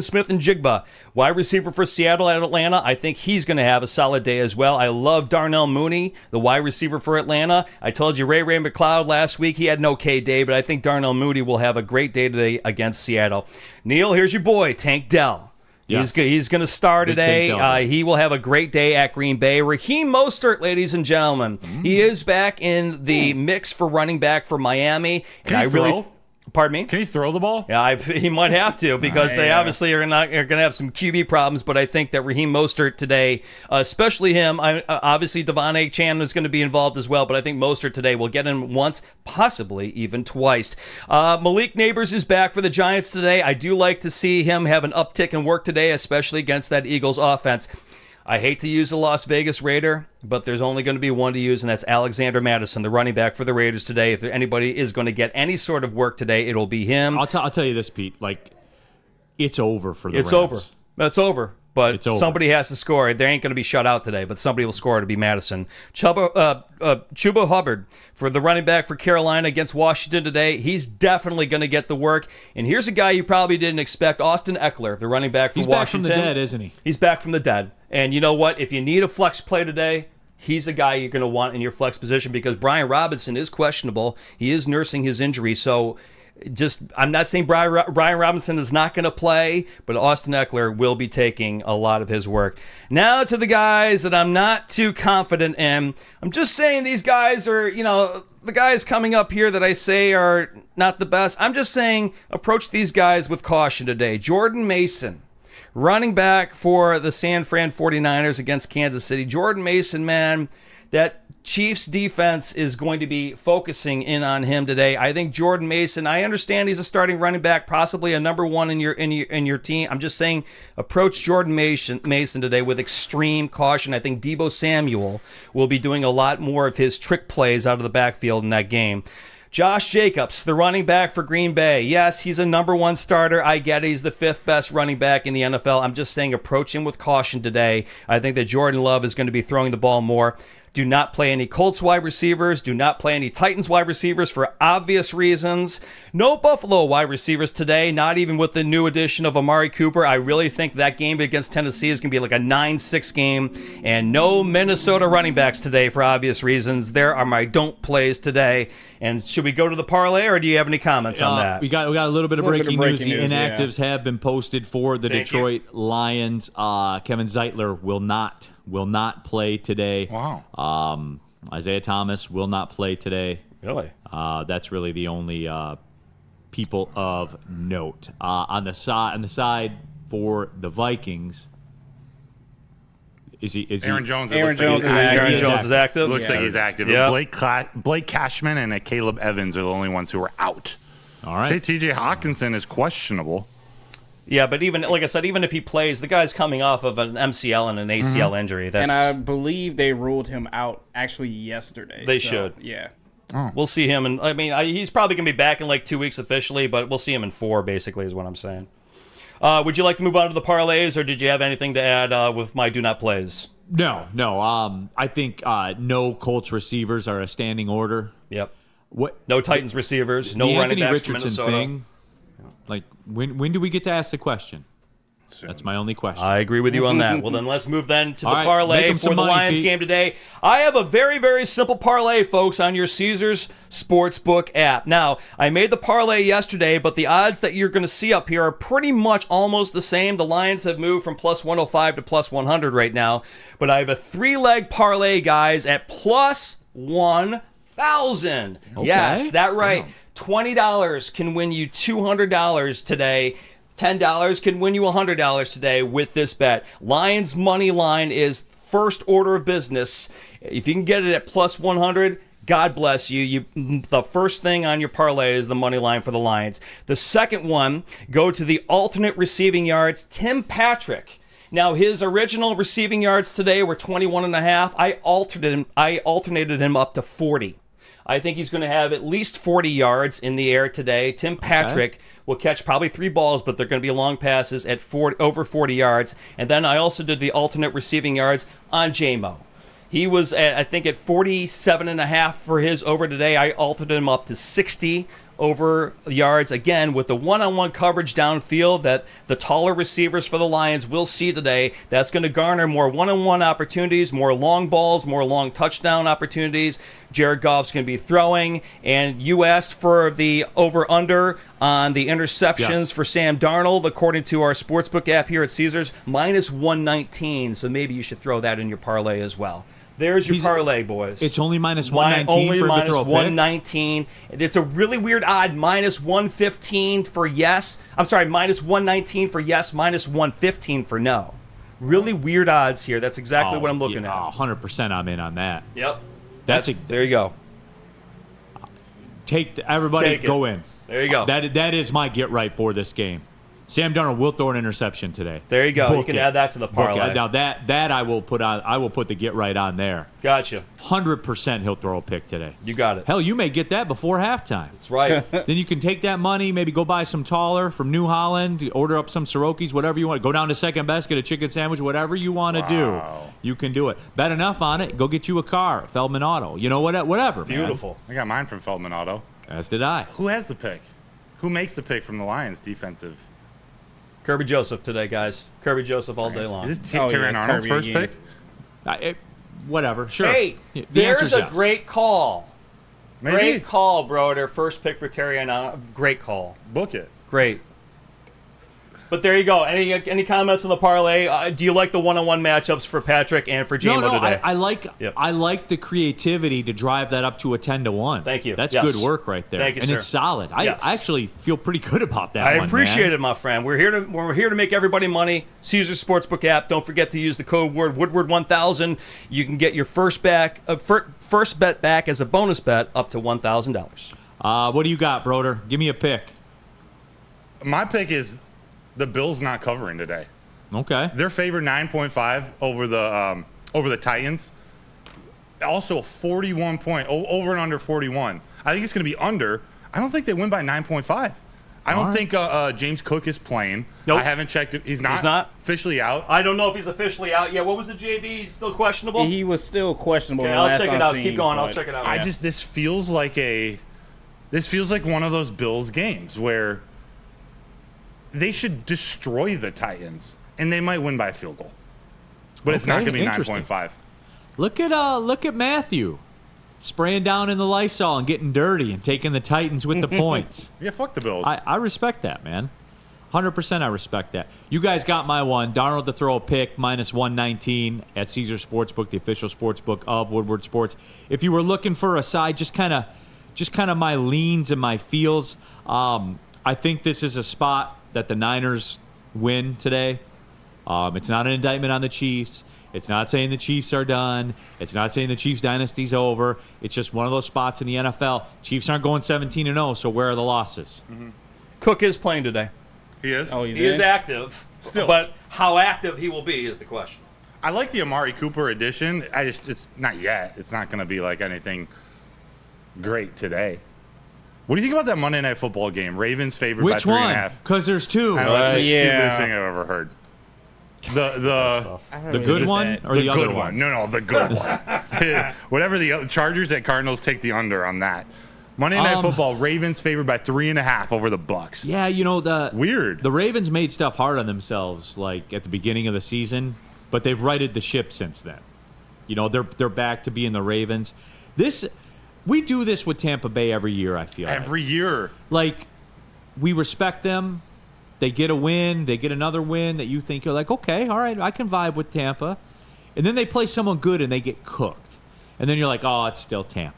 Smith and Jigba, wide receiver for Seattle at Atlanta. I think he's going to have a solid day as well. I love Darnell Mooney, the wide receiver for Atlanta. I told you Ray McLeod last week, he had an okay day, but I think Darnell Mooney will have a great day today against Seattle. Neil, here's your boy, Tank Dell. Yes. He's going to star today. He will have a great day at Green Bay. Raheem Mostert, ladies and gentlemen, he is back in the mix for running back for Miami. Can he throw? Pardon me? Can he throw the ball? Yeah, he might have to because they obviously are going to have some QB problems. But I think that Raheem Mostert today, especially him, obviously Devon A. Chan is going to be involved as well. But I think Mostert today will get him once, possibly even twice. Malik Neighbors is back for the Giants today. I do like to see him have an uptick in work today, especially against that Eagles offense. I hate to use a Las Vegas Raider, but there's only going to be one to use, and that's Alexander Mattison, the running back for the Raiders today. If anybody is going to get any sort of work today, it'll be him. I'll tell you this, Pete. Like, it's over for the Rams. It's over. But It's over. somebody has to score. They ain't going to be shut out today, but somebody will score to be Madison. Chuba Hubbard for the running back for Carolina against Washington today. He's definitely going to get the work. And here's a guy you probably didn't expect, Austin Eckler, the running back for Washington. He's back from the dead, isn't he? He's back from the dead. And you know what? If you need a flex play today, he's a guy you're going to want in your flex position because Brian Robinson is questionable. He is nursing his injury. So I'm not saying Brian Robinson is not going to play, but Austin Eckler will be taking a lot of his work. Now to the guys that I'm not too confident in. I'm just saying these guys are, the guys coming up here that I say are not the best. I'm just saying approach these guys with caution today. Jordan Mason, running back for the San Fran 49ers against Kansas City. Jordan Mason, man, that Chiefs defense is going to be focusing in on him today. I think Jordan Mason, I understand he's a starting running back, possibly a number one in your team. I'm just saying approach Jordan Mason today with extreme caution. I think Deebo Samuel will be doing a lot more of his trick plays out of the backfield in that game. Josh Jacobs, the running back for Green Bay. Yes, he's a number one starter. I get it. He's the 5th best running back in the NFL. I'm just saying approach him with caution today. I think that Jordan Love is going to be throwing the ball more. Do not play any Colts wide receivers. Do not play any Titans wide receivers for obvious reasons. No Buffalo wide receivers today, not even with the new addition of Amari Cooper. I really think that game against Tennessee is going to be like a 9-6 game. And no Minnesota running backs today for obvious reasons. There are my don't plays today. And should we go to the parlay, or do you have any comments on that? We got a little bit of breaking news. The news, inactives have been posted for the Detroit Lions. Kevin Zeitler will not play today. Wow. Isaiah Thomas will not play today. Really? That's really the only people of note. On the side for the Vikings, is Aaron Jones. Aaron Jones is active. Looks like he's active. Yeah. Blake Cashman and Caleb Evans are the only ones who are out. All right. T.J. Hawkinson is questionable. Yeah, but even like I said, even if he plays, the guy's coming off of an MCL and an ACL injury. And I believe they ruled him out actually yesterday. They should. Yeah. We'll see him, and he's probably going to be back in like 2 weeks officially, but we'll see him in 4, basically, is what I'm saying. Would you like to move on to the parlays, or did you have anything to add with my do not plays? No. I think no Colts receivers are a standing order. Yep. What? No Titans receivers. No the running Anthony backs from Richardson Minnesota. thing. Like, When do we get to ask the question? That's my only question. I agree with you on that. Well, then let's move then to the All right, parlay make 'em for some the money, Lions Pete. game today. I have a very, very simple parlay, folks, on your Caesars Sportsbook app. Now, I made the parlay yesterday, but the odds that you're going to see up here are pretty much almost the same. The Lions have moved from plus 105 to plus 100 right now, but I have a 3-leg parlay, guys, at plus 1,000. Okay. Yes, that right. Damn. $20 can win you $200 today. $10 can win you $100 today with this bet. Lions money line is first order of business. If you can get it at plus 100, God bless you. The first thing on your parlay is the money line for the Lions. The second one, go to the alternate receiving yards. Tim Patrick. Now, his original receiving yards today were 21.5. I alternated him up to 40. I think he's going to have at least 40 yards in the air today. Tim Patrick will catch probably 3 balls, but they're going to be long passes at over 40 yards. And then I also did the alternate receiving yards on J-Mo. He was, I think, at 47.5 for his over today. I altered him up to 60 over yards, again, with the one-on-one coverage downfield that the taller receivers for the Lions will see today. That's going to garner more one-on-one opportunities, more long balls, more long touchdown opportunities. Jared Goff's going to be throwing, and you asked for the over-under on the interceptions for Sam Darnold, according to our sportsbook app here at Caesars, minus 119, so maybe you should throw that in your parlay as well. There's your parlay, boys. It's only minus 119 only for minus the throw 119. It's a really weird odd. Minus 115 for yes. I'm sorry, minus 119 for yes, minus 115 for no. Really weird odds here. That's exactly what I'm looking at. 100% I'm in on that. Yep. There you go. Everybody Take it. go in. There you go. That is my get right for this game. Sam Darnold will throw an interception today. There you go. Book You can it. add that to the Book it. parlay. Now that I will put on. I will put the get right on there. Gotcha. 100% he'll throw a pick today. You got it. Hell, you may get that before halftime. That's right. Then you can take that money, maybe go buy some taller from New Holland, order up some Sirokis, whatever you want. Go down to second best, get a chicken sandwich, whatever you want to do. You can do it. Bet enough on it, go get you a car, Feldman Auto. You know what? Whatever. Beautiful. I got mine from Feldman Auto. As did I. Who has the pick? Who makes the pick from the Lions defensive? Kirby Joseph today, guys. Kirby Joseph all day long. Is this Terran Arnold's first pick? Whatever. Sure. Hey, The there's answer's a yes. great call. Maybe. Great call, Broder. First pick for Terry Arnold. Great call. Book it. Great. But there you go. Any comments on the parlay? Do you like the one-on-one matchups for Patrick and for J-Mo today? I like the creativity to drive that up to a 10-1. Thank you. That's Yes. good work right there. Thank you, and sir. it's solid. Yes. I actually feel pretty good about that. I one, appreciate man. it, my friend. We're here to make everybody money. Caesars Sportsbook app. Don't forget to use the code word Woodward 1000. You can get your first bet back as a bonus bet up to $1,000. What do you got, Broder? Give me a pick. My pick is the Bills not covering today. Okay. They're favored 9.5 over the Titans. Also 41 point over and under 41. I think it's going to be under. I don't think they win by 9.5. I don't think James Cook is playing. Nope. I haven't checked it. He's not officially out. I don't know if he's officially out yet. What was it, JB? He's still questionable? He was still questionable. Okay, the I'll last check it I've out. seen, Keep going. I'll but- check it out. This feels like one of those Bills games where they should destroy the Titans and they might win by a field goal. But it's not going to be interesting. 9.5. Look at Matthew spraying down in the Lysol and getting dirty and taking the Titans with the points. Yeah, fuck the Bills. I respect that, man. 100% I respect that. You guys got my one. Darnold to throw a pick, minus 119 at Caesar Sportsbook, the official sportsbook of Woodward Sports. If you were looking for a side, just kind of my leans and my feels, I think this is a spot that the Niners win today. It's not an indictment on the Chiefs. It's not saying the Chiefs are done. It's not saying the Chiefs dynasty's over. It's just one of those spots in the NFL. Chiefs aren't going 17-0, so where are the losses? Mm-hmm. Cook is playing today. He is? Oh, he is active. Still. But how active he will be is the question. I like the Amari Cooper addition. It's not yet. It's not going to be like anything great today. What do you think about that Monday Night Football game? Ravens favored by Which 3.5. one? Because there's two. I know, that's the yeah. stupidest thing I've ever heard. The good one or the other good one? No, the good one. Whatever the Chargers at Cardinals, take the under on that. Monday Night Football, Ravens favored by 3.5 over the Bucs. Yeah, Weird. The Ravens made stuff hard on themselves, like at the beginning of the season, but they've righted the ship since then. They're back to being the Ravens. We do this with Tampa Bay every year, I feel. Every year. Like, we respect them. They get a win. They get another win that you think you're like, okay, all right, I can vibe with Tampa. And then they play someone good and they get cooked. And then you're like, oh, it's still Tampa.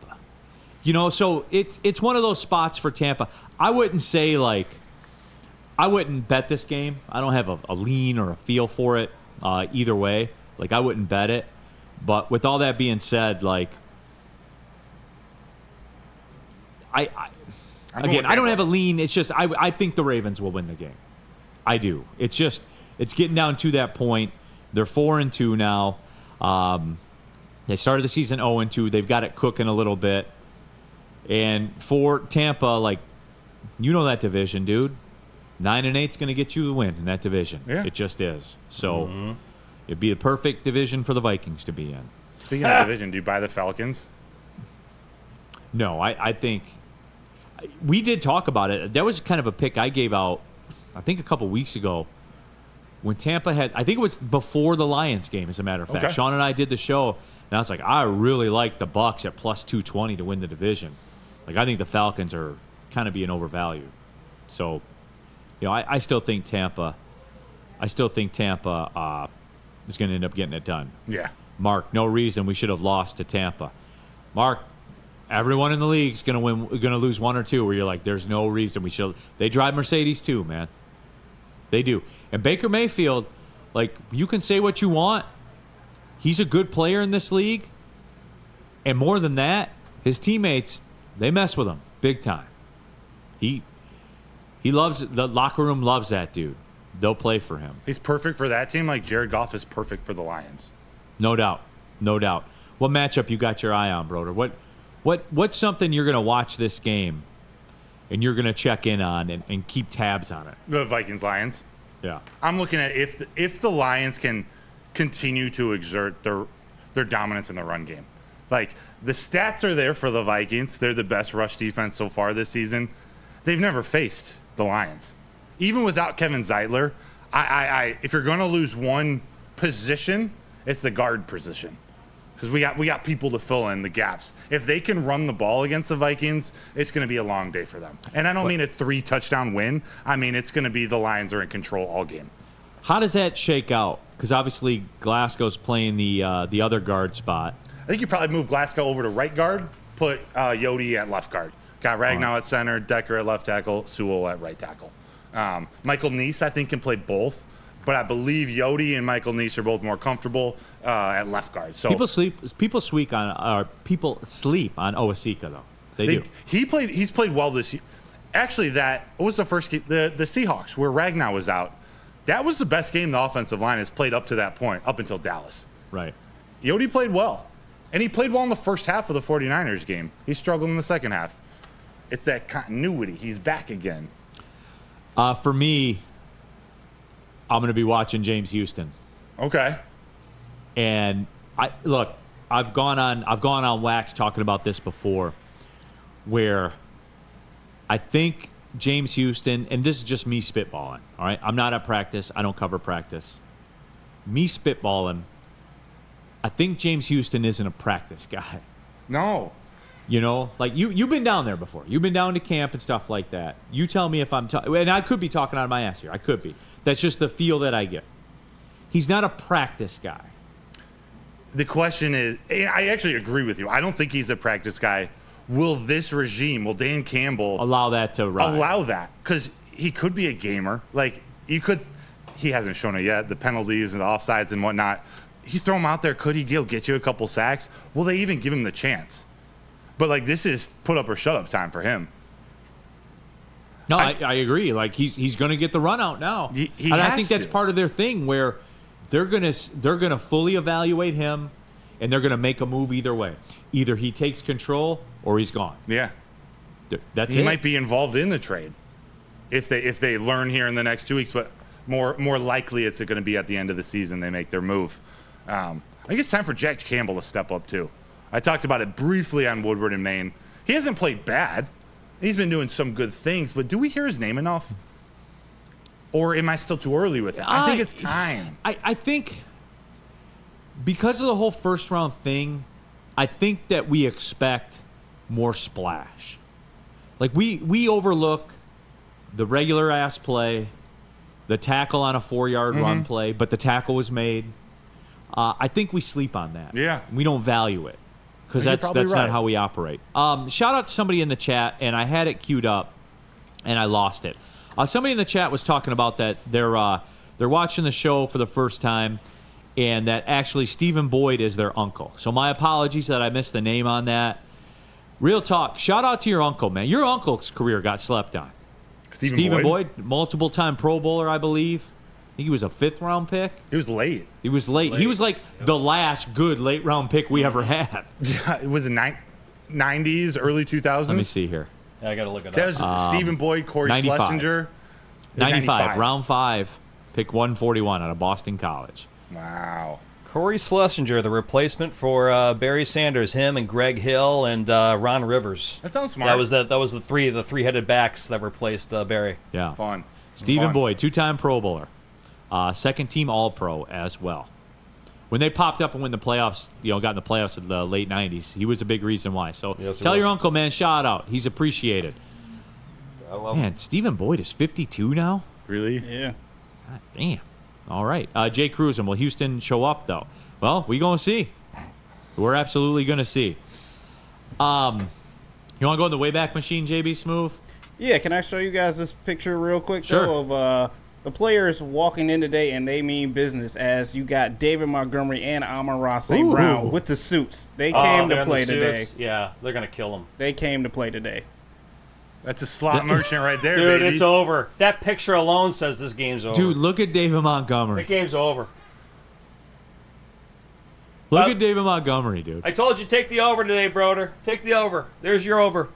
So it's one of those spots for Tampa. I wouldn't say, I wouldn't bet this game. I don't have a lean or a feel for it either way. I wouldn't bet it. But with all that being said, I don't have a lean. It's just I think the Ravens will win the game. I do. It's getting down to that point. They're 4-2 now. They started the season 0-2. They've got it cooking a little bit. And for Tampa, that division, dude. 9-8's going to get you the win in that division. Yeah. It just is. So it'd be a perfect division for the Vikings to be in. Speaking of division, do you buy the Falcons? No, I think we did talk about it. That was kind of a pick I gave out, I think, a couple weeks ago when Tampa had, I think it was before the Lions game, as a matter of fact. Okay. Sean and I did the show, and I was like, I really like the Bucs at plus 220 to win the division. I think the Falcons are kind of being overvalued. So, I still think Tampa. is going to end up getting it done. Yeah. Mark, no reason we should have lost to Tampa. Mark, everyone in the league is going to lose one or two where you're like, there's no reason we should. They drive Mercedes too, man. They do. And Baker Mayfield, you can say what you want. He's a good player in this league. And more than that, his teammates, they mess with him big time. He loves, the locker room loves that dude. They'll play for him. He's perfect for that team, like Jared Goff is perfect for the Lions. No doubt. What matchup you got your eye on, Broder? What's something you're going to watch this game and you're going to check in on and keep tabs on it? The Vikings-Lions. Yeah. I'm looking at if the Lions can continue to exert their dominance in the run game. The stats are there for the Vikings. They're the best rush defense so far this season. They've never faced the Lions. Even without Kevin Zeitler, if you're going to lose one position, it's the guard position. Because we got people to fill in the gaps. If they can run the ball against the Vikings, it's going to be a long day for them. And I don't mean a 3-touchdown win. I mean it's going to be the Lions are in control all game. How does that shake out? Because obviously Glasgow's playing the other guard spot. I think you probably move Glasgow over to right guard, put Yodi at left guard. Got Ragnow at center, Decker at left tackle, Sewell at right tackle. Michael Neese, I think, can play both. But I believe Yodi and Michael Neese are both more comfortable at left guard. So people sleep on Owasika though. They do. He's played well this year. Actually, what was the first game? The Seahawks, where Ragnow was out. That was the best game the offensive line has played up to that point, up until Dallas. Right. Yodi played well. And he played well in the first half of the 49ers game. He struggled in the second half. It's that continuity. He's back again. For me, I'm going to be watching James Houston. Okay. And I've gone on wax talking about this before, where I think James Houston, and this is just me spitballing, all right? I'm not at practice. I don't cover practice. Me spitballing, I think James Houston isn't a practice guy. No. You've been down there before. You've been down to camp and stuff like that. You tell me if I'm and I could be talking out of my ass here. I could be. That's just the feel that I get. He's not a practice guy. The question is, I actually agree with you. I don't think he's a practice guy. Will this regime, will Dan Campbell allow that to ride? Allow that? Because he could be a gamer. He hasn't shown it yet. The penalties and the offsides and whatnot. You throw him out there, could he get you a couple sacks? Will they even give him the chance? But this is put up or shut up time for him. No, I agree. He's going to get the run out now, and I think that's part of their thing where they're gonna fully evaluate him, and they're gonna make a move either way. Either he takes control or he's gone. Yeah, that's he it. might be involved in the trade if they learn here in the next 2 weeks. But more likely, it's going to be at the end of the season they make their move. I think it's time for Jack Campbell to step up too. I talked about it briefly on Woodward and Maine. He hasn't played bad. He's been doing some good things, but do we hear his name enough? Or am I still too early with it? I think it's time. I think because of the whole first-round thing, I think that we expect more splash. Like, we overlook the regular-ass play, the tackle on a 4-yard run play, but the tackle was made. I think we sleep on that. Yeah. We don't value it because that's right. not how we operate. Shout out to somebody in the chat, and I had it queued up, and I lost it. Somebody in the chat was talking about that they're watching the show for the first time, and that actually Stephen Boyd is their uncle. So my apologies that I missed the name on that. Real talk. Shout out to your uncle, man. Your uncle's career got slept on. Stephen Boyd, multiple-time Pro Bowler, I believe. I think he was a 5th-round pick. He was late. He was late. He was like the last good late-round pick we ever had. Yeah, it was the 90s, early 2000s. Let me see here. I got to look it up. That was Stephen Boyd, Corey 95. Schlesinger. 95, round 5, pick 141 out of Boston College. Wow. Corey Schlesinger, the replacement for Barry Sanders, him and Greg Hill and Ron Rivers. That sounds smart. That was the three-headed backs that replaced Barry. Yeah. Fun. Stephen Boyd, 2-time Pro Bowler. Second-team All-Pro as well. When they popped up and went in the playoffs, got in the playoffs in the late 90s, he was a big reason why. So tell your uncle, man, shout out. He's appreciated. Man, Stephen Boyd is 52 now? Really? Yeah. God damn. All right. Jay Cruzen, will Houston show up, though? Well, we going to see. We're absolutely going to see. You want to go in the Wayback Machine, JB Smooth? Yeah, can I show you guys this picture real quick, Sure. though, of the players walking in today, and they mean business, as you got David Montgomery and Amon-Ra St. Brown with the suits. They came to play today. Yeah, they're going to kill him. They came to play today. That's a slot merchant right there, Dude, baby. it's over. That picture alone says this game's over. Dude, look at David Montgomery. The game's over. Look at David Montgomery, dude. I told you, take the over today, Broder. Take the over. There's your over.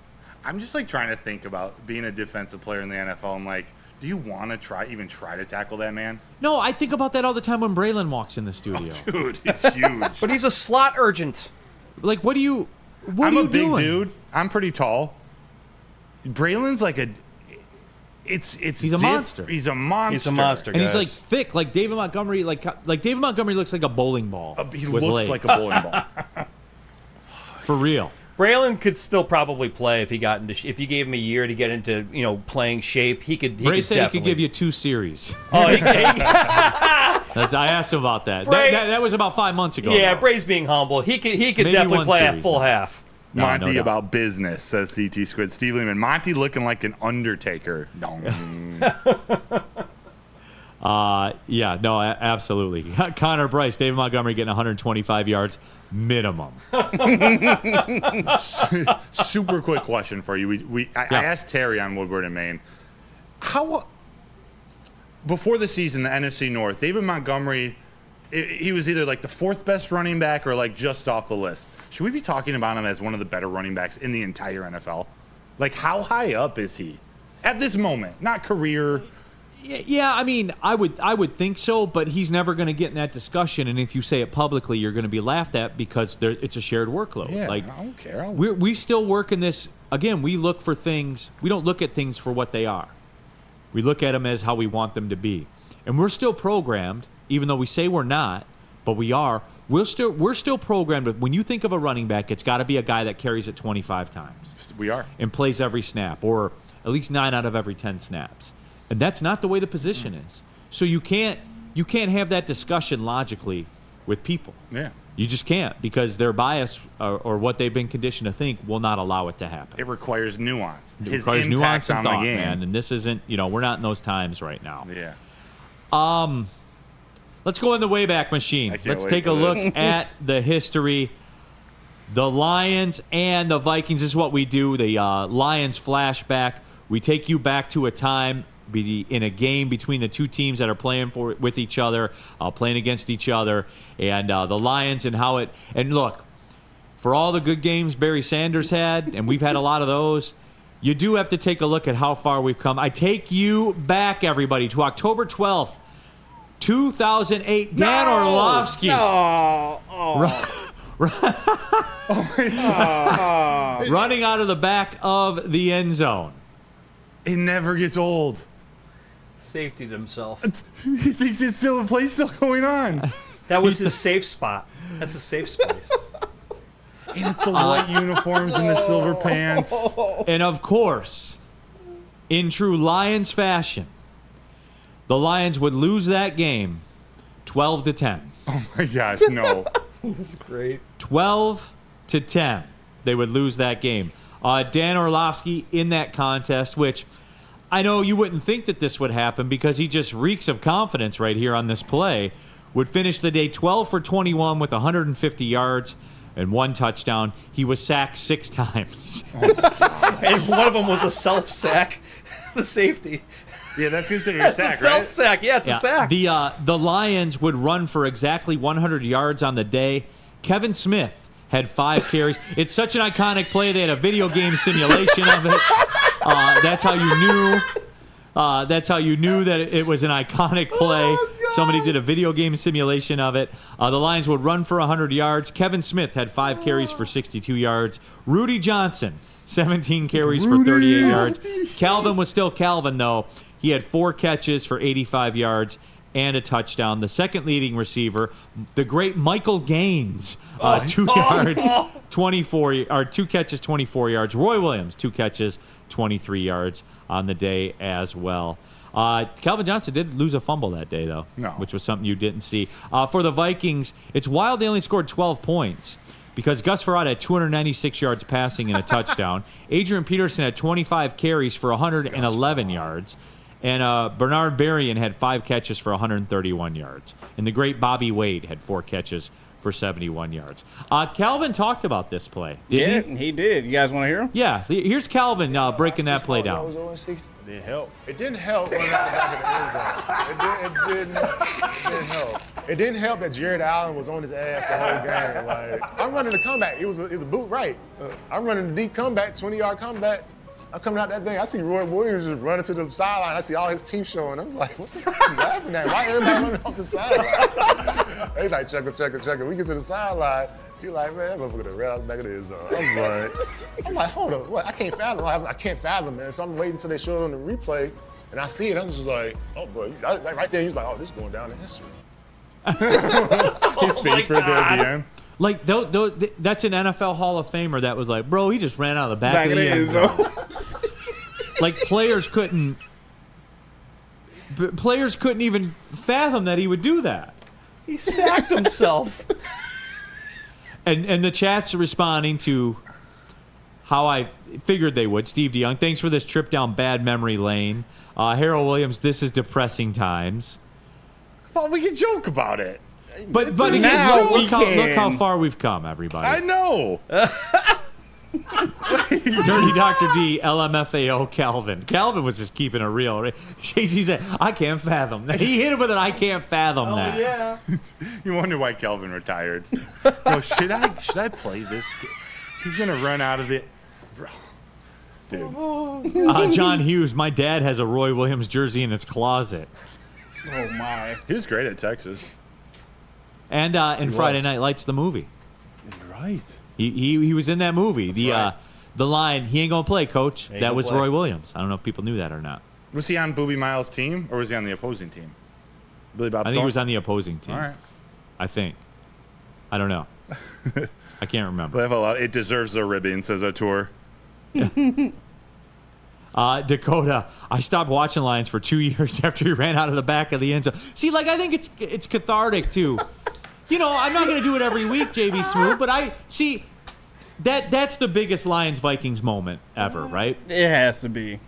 I'm just trying to think about being a defensive player in the NFL. I'm like, do you want to even try to tackle that man? No, I think about that all the time when Braylon walks in the studio. Oh, dude, he's huge. But he's a slot urgent. Like, what are you doing? I'm a big dude. I'm pretty tall. Braylon's like he's a monster. He's a monster. He's a monster, And he's guys. like thick, like David Montgomery. Like David Montgomery looks like a bowling ball. He with looks legs. like a bowling ball. For real. Braylon could still probably play if he got into. If you gave him a year to get into, playing shape, he could. Bray said definitely. he could give you 2 series. Oh, I asked him about that. Bray- That was about 5 months ago. yeah, though. Bray's being humble. He could Maybe definitely one play a series, full though. half. No, Monty no doubt. about business, says CT Squid. Steve Lehman. Monty looking like an Undertaker. Yeah, no, absolutely. Connor Bryce, David Montgomery getting 125 yards minimum. Super quick question for you. I asked Terry on Woodward and Maine, how before the season, the NFC North, David Montgomery, he was either like the 4th best running back or like just off the list. Should we be talking about him as one of the better running backs in the entire NFL? Like, how high up is he at this moment? Not career. Yeah, I mean, I would think so, but he's never going to get in that discussion. And if you say it publicly, you're going to be laughed at because it's a shared workload. Yeah, like, I don't care. We still work in this. Again, we look for things. We don't look at things for what they are. We look at them as how we want them to be. And we're still programmed, even though we say we're not, but we are. We're still programmed. When you think of a running back, it's got to be a guy that carries it 25 times. We are. And plays every snap, or at least 9 out of every 10 snaps. And that's not the way the position is. So you can't have that discussion logically with people. Yeah. You just can't, because their bias or what they've been conditioned to think will not allow it to happen. It requires nuance. It His requires nuance impact and on thought, the game. man. And this isn't, we're not in those times right now. Yeah. Let's go in the Wayback Machine. Let's wait take a for look this. at the history. The Lions and the Vikings is what we do. The Lions flashback. We take you back to a time in a game between the two teams that are playing with each other, playing against each other, and the Lions and how it. And look, for all the good games Barry Sanders had, and we've had a lot of those, you do have to take a look at how far we've come. I take you back, everybody, to October 12th, 2008. Dan Orlovsky running out of the back of the end zone. It never gets old. Safetied himself. He thinks it's still a play still going on. That was his safe spot. That's a safe space. And it's the white uniforms and the silver pants. And of course, in true Lions fashion, the Lions would lose that game 12-10. Oh my gosh, no. This is great. 12-10. They would lose that game. Dan Orlovsky in that contest, which I know you wouldn't think that this would happen because he just reeks of confidence right here on this play, would finish the day 12 for 21 with 150 yards and 1 touchdown. He was sacked 6 times. And one of them was a self-sack. The safety. Yeah, that's considered a sack, It's a self-sack. Yeah, it's a sack. The Lions would run for exactly 100 yards on the day. Kevin Smith had 5 carries. It's such an iconic play. They had a video game simulation of it. That's how you knew. That's how you knew that it was an iconic play. Somebody did a video game simulation of it. The Lions would run for 100 yards. Kevin Smith had 5 carries for 62 yards. Rudy Johnson, 17 carries for 38 yards. Calvin was still Calvin, though. He had 4 catches for 85 yards and a touchdown. The second leading receiver, the great Michael Gaines, 2 yards, 24, or 2 catches, 24 yards. Roy Williams, 2 catches, 23 yards on the day as well. Calvin Johnson did lose a fumble that day, though, which was something you didn't see. For the Vikings, it's wild they only scored 12 points because Gus Frerotte had 296 yards passing and a touchdown. Adrian Peterson had 25 carries for 111 yards. And Bernard Berrien had 5 catches for 131 yards. And the great Bobby Wade had 4 catches for 71 yards. Calvin talked about this play, didn't he? He did. You guys want to hear him? Yeah. Here's Calvin breaking that play down. It didn't help. It didn't help running out the back of the end zone. It didn't help. It didn't help that Jared Allen was on his ass the whole game. Like, I'm running the comeback. It was a boot right. I'm running the deep comeback, 20-yard comeback. I'm coming out that thing. I see Roy Williams just running to the sideline. I see all his teeth showing. I'm like, what the fuck are you laughing at? Why everybody running off the sideline? He's like, check it. We get to the sideline. You're like, man, I'm gonna right out the back of the end zone. I'm like, hold up, what? I can't fathom, man. So I'm waiting until they show it on the replay, and I see it. I'm just like, oh, bro, right there. He's like, oh, this is going down in history. His face right there at the end. Like, that's an NFL Hall of Famer that was like, bro, he just ran out of the back of the end zone. Like, players couldn't even fathom that he would do that. He sacked himself. And the chat's responding to how I figured they would. Steve DeYoung, thanks for this trip down bad memory lane. Harold Williams, this is depressing times. I thought we could joke about it. But again, now look how far we've come, everybody. I know. Dirty Dr. D, LMFAO, Calvin. Calvin was just keeping it real. JC said, I can't fathom that. He hit him with it, I can't fathom that. Yeah. You wonder why Calvin retired. Bro, should I play this game? He's going to run out of it. Bro. Dude. John Hughes, my dad has a Roy Williams jersey in his closet. Oh, my. He was great at Texas. And in Friday Night Lights, the movie. Right. He was in that movie. Right. The line, he ain't going to play, coach. That was Roy Williams. I don't know if people knew that or not. Was he on Boobie Miles' team, or was he on the opposing team? Billy Bob I think Thornton? he was on the opposing team. All right. I think. I don't know. I can't remember. It deserves a ribbon, says Tour. Dakota, I stopped watching Lions for 2 years after he ran out of the back of the end zone. See, like, I think it's cathartic, too. You know, I'm not going to do it every week, JB Smooth, but that's the biggest Lions-Vikings moment ever, right? It has to be.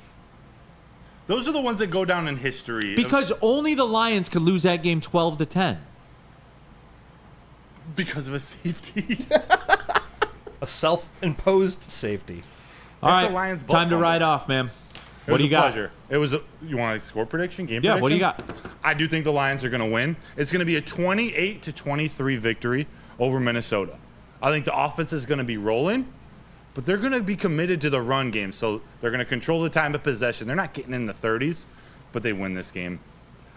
Those are the ones that go down in history. Because only the Lions could lose that game 12-10. Because of a safety. A self-imposed safety. All That's right, a Lions time to ride off, man. What do you got? Pleasure. It was you want a score prediction, game Yeah, prediction? what do you got? I do think the Lions are going to win. It's going to be a 28-23 victory over Minnesota. I think the offense is going to be rolling, but they're going to be committed to the run game, so they're going to control the time of possession. They're not getting in the 30s, but they win this game.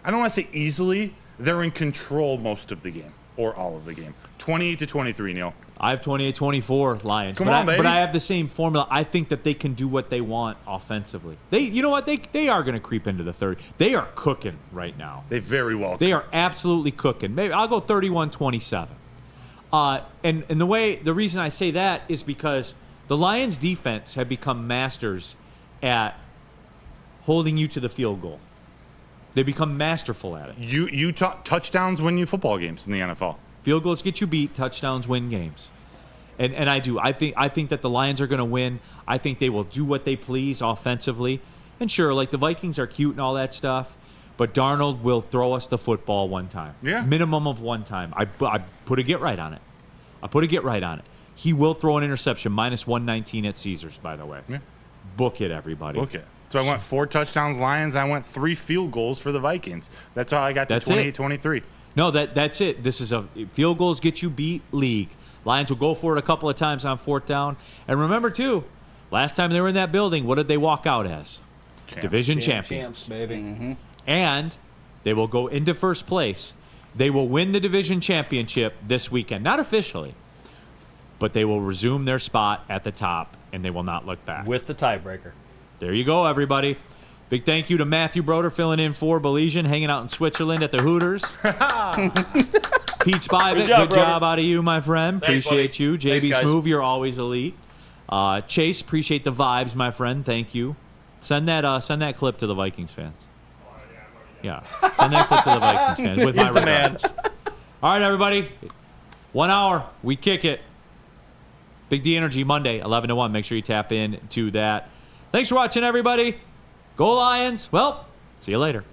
I don't want to say easily. They're in control most of the game, or all of the game. 28-23, Neil. I have 28-24 Lions. Come on, baby. But I have the same formula. I think that they can do what they want offensively. You know what? They are going to creep into the 30. They are cooking right now. They very well. They are absolutely cooking. Maybe I'll go 31-27. And the reason I say that is because the Lions defense have become masters at holding you to the field goal. They become masterful at it. Touchdowns win you football games in the NFL. Field goals get you beat. Touchdowns win games. And I do. I think that the Lions are going to win. I think they will do what they please offensively. And sure, like the Vikings are cute and all that stuff, but Darnold will throw us the football one time. Yeah. Minimum of one time. I put a get right on it. He will throw an interception, minus 119 at Caesars, by the way. Yeah. Book it, everybody. Book it. So I went 4 touchdowns Lions. I went 3 field goals for the Vikings. That's how I got to 28-23. No, that's it. This is a field goals get you beat league. Lions will go for it a couple of times on 4th down. And remember, too, last time they were in that building, what did they walk out as? Division champions. Champs, baby. Mm-hmm. And they will go into first place. They will win the division championship this weekend. Not officially, but they will resume their spot at the top, and they will not look back. With the tiebreaker. There you go, everybody. Big thank you to Matthew Broder filling in for Belizean, hanging out in Switzerland at the Hooters. Pete Spivak, good job out of you, my friend. Thanks, appreciate buddy. you. JB Thanks, guys. Smoove, you're always elite. Chase, appreciate the vibes, my friend. Thank you. Send that clip to the Vikings fans. Yeah, send that clip to the Vikings fans with my regards. All right, everybody. 1 hour, we kick it. Big D Energy Monday, 11 to 1. Make sure you tap in to that. Thanks for watching, everybody. Go Lions. Well, see you later.